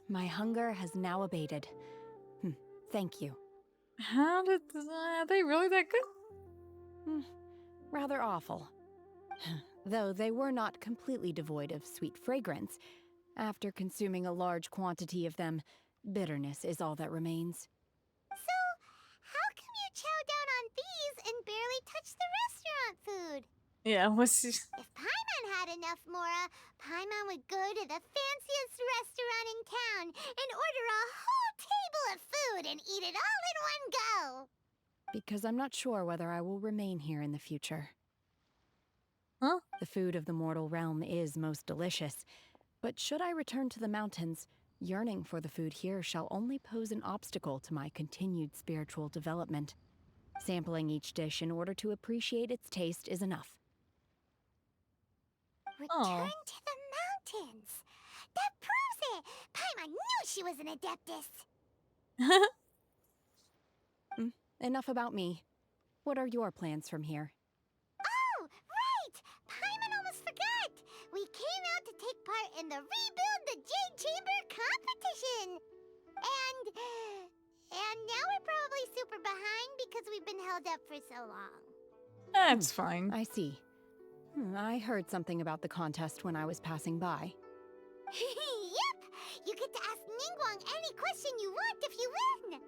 My hunger has now abated. Thank you. How did are they really that good? Rather awful. Though they were not completely devoid of sweet fragrance. After consuming a large quantity of them, bitterness is all that remains. So, how come you chow down on these and barely touch the restaurant food? Yeah, what's this? If Paimon had enough, Mora, Paimon would go to the fanciest restaurant in town and order a whole table of food and eat it all in one go. Because I'm not sure whether I will remain here in the future. Huh? The food of the mortal realm is most delicious, but should I return to the mountains, yearning for the food here shall only pose an obstacle to my continued spiritual development. Sampling each dish in order to appreciate its taste is enough. Return to the mountains. That proves it. Paimon knew she was an adeptus. Enough about me. What are your plans from here? Oh, right! Paimon almost forgot. We came out to take part in the Rebuild the Jade Chamber competition. And now we're probably super behind because we've been held up for so long. That's fine. I see. I heard something about the contest when I was passing by. Yep! You get to ask Ningguang any question you want if you win!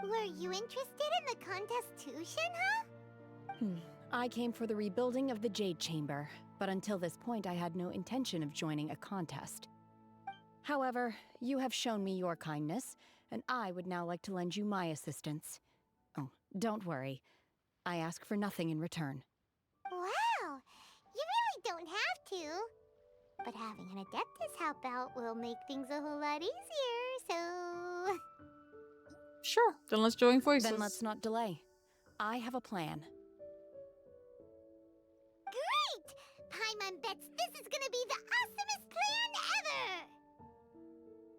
Were you interested in the contest too, Shenhe? I came for the rebuilding of the Jade Chamber, but until this point I had no intention of joining a contest. However, you have shown me your kindness, and I would now like to lend you my assistance. Oh, don't worry. I ask for nothing in return. Wow! You really don't have to. But having an Adeptus help out will make things a whole lot easier, so... Sure, then let's join forces. Then let's not delay. I have a plan. Great! Paimon bets this is gonna be the awesomest plan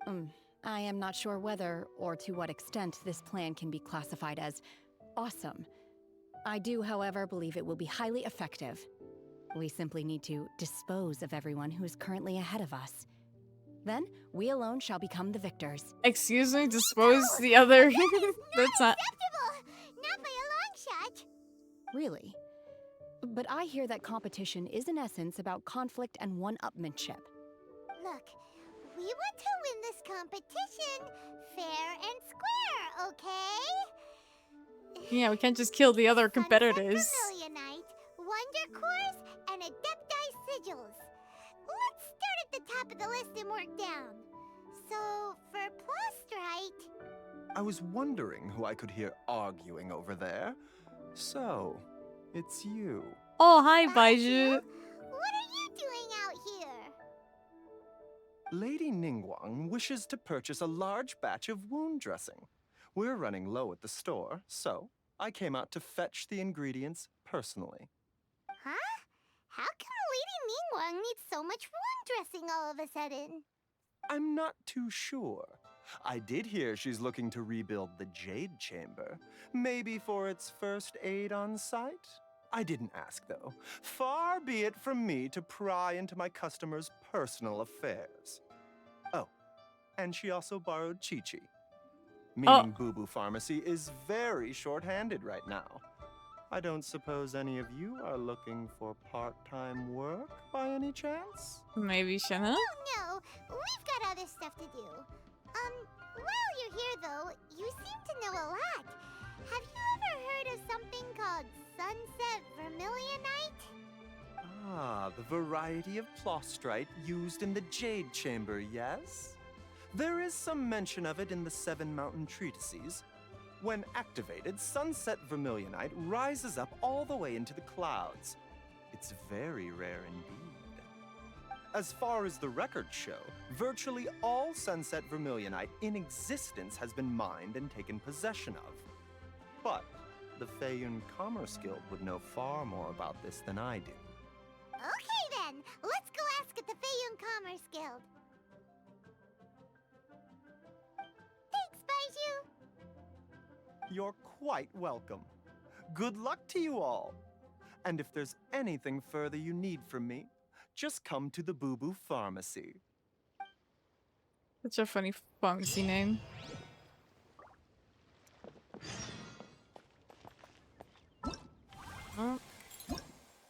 ever! I am not sure whether or to what extent this plan can be classified as awesome. I do, however, believe it will be highly effective. We simply need to dispose of everyone who is currently ahead of us. Then, we alone shall become the victors. Excuse me, dispose the other. That's not acceptable! Not by a long shot! Really? But I hear that competition is in essence about conflict and one-upmanship. Look, we want to win this competition fair and square, okay? Yeah, we can't just kill the other competitors. Vermilionite, Wonder Cores, and Adepti Sigils. Let's start at the top of the list and work down. So, for Plostrite... I was wondering who I could hear arguing over there. So, it's you. Oh, hi, Baiju. What are you doing out here? Lady Ningguang wishes to purchase a large batch of wound dressing. We're running low at the store, so I came out to fetch the ingredients personally. Huh? How come Lady Ningguang needs so much wound dressing all of a sudden? I'm not too sure. I did hear she's looking to rebuild the Jade Chamber. Maybe for its first aid on site? I didn't ask, though. Far be it from me to pry into my customers' personal affairs. Oh, and she also borrowed Chi-Chi. Meaning Boo Boo Pharmacy is very short-handed right now. I don't suppose any of you are looking for part-time work by any chance? Maybe Shenhe? Oh, no. We've got other stuff to do. While you're here, though, you seem to know a lot. Have you ever heard of something called Sunset Vermilionite? Ah, the variety of plostrite used in the Jade Chamber, yes? There is some mention of it in the Seven Mountain Treatises. When activated, Sunset Vermilionite rises up all the way into the clouds. It's very rare indeed. As far as the records show, virtually all Sunset Vermilionite in existence has been mined and taken possession of. But the Feiyun Commerce Guild would know far more about this than I do. Okay then, let's go ask at the Feiyun Commerce Guild. Thanks, Baiju. You're quite welcome. Good luck to you all. And if there's anything further you need from me, just come to the Boo Boo Pharmacy. Such a funny pharmacy name. Oh.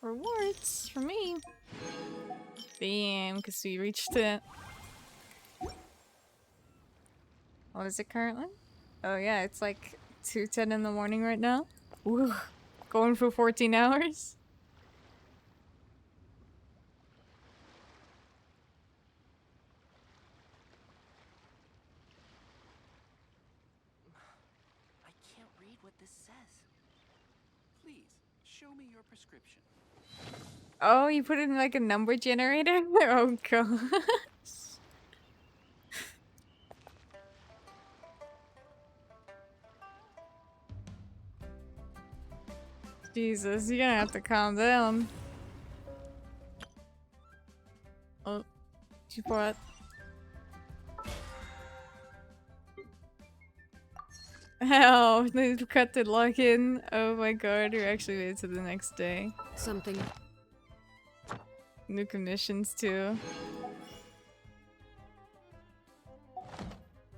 Rewards for me. Damn, because we reached it. What is it currently? Oh yeah, it's like 2:10 in the morning right now. Ooh, going for 14 hours. I can't read what this says. Please, show me your prescription. Oh, you put in like a number generator? Oh gosh. Jesus, you're gonna have to calm down. Oh, you bought. Hell, they cut the lock in. Oh my god, you're actually made it to the next day. Something. New commissions too.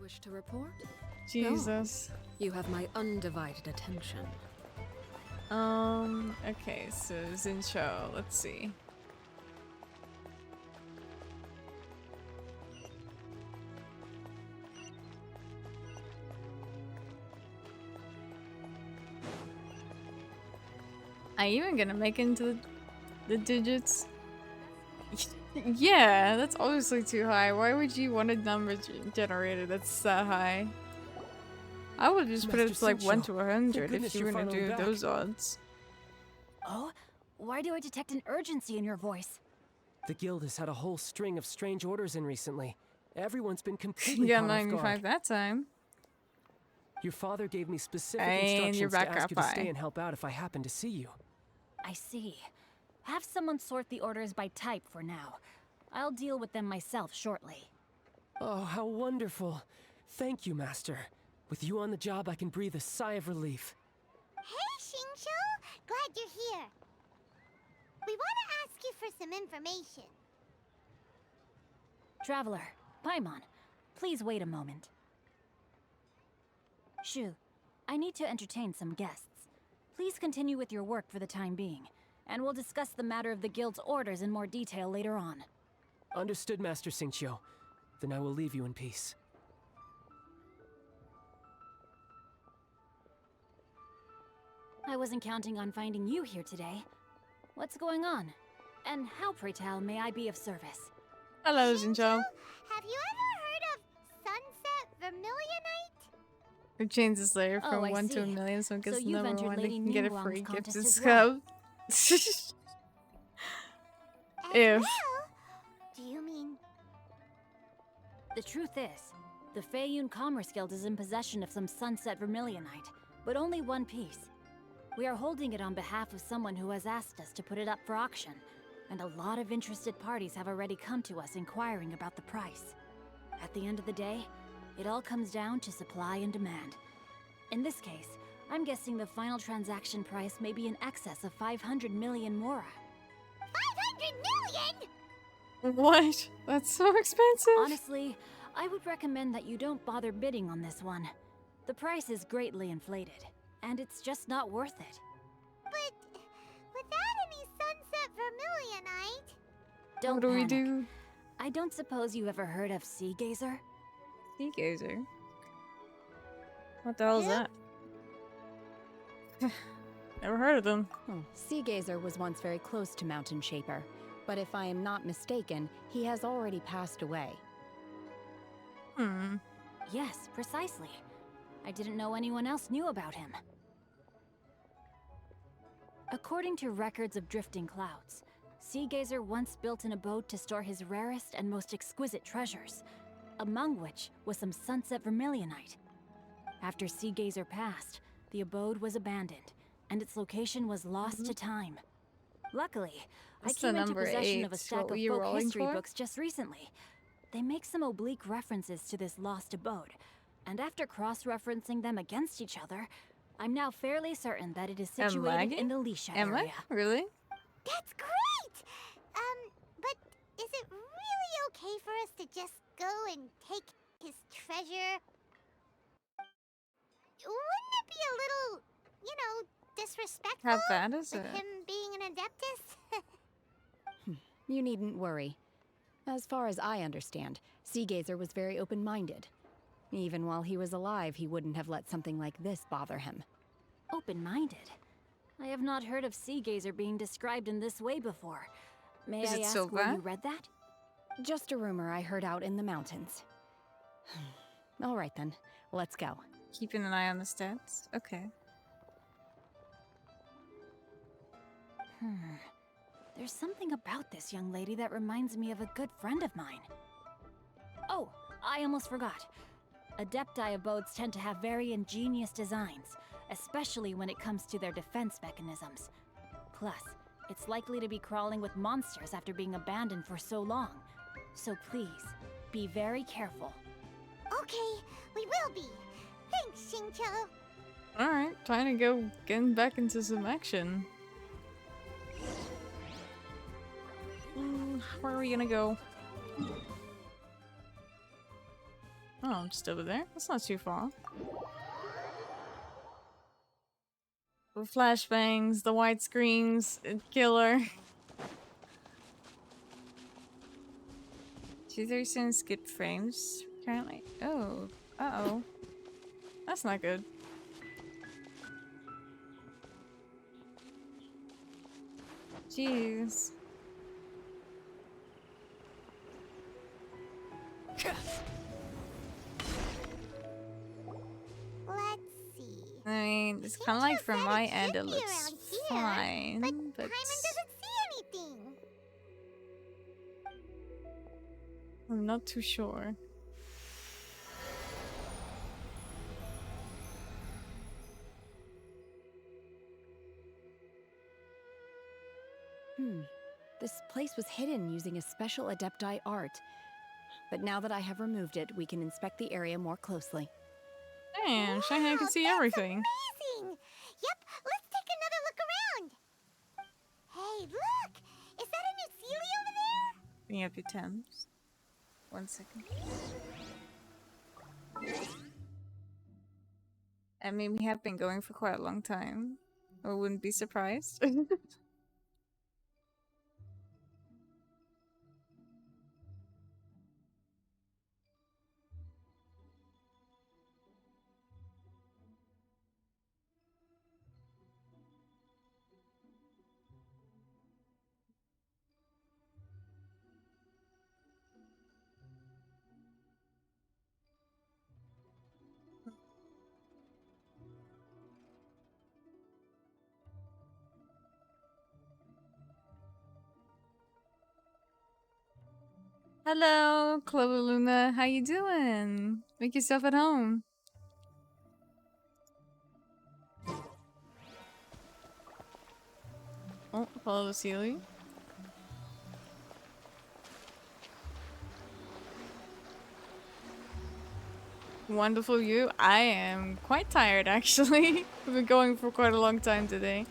Wish to report? Jesus. Oh, you have my undivided attention. Okay, so Zincho, let's see. Are you even gonna make it into the digits? Yeah, that's obviously too high. Why would you want a number generator that's that high? I would just put it to like 1 to 100 if you were gonna do those odds. Oh? Why do I detect an urgency in your voice? The guild has had a whole string of strange orders in recently. Everyone's been completely You got caught off 95 guard. that time. Your father gave me specific And instructions you're to back ask up you to high. stay and help out if I happen to see you. I see. Have someone sort the orders by type for now. I'll deal with them myself shortly. Oh, how wonderful. Thank you, Master. With you on the job, I can breathe a sigh of relief. Hey, Xingqiu! Glad you're here. We want to ask you for some information. Traveler, Paimon, please wait a moment. Shu, I need to entertain some guests. Please continue with your work for the time being, and we'll discuss the matter of the guild's orders in more detail later on. Understood, Master Xingqiu. Then I will leave you in peace. I wasn't counting on finding you here today. What's going on? And how, pray tell, may I be of service? Hello, Zincho. Have you ever heard of Sunset Vermilionite? We changed this layer Oh, from I 1 to a see. million, so I guess So you've number entered 1 they Lady can get a Ningguang's free contest gifted as well. scub. As If. well? Do you mean... The truth is, the Feiyun Commerce Guild is in possession of some Sunset Vermilionite, but only one piece. We are holding it on behalf of someone who has asked us to put it up for auction, and a lot of interested parties have already come to us inquiring about the price. At the end of the day, it all comes down to supply and demand. In this case, I'm guessing the final transaction price may be in excess of 500 million mora. 500 million?! What? That's so expensive. Honestly, I would recommend that you don't bother bidding on this one. The price is greatly inflated, and it's just not worth it. But without any Sunset Vermilionite... Don't What do we panic. do? I don't suppose you ever heard of Sea Gazer? Sea Gazer? What the hell is that? Never heard of them. Sea Gazer was once very close to Mountain Shaper, but if I am not mistaken, he has already passed away. Yes, precisely. I didn't know anyone else knew about him. According to records of drifting clouds, Sea Gazer once built an abode to store his rarest and most exquisite treasures, among which was some sunset vermilionite. After Sea Gazer passed, the abode was abandoned, and its location was lost to time. Luckily, That's I came the into number possession of a 8. stack What were of you folk rolling history for? books just recently. They make some oblique references to this lost abode, and after cross-referencing them against each other, I'm now fairly certain that it is I'm situated lagging? in the Lisha Am area. I? Really? That's great! But is it really okay for us to just go and take his treasure? Wouldn't it be a little, you know, disrespectful? How bad is with it? him being an Adeptus? You needn't worry. As far as I understand, Sea Gazer was very open-minded. Even while he was alive, he wouldn't have let something like this bother him. Open-minded? I have not heard of Sea Gazer being described in this way before. May Is I it ask so where bad? you read that? Just a rumor I heard out in the mountains. All right then, let's go. Keeping an eye on the stats? Okay. There's something about this young lady that reminds me of a good friend of mine. Oh, I almost forgot. Adepti abodes tend to have very ingenious designs, especially when it comes to their defense mechanisms. Plus, it's likely to be crawling with monsters after being abandoned for so long. So please, be very careful. Okay, we will be. Thanks, Xingqiu. Alright, trying to go getting back into some action. Where are we gonna go? Oh, just over there? That's not too far. The flashbangs, the white screens, killer. 237 skip frames currently. Oh, uh-oh. That's not good. Jeez. Let's see. I mean, it's kind of like from my end it looks around here, fine, but Paimon doesn't see anything. I'm not too sure. This place was hidden using a special Adepti art. But now that I have removed it, we can inspect the area more closely. Damn, Shanghai can see everything. Amazing! Yep, let's take another look around. Hey, look! Is that a new Celia over there? Bring up your Thames. 1 second. I mean, we have been going for quite a long time. I wouldn't be surprised. Hello, Clover Luna. How you doing? Make yourself at home. Oh, follow the ceiling. Wonderful view. I am quite tired, actually. We've been going for quite a long time today.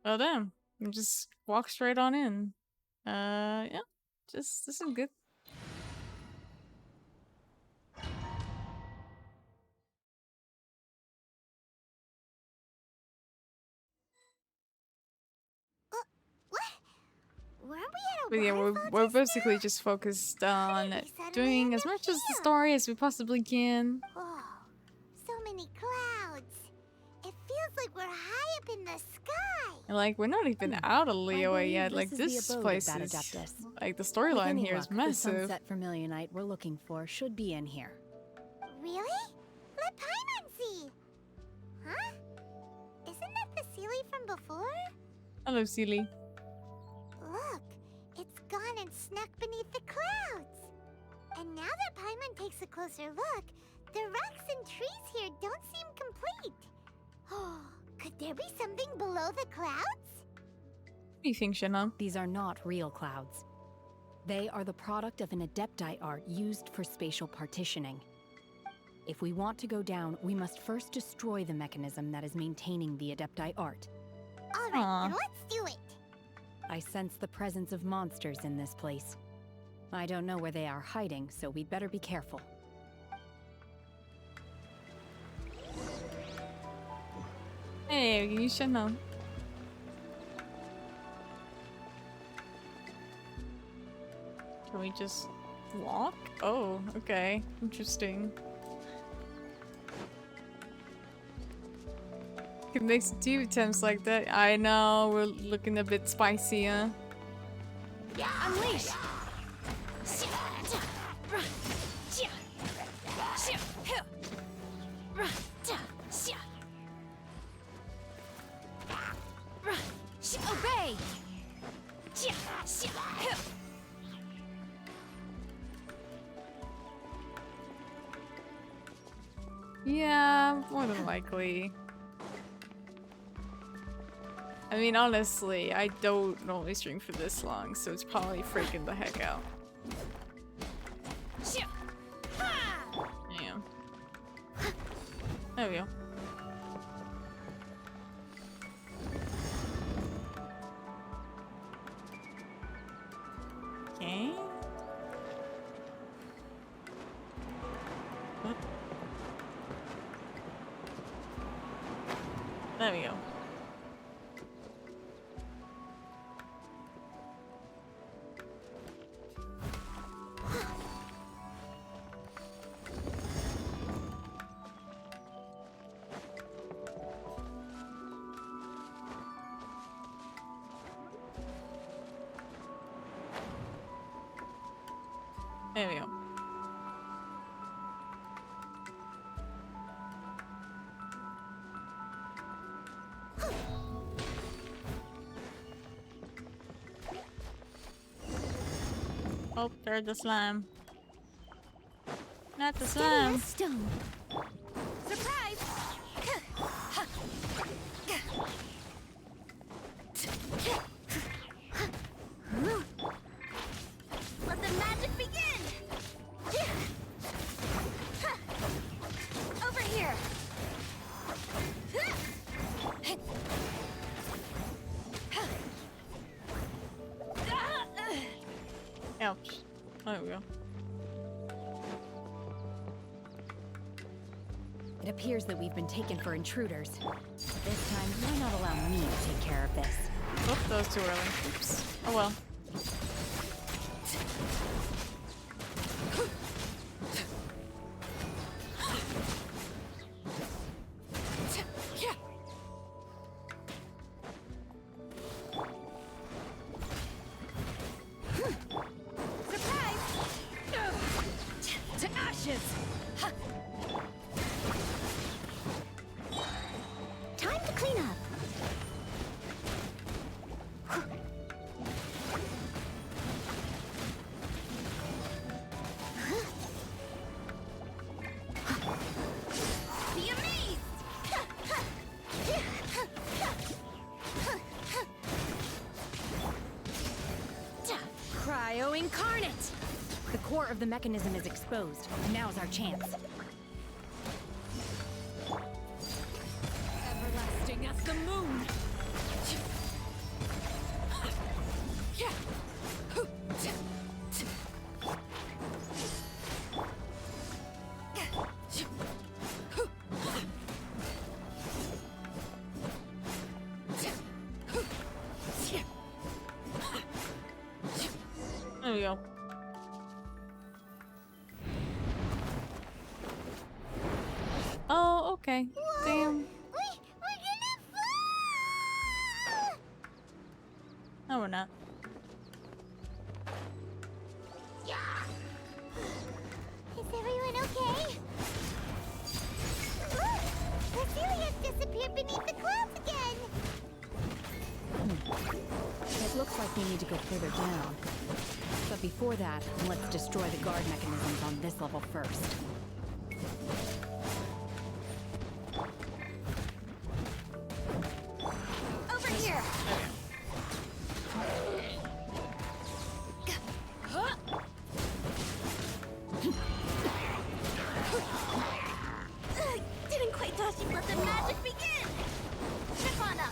Oh damn. You just walk straight on in. Yeah. This is good. Weren't we at a But yeah, we're basically just focused on doing as much as the story as we possibly can. Oh, so many clouds. It feels like we're high up in the sky. And like, we're not even out of Liyue believe yet. this Like, is the this abode of place that is Adeptus. like the With storyline any here is luck, massive. The sunset Vermilionite we're looking for should be in here. Really? Let Paimon see. Huh? Isn't that the Sealy from before? Hello, Sealy. Look, it's gone and snuck beneath the clouds. And now that Paimon takes a closer look, the rocks and trees here don't seem complete. Oh, could there be something below the clouds? What do you think, Shannon? These are not real clouds. They are the product of an Adepti art used for spatial partitioning. If we want to go down, we must first destroy the mechanism that is maintaining the Adepti art. All right, then let's do it. I sense the presence of monsters in this place. I don't know where they are hiding, so we'd better be careful. Hey, you should know. Can we just walk? Oh, okay. Interesting. It makes 2 attempts like that. I know, we're looking a bit spicy, huh? Unleash! Obey! Yeah, more than likely. I mean, honestly, I don't normally stream for this long, so it's probably freaking the heck out. Yeah. There we go. Okay. What? There we go. There we go. Oh, there's the slime. Not the slime. Stone. Surprise! Let the magic begin! Over here! Ouch. There we go. It appears that we've been taken for intruders. This time, why not allow me to take care of this? Oh, that was too early. Oops. Oh well. To ashes! Time to clean up. Be amazed! Cryo incarnate! The core of the mechanism is exposed. Now's our chance. Everlasting as the moon! There we go. Oh, okay. Damn. No, we're not. Is everyone okay? Look! Cecilia's disappeared beneath the clouds again! It looks like we need to go further down. But before that, let's destroy the guard mechanisms on this level first. Over here! Didn't quite dodge it, let the magic begin! Nirvana!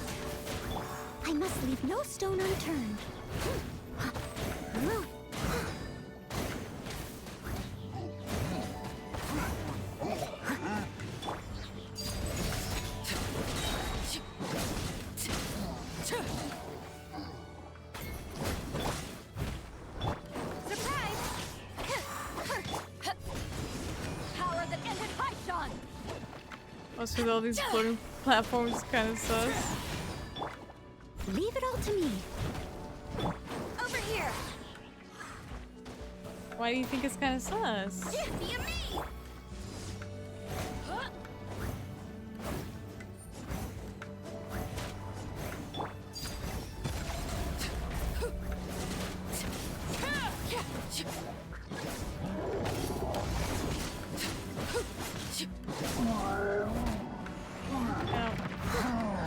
I must leave no stone unturned. Power that ended Haishan! What's with all these floating platforms kind of sus? Leave it all to me. Over here! Why do you think it's kind of sus? Be me!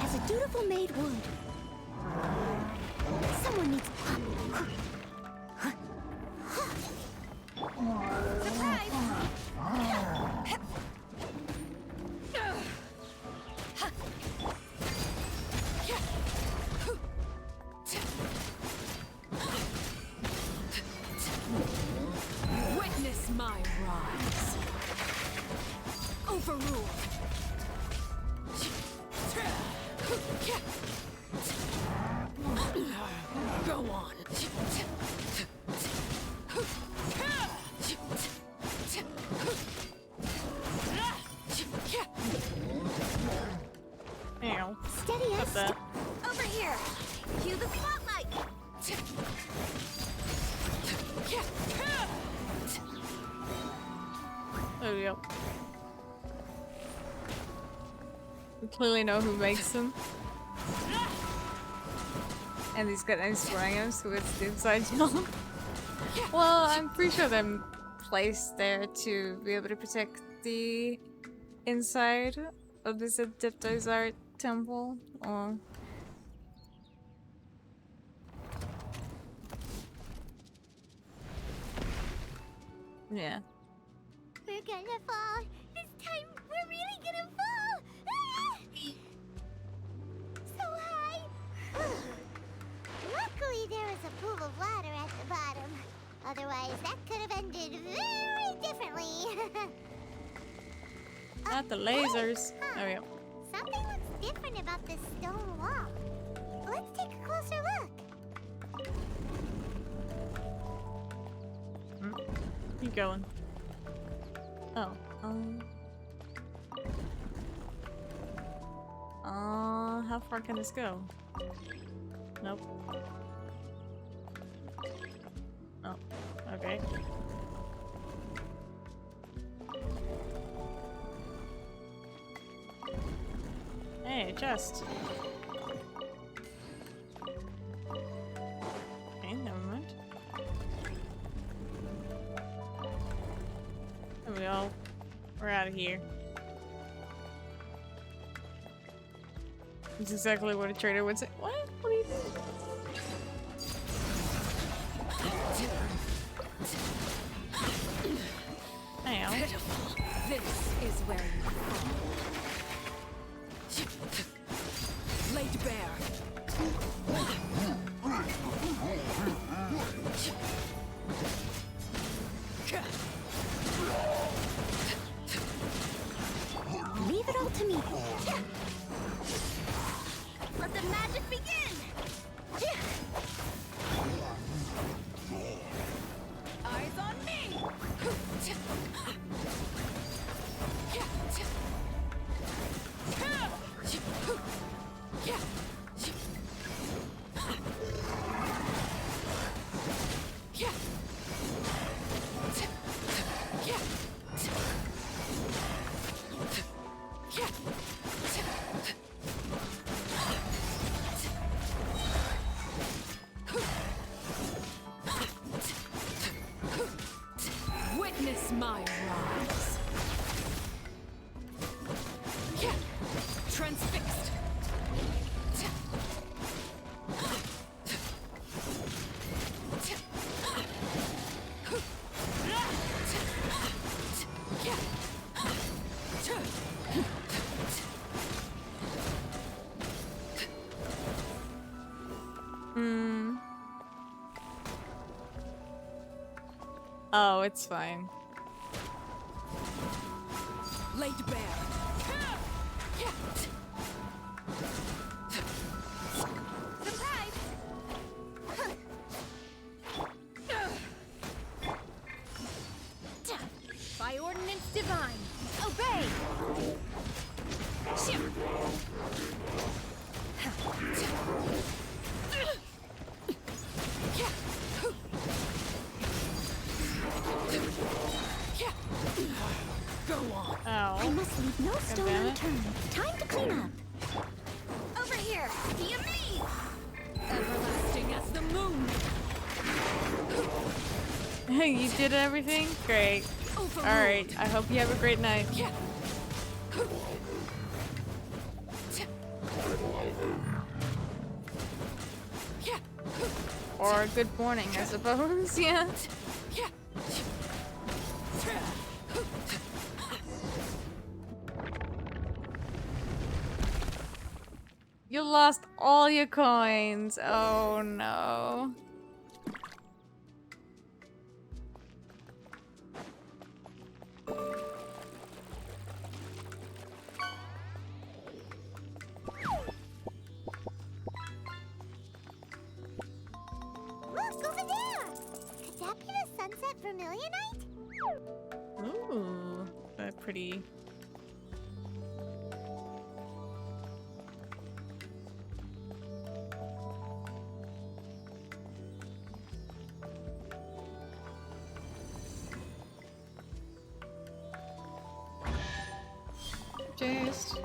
As a dutiful maid would. Someone needs. Witness my rise. Overrule. Go on. Ow. Steady Cut us. that. Over here! Cue the spotlight! There we go. We clearly know who makes them. And he's got nice rhinos, so it's the inside job. Well, I'm pretty sure they're placed there to be able to protect the inside of this Adeptus Art temple. Or yeah. We're gonna fall! This time, we're really gonna fall! Ah! So high! Luckily, there is a pool of water at the bottom. Otherwise, that could have ended very differently. Not the lasers. There we go. Something looks different about this stone wall. Let's take a closer look. Keep going. Oh. How far can this go? Nope. Oh, okay. Hey, chest. Okay, never mind. There we go. We're out of here. That's exactly what a trader would say. What? What are you doing? Ow. Pitiful. This is where you fall. Laid bare. Leave it all to me. Let the magic begin! Oh, it's fine. Laid bare. Surprise! By ordinance divine, obey! Go on. Oh. I must leave no stone damn it. unturned. Time to clean up. Over here! See me! Everlasting as the moon! You did everything? Great. Alright, I hope you have a great night. Or a good morning, I suppose, yeah. You lost all your coins. Oh no. Look, over there! Could that be the sunset vermilionite? Ooh, that's pretty. Just.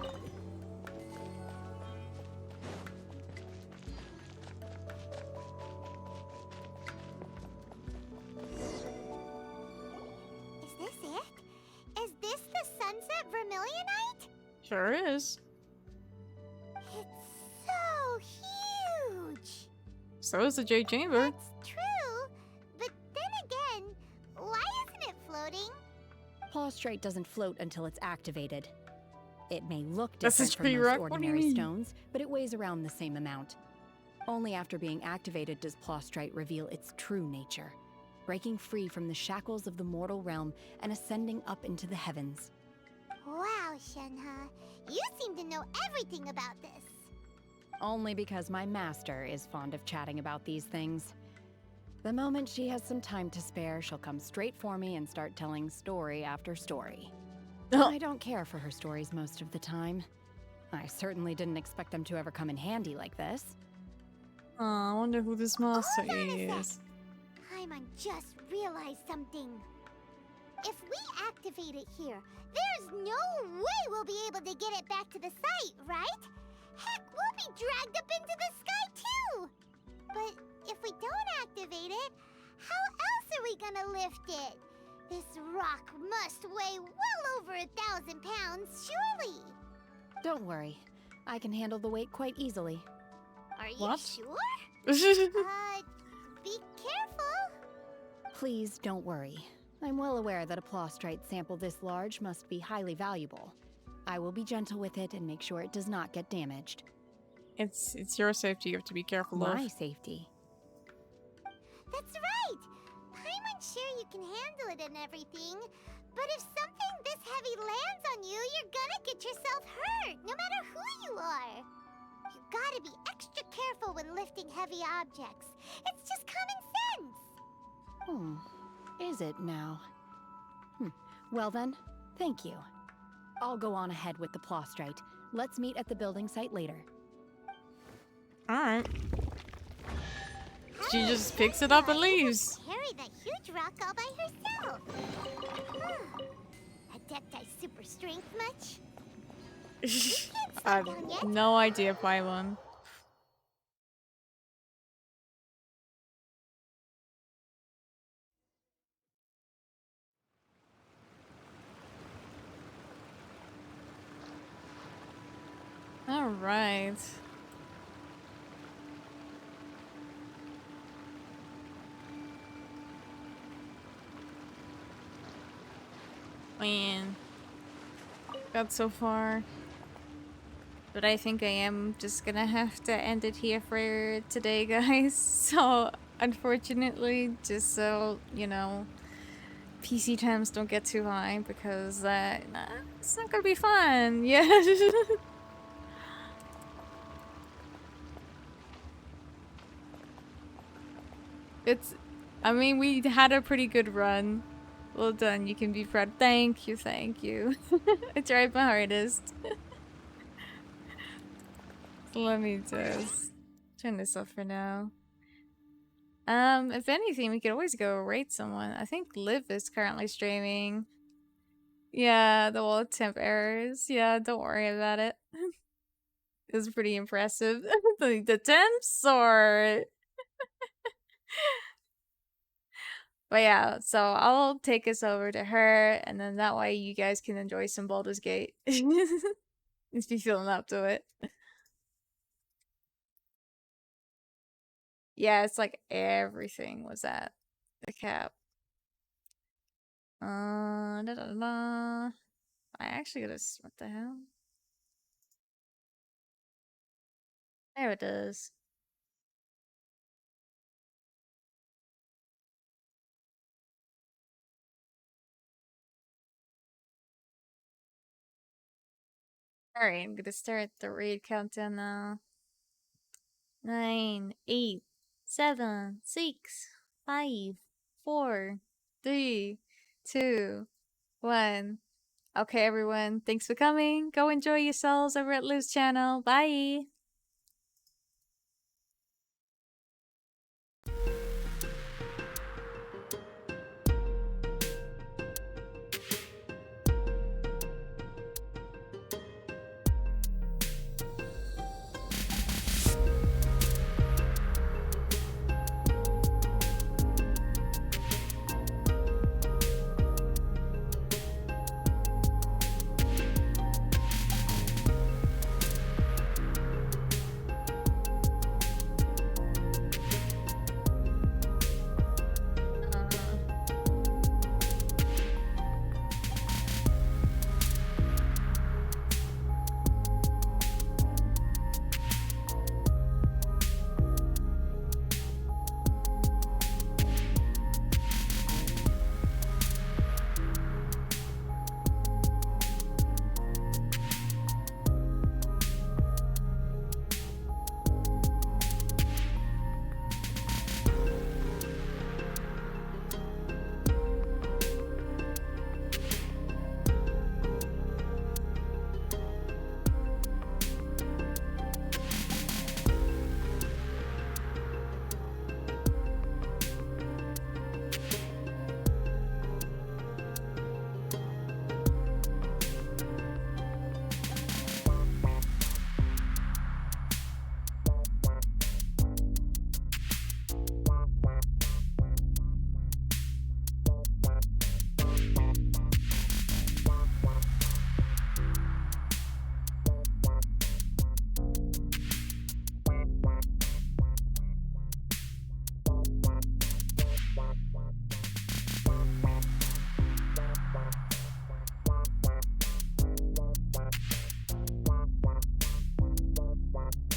Is this it? Is this the sunset vermilionite? Sure is. It's so huge! So is the Jade Chamber. True, but then again, why isn't it floating? Plaustrite doesn't float until it's activated. It may look That's a different from tree most rock? What do you ordinary mean? stones, but it weighs around the same amount. Only after being activated does Plaustrite reveal its true nature, breaking free from the shackles of the mortal realm and ascending up into the heavens. Wow, Shenhe, you seem to know everything about this. Only because my master is fond of chatting about these things. The moment she has some time to spare, she'll come straight for me and start telling story after story. I don't care for her stories most of the time. I certainly didn't expect them to ever come in handy like this. I wonder who this master Hold on a is. sec. Paimon just realized something. If we activate it here, there's no way we'll be able to get it back to the site, right? Heck, we'll be dragged up into the sky too! But if we don't activate it, how else are we gonna lift it? This rock must weigh well over 1,000 pounds, surely! Don't worry. I can handle the weight quite easily. Are you What? sure? Be careful! Please don't worry. I'm well aware that a plaustrite sample this large must be highly valuable. I will be gentle with it and make sure it does not get damaged. It's your safety you have to be careful of. My safety. That's right! Paimon's sure you can handle it and everything, but if something this heavy lands on you, you're gonna get yourself hurt, no matter who you are. You gotta be extra careful when lifting heavy objects. It's just common sense. Is it now? Well then, thank you. I'll go on ahead with the plaustrite. Let's meet at the building site later. Alright. She just picks it up and leaves. Carry that huge rock all by herself. Adepti super strength much? I have no idea, Paimon. Alright. Man. Got so far. But I think I am just gonna have to end it here for today, guys. So, unfortunately, just so, you know, PC times don't get too high because it's not gonna be fun. Yeah. I mean, we had a pretty good run. Well done, you can be proud. Thank you, thank you. I tried my hardest. Let me just turn this off for now. If anything, we could always go rate someone. I think Liv is currently streaming. Yeah, the wall temp errors. Yeah, don't worry about it. It was pretty impressive. The temps or... But yeah, so I'll take us over to her, and then that way you guys can enjoy some Baldur's Gate. If you're feeling up to it. Yeah, it's like everything was at the cap. Da, da, da. I actually gotta... What the hell? There it is. Alright, I'm gonna start the raid countdown now. 9, 8, 7, 6, 5, 4, 3, 2, 1. Okay, everyone. Thanks for coming. Go enjoy yourselves over at Liv's channel. Bye!